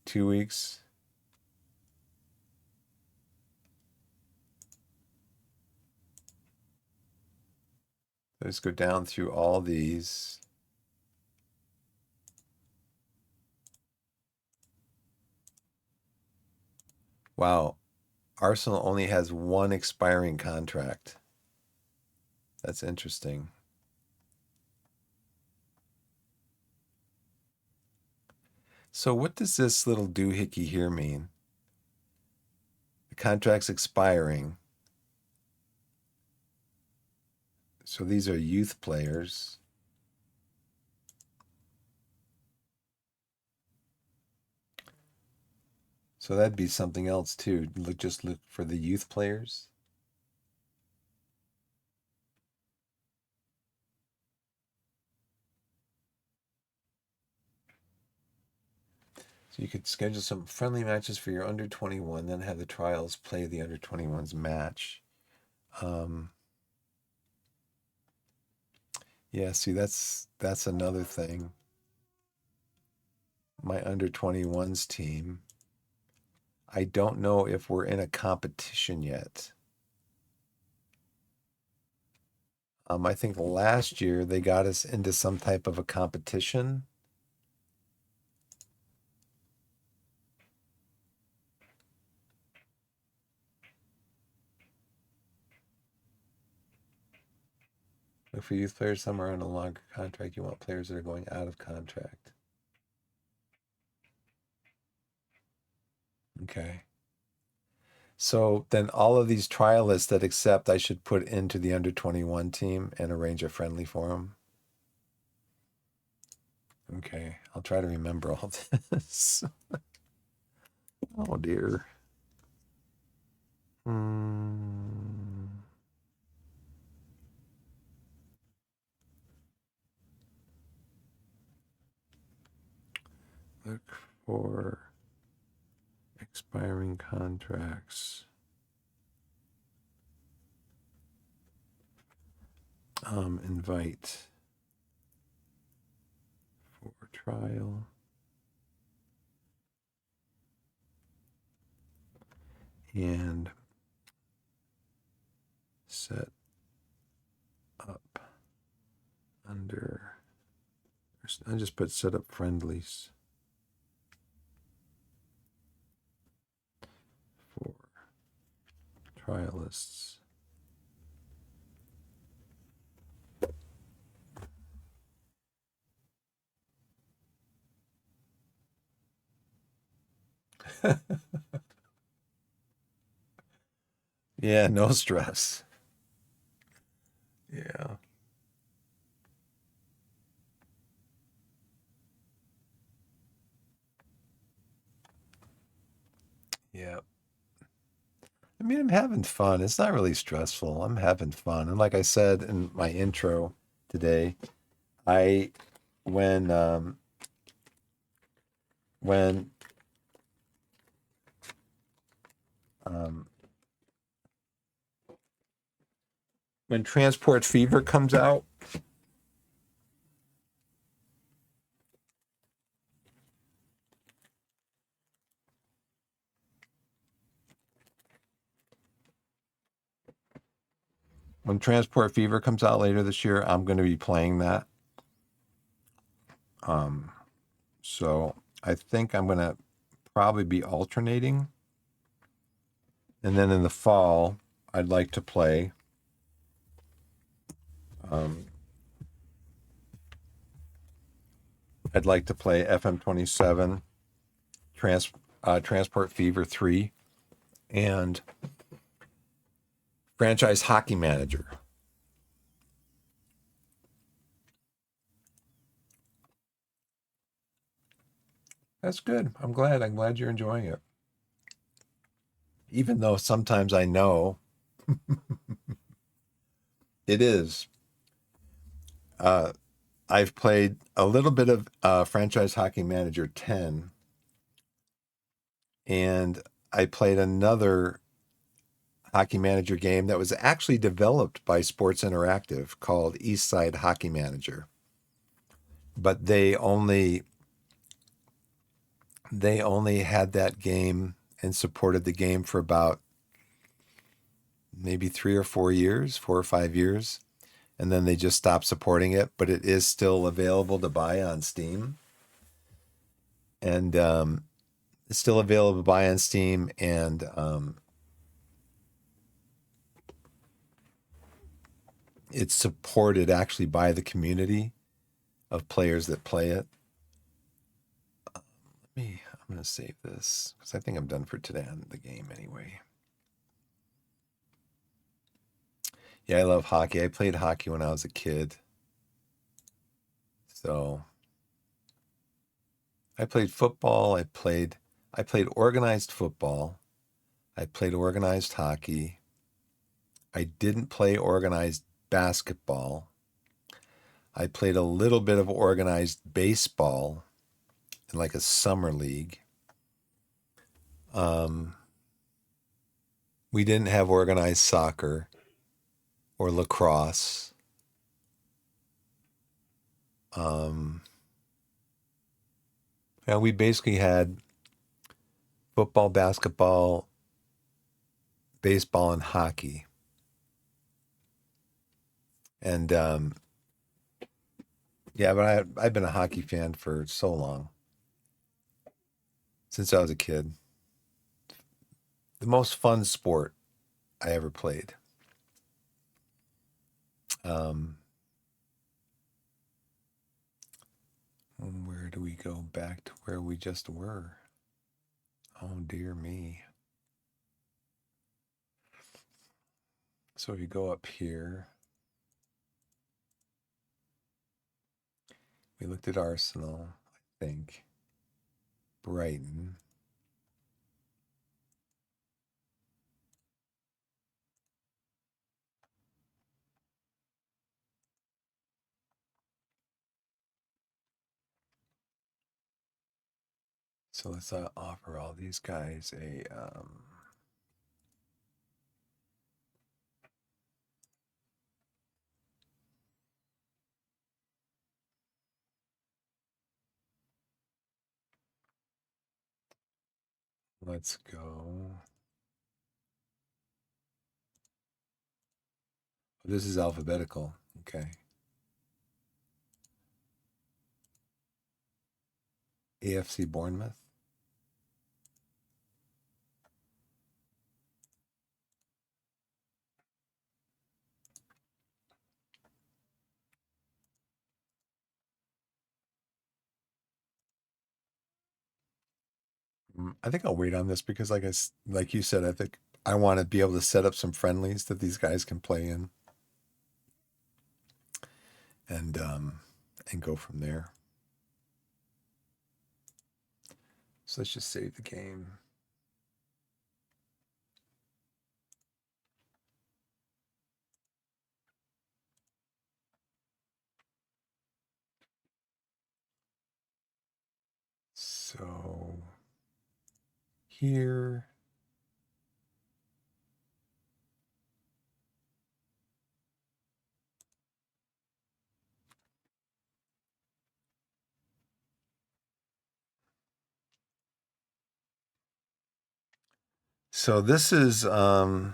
A: 2 weeks. Let's go down through all these. Wow. Arsenal only has one expiring contract. That's interesting. So what does this little doohickey here mean? The contract's expiring. So these are youth players. So that'd be something else too. Just look for the youth players. So you could schedule some friendly matches for your under 21, then have the trials play the under 21s match. Yeah, see, that's another thing. My under 21s team. I don't know if we're in a competition yet. I think last year they got us into some type of a competition. Look for youth players, some are on a longer contract. You want players that are going out of contract. Okay. So then all of these trialists that accept, I should put into the under 21 team and arrange a friendly for them. Okay, I'll try to remember all this. Oh dear. Look for expiring contracts. Invite for trial. And set up under, I just put set up friendlies for trialists. Yeah, no stress. Yeah. Yeah. I mean, I'm having fun. It's not really stressful. I'm having fun. And like I said in my intro today, I when when um when Transport Fever comes out, when Transport Fever comes out later this year, I'm going to be playing that. So I think I'm going to probably be alternating. And then in the fall, I'd like to play FM27, Transport Fever 3, and Franchise Hockey Manager. That's good. I'm glad. I'm glad you're enjoying it. Even though sometimes I know it is. I've played a little bit of Franchise Hockey Manager 10, and I played another hockey manager game that was actually developed by Sports Interactive called Eastside Hockey Manager. But they only had that game and supported the game for about maybe 4 or 5 years. and then they just stopped supporting it, but it is still available to buy on Steam. And it's still available to buy on Steam, and it's supported actually by the community of players that play it. I'm going to save this because I think I'm done for today on the game anyway. Yeah, I love hockey. I played hockey when I was a kid. So I played football. I played organized football. I played organized hockey. I didn't play organized basketball. I played a little bit of organized baseball in like a summer league. We didn't have organized soccer or lacrosse. And we basically had football, basketball, baseball, and hockey. And yeah, but I've been a hockey fan for so long, since I was a kid. The most fun sport I ever played. Where do we go back to where we just were? Oh, dear me. So if you go up here, we looked at Arsenal, I think. Brighton. So let's offer all these guys a let's go. This is alphabetical. Okay. AFC Bournemouth. I think I'll wait on this because, like you said, I think I want to be able to set up some friendlies that these guys can play in, and go from there. So let's just save the game. So here. So this is yeah,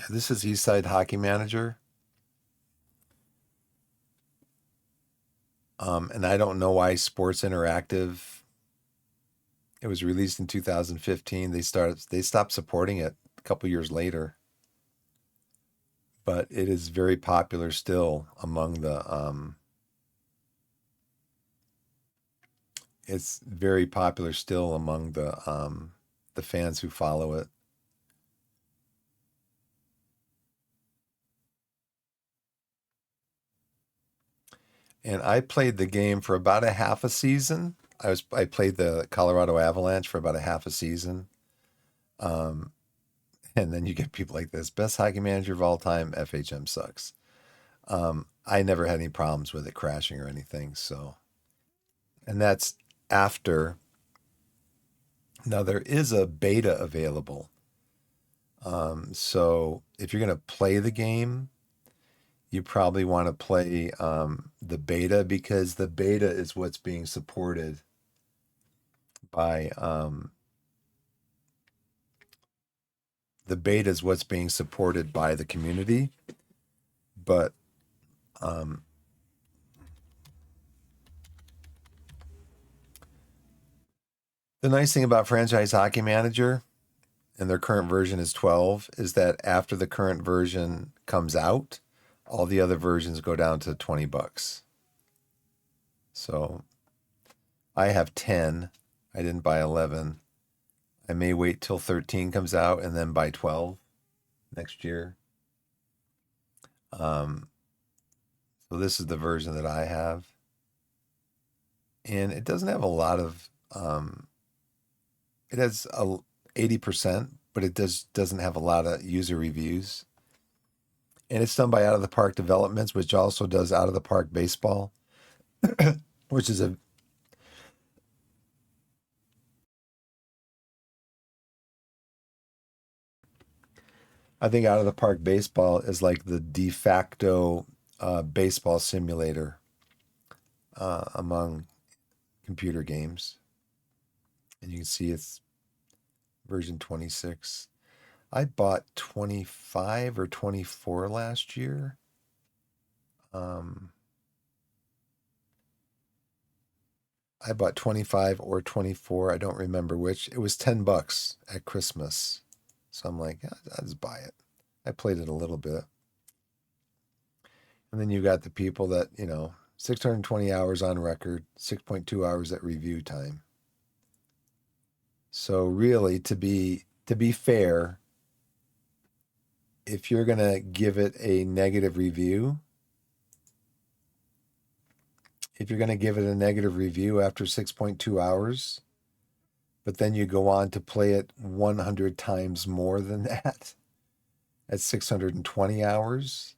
A: this is Eastside Hockey Manager. And I don't know why Sports Interactive. It was released in 2015. They stopped supporting it a couple years later, but it is very popular still among the. It's very popular still among the fans who follow it. And I played the game for about a half a season. I played the Colorado Avalanche for about a half a season. Um, and then you get people like this: best hockey manager of all time. FHM sucks. I never had any problems with it crashing or anything. So, and that's after. Now there is a beta available. So if you're going to play the game, you probably want to play the beta, because the beta is what's being supported by the beta is what's being supported by the community. But the nice thing about Franchise Hockey Manager, and their current version is 12, is that after the current version comes out, all the other versions go down to $20. So I have 10. I didn't buy 11. I may wait till 13 comes out and then buy 12 next year. So this is the version that I have. And it doesn't have a lot of, it has 80%, but it doesn't have a lot of user reviews. And it's done by Out of the Park Developments, which also does Out of the Park Baseball, which is I think Out of the Park Baseball is like the de facto baseball simulator among computer games. And you can see it's version 26. I bought 25 or 24 last year. I bought 25 or 24. I don't remember which. It was $10 at Christmas. So I'm like, I'll just buy it. I played it a little bit. And then you got the people that, 620 hours on record, 6.2 hours at review time. So really, to be fair, if you're going to give it a negative review, after 6.2 hours, but then you go on to play it 100 times more than that at 620 hours,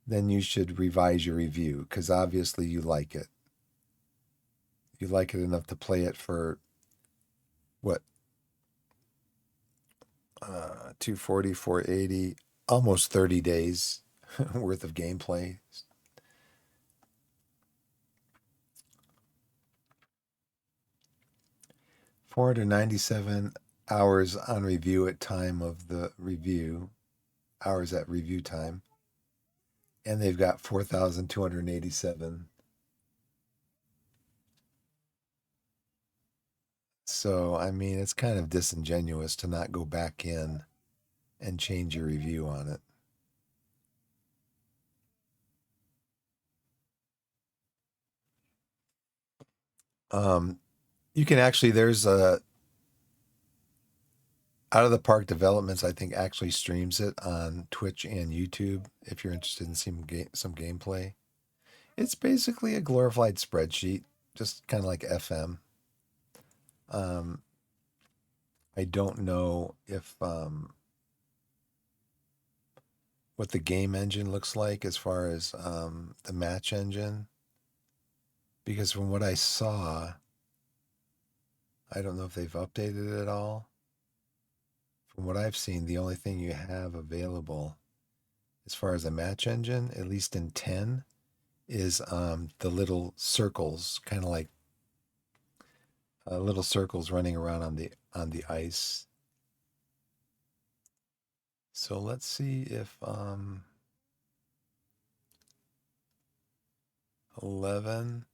A: then you should revise your review, because obviously you like it. You like it enough to play it for what? 240, 480, almost 30 days worth of gameplay. $497 hours on review at time of the review, hours at review time. And they've got 4,287. So, I mean, it's kind of disingenuous to not go back in and change your review on it. You can actually, there's a Out of the Park Developments, I think, actually streams it on Twitch and YouTube if you're interested in seeing some gameplay. It's basically a glorified spreadsheet, just kind of like FM. I don't know if what the game engine looks like as far as the match engine, because from what I saw, I don't know if they've updated it at all. From what I've seen, the only thing you have available as far as a match engine, at least in 10, is the little circles, kind of like little circles running around on the ice. So let's see if 11.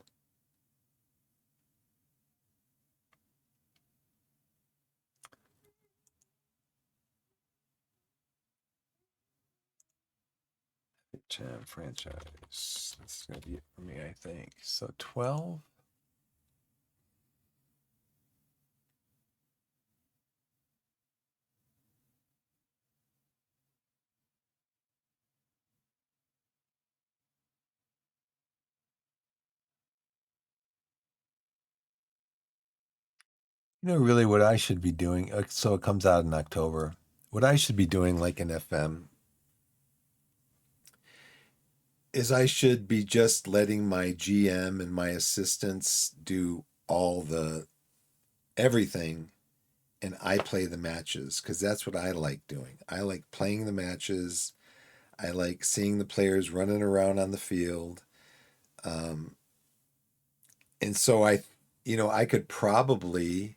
A: Franchise. That's going to be it for me, I think. So 12. Really what I should be doing, so it comes out in October. What I should be doing, like in FM, is I should be just letting my GM and my assistants do all the everything, and I play the matches, because that's what I like doing. I like playing the matches. I like seeing the players running around on the field. And so I could probably,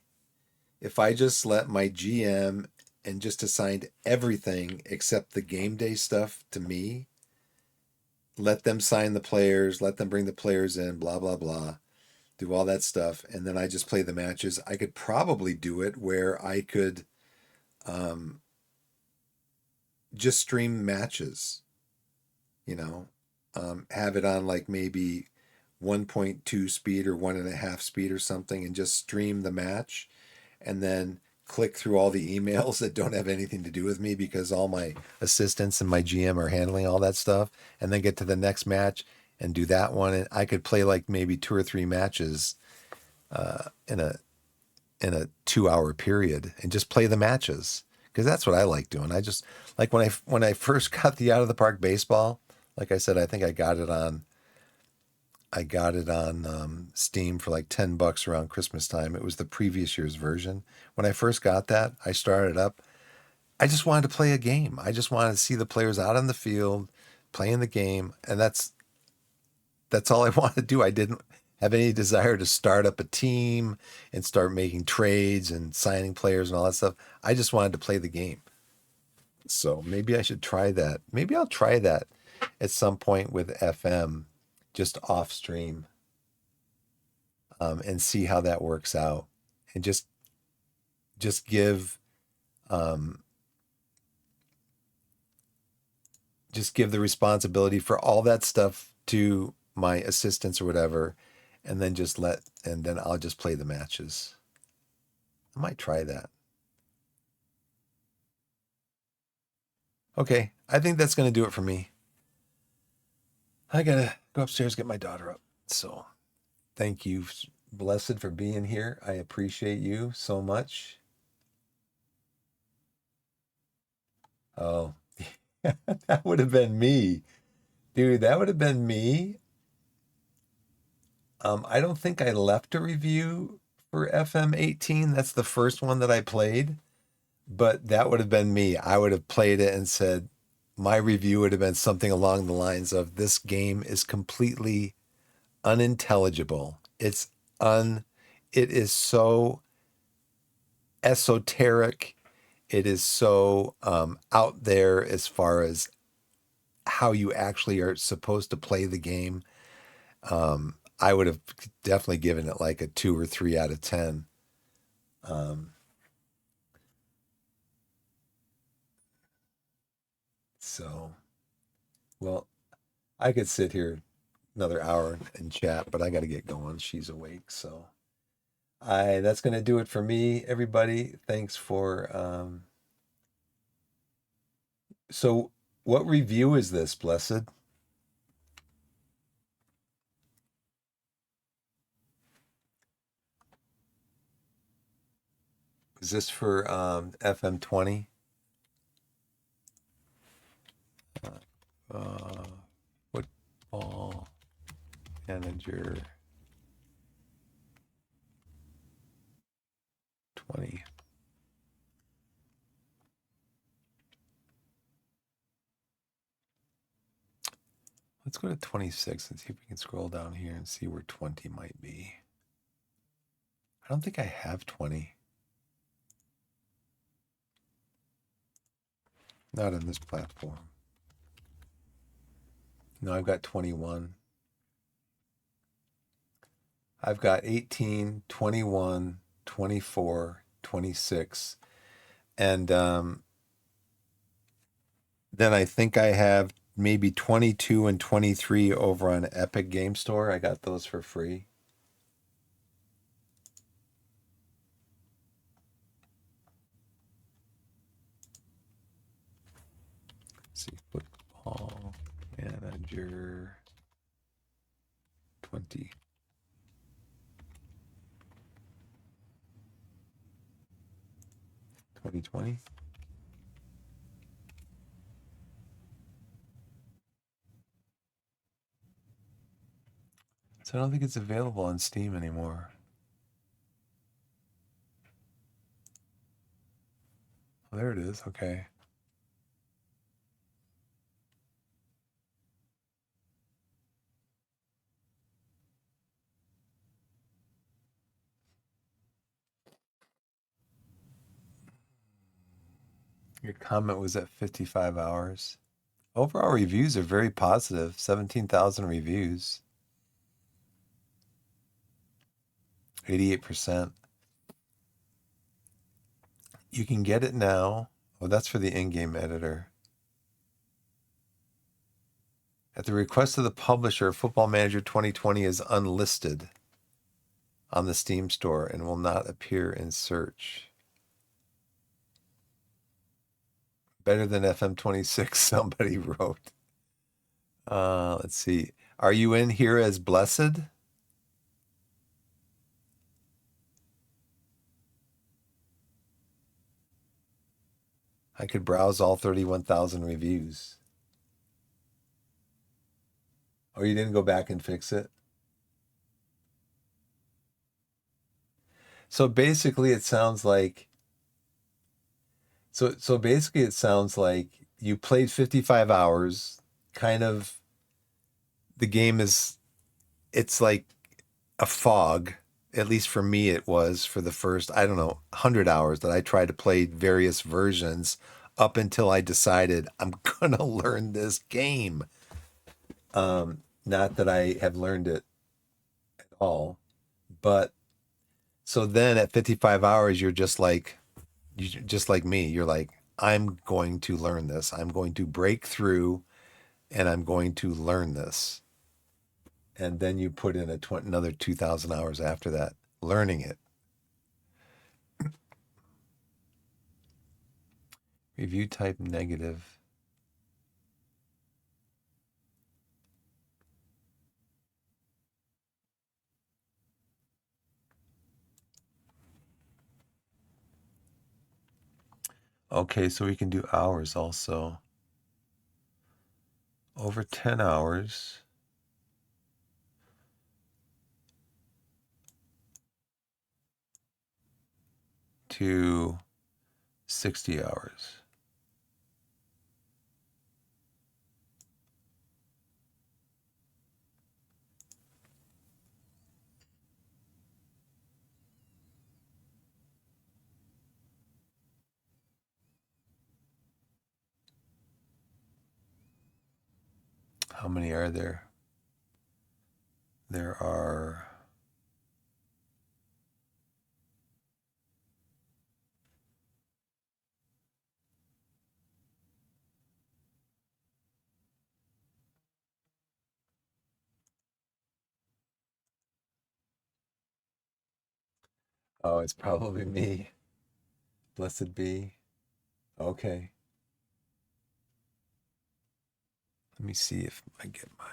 A: if I just let my GM and just assigned everything except the game day stuff to me. Let them sign the players, let them bring the players in, blah, blah, blah, do all that stuff. And then I just play the matches. I could probably do it where I could um, just stream matches, you know, have it on like maybe 1.2 speed or 1.5 speed or something and just stream the match and then click through all the emails that don't have anything to do with me because all my assistants and my GM are handling all that stuff and then get to the next match and do that one. And I could play like maybe 2 or 3 matches in a 2 hour period and just play the matches because that's what I like doing. I just like when I first got the Out of the Park baseball, like I said, I think I got it on Steam for like $10 around Christmas time. It was the previous year's version. When I first got that, I started up. I just wanted to play a game. I just wanted to see the players out on the field playing the game, and that's all I wanted to do. I didn't have any desire to start up a team and start making trades and signing players and all that stuff. I just wanted to play the game. So maybe I should try that. Maybe I'll try that at some point with FM, just off stream, and see how that works out, and just um, give the responsibility for all that stuff to my assistants or whatever, and then and then I'll just play the matches. I might try that. Okay, I think that's going to do it for me. I gotta go upstairs get my daughter up. So thank you, Blessed, for being here. I appreciate you so much. Oh, that would have been me, dude. That would have been me. I don't think I left a review for FM18. That's the first one that I played, but that would have been me. I would have played it and said, my review would have been something along the lines of this game is completely unintelligible. It is so esoteric. It is so out there as far as how you actually are supposed to play the game. I would have definitely given it like a 2 or 3 out of 10. Um, so, well, I could sit here another hour and chat, but I got to get going. She's awake. So, that's going to do it for me, everybody. Thanks for, so what review is this, Blessed? Is this for FM20? Uh, Football Manager 20. Let's go to 26 and see if we can scroll down here and see where 20 might be. I don't think I have 20. Not on this platform. No, I've got 21. I've got 18, 21, 24, 26. And then I think I have maybe 22 and 23 over on Epic Game Store. I got those for free. Let's see, Football Manager 20. $2020. So I don't think it's available on Steam anymore. Oh, there it is. Okay. Your comment was at 55 hours. Overall reviews are very positive. 17,000 reviews. 88%. You can get it now. Oh, that's for the in-game editor. At the request of the publisher, Football Manager 2020 is unlisted on the Steam store and will not appear in search. Better than FM26, somebody wrote. Let's see. Are you in here as blessed? I could browse all 31,000 reviews. Oh, you didn't go back and fix it? So basically it sounds like you played 55 hours, kind of the game is it's like a fog. At least for me it was for the first, I don't know, 100 hours that I tried to play various versions up until I decided I'm going to learn this game. Not that I have learned it at all, but so then at 55 hours, you're just like, just like me. You're like, I'm going to learn this. I'm going to break through and I'm going to learn this. And then you put in another 2,000 hours after that, learning it. Review type negative. Okay, so we can do hours also. Over 10 hours. To 60 hours. How many are there? There are oh, it's probably me. Blessed be. Okay. Let me see if I get my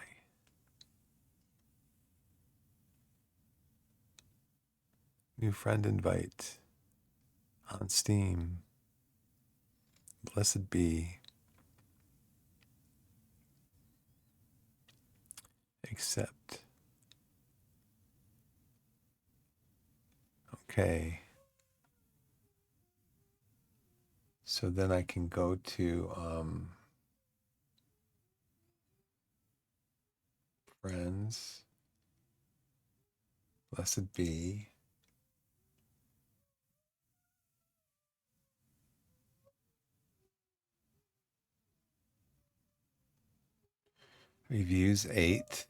A: new friend invite on Steam. Blessed be. Accept. Okay. So then I can go to friends. Blessed be. Reviews 8.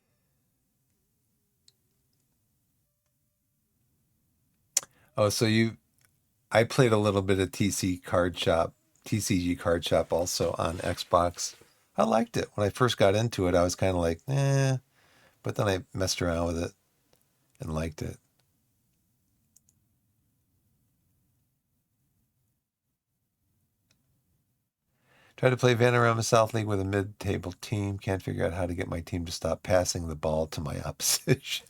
A: Oh, so I played a little bit of TCG Card Shop also on Xbox. I liked it. When I first got into it, I was kind of like, eh, but then I messed around with it and liked it. Tried to play Vanarama South League with a mid-table team. Can't figure out how to get my team to stop passing the ball to my opposition.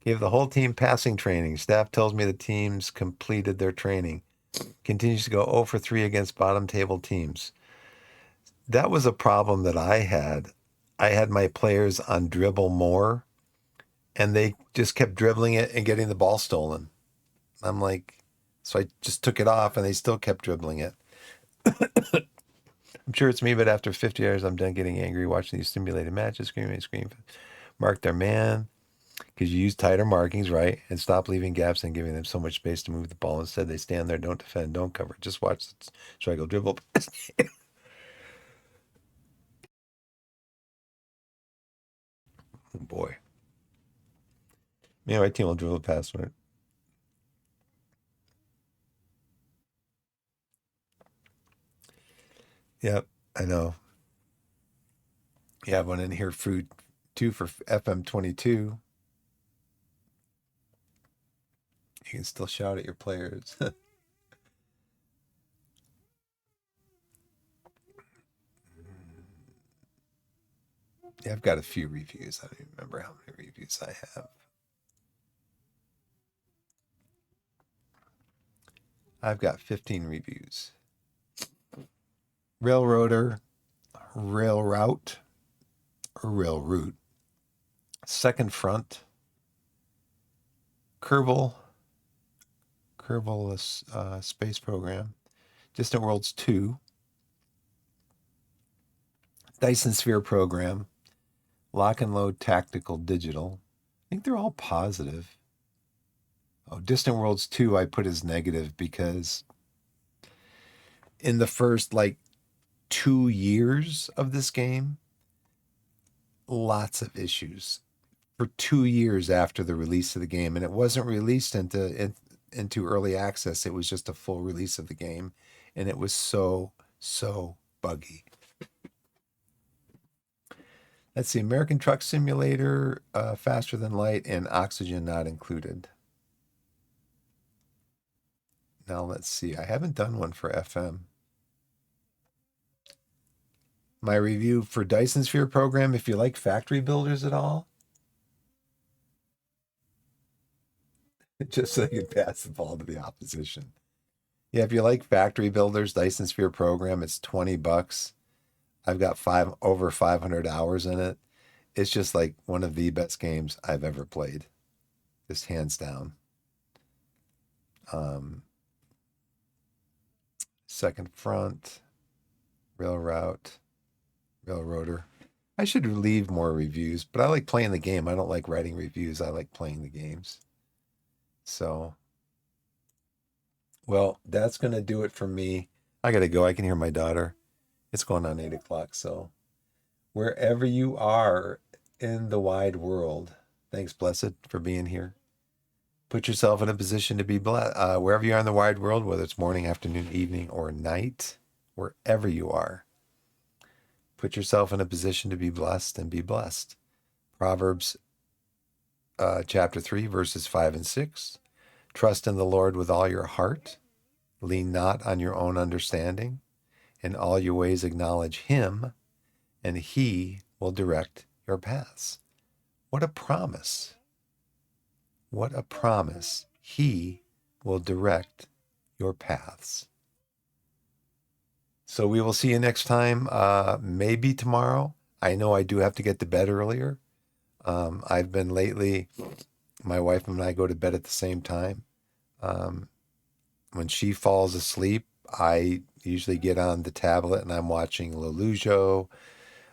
A: Gave the whole team passing training. Staff tells me the teams completed their training. Continues to go 0 for 3 against bottom table teams. That was a problem that I had. I had my players on dribble more, and they just kept dribbling it and getting the ball stolen. I'm like, so I just took it off, and they still kept dribbling it. I'm sure it's me, but after 50 hours, I'm done getting angry watching these simulated matches, screaming, mark their man. Because you use tighter markings, right? And stop leaving gaps and giving them so much space to move the ball. Instead, they stand there, don't defend, don't cover. Just watch the struggle dribble. Oh boy. Yeah, my team will dribble past it. Yep, I know. You have one in here, food too, for FM22. You can still shout at your players. Yeah, I've got a few reviews. I don't even remember how many reviews I have. I've got 15 reviews. Railroader, rail route, or rail route. Second front, Kerbal, space program. Distant Worlds 2, Dyson Sphere program, Lock and Load Tactical Digital. I think they're all positive. Oh, Distant Worlds 2 I put as negative because in the first like 2 years of this game, lots of issues for 2 years after the release of the game. And it wasn't released into early access. It was just a full release of the game. And it was so buggy. Let's see, American Truck Simulator, Faster Than Light, and Oxygen not included. Now let's see. I haven't done one for FM. My review for Dyson Sphere program, if you like factory builders at all, just so you can pass the ball to the opposition. Yeah, if you like factory builders, Dyson Sphere program, it's $20. I've got over 500 hours in it. It's just like one of the best games I've ever played, just hands down. Second front, rail route, railroader. I should leave more reviews, but I like playing the game. I don't like writing reviews. I like playing the games. So, well, that's going to do it for me. I got to go. I can hear my daughter. It's going on 8 o'clock. So, wherever you are in the wide world, thanks, Blessed, for being here. Put yourself in a position to be blessed. Wherever you are in the wide world, whether it's morning, afternoon, evening, or night, wherever you are, put yourself in a position to be blessed and be blessed. Proverbs chapter 3, verses 5 and 6. Trust in the Lord with all your heart. Lean not on your own understanding. In all your ways acknowledge him, and he will direct your paths. What a promise. What a promise. He will direct your paths. So we will see you next time, maybe tomorrow. I know I do have to get to bed earlier. I've been lately, my wife and I go to bed at the same time. When she falls asleep, I usually get on the tablet and I'm watching Lelujo.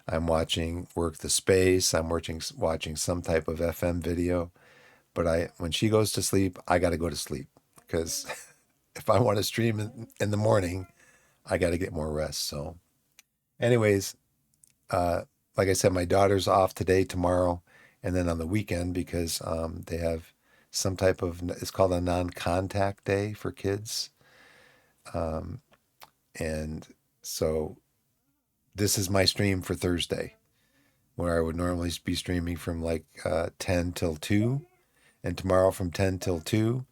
A: I'm watching Work the Space. I'm watching some type of FM video. But when she goes to sleep, I got to go to sleep because if I want to stream in the morning, I got to get more rest. So, anyways, like I said, my daughter's off today, tomorrow, and then on the weekend because they have some type of, it's called a non-contact day for kids. And so this is my stream for Thursday, where I would normally be streaming from like 10 till 2. And tomorrow from 10 till 2,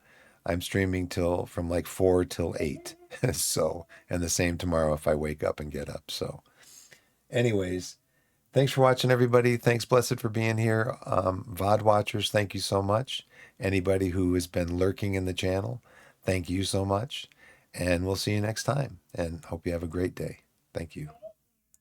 A: I'm streaming from like 4 till 8. So, and the same tomorrow if I wake up and get up. So, anyways, thanks for watching, everybody. Thanks, Blessed, for being here. VOD watchers, thank you so much. Anybody who has been lurking in the channel, thank you so much. And we'll see you next time. And hope you have a great day. Thank you.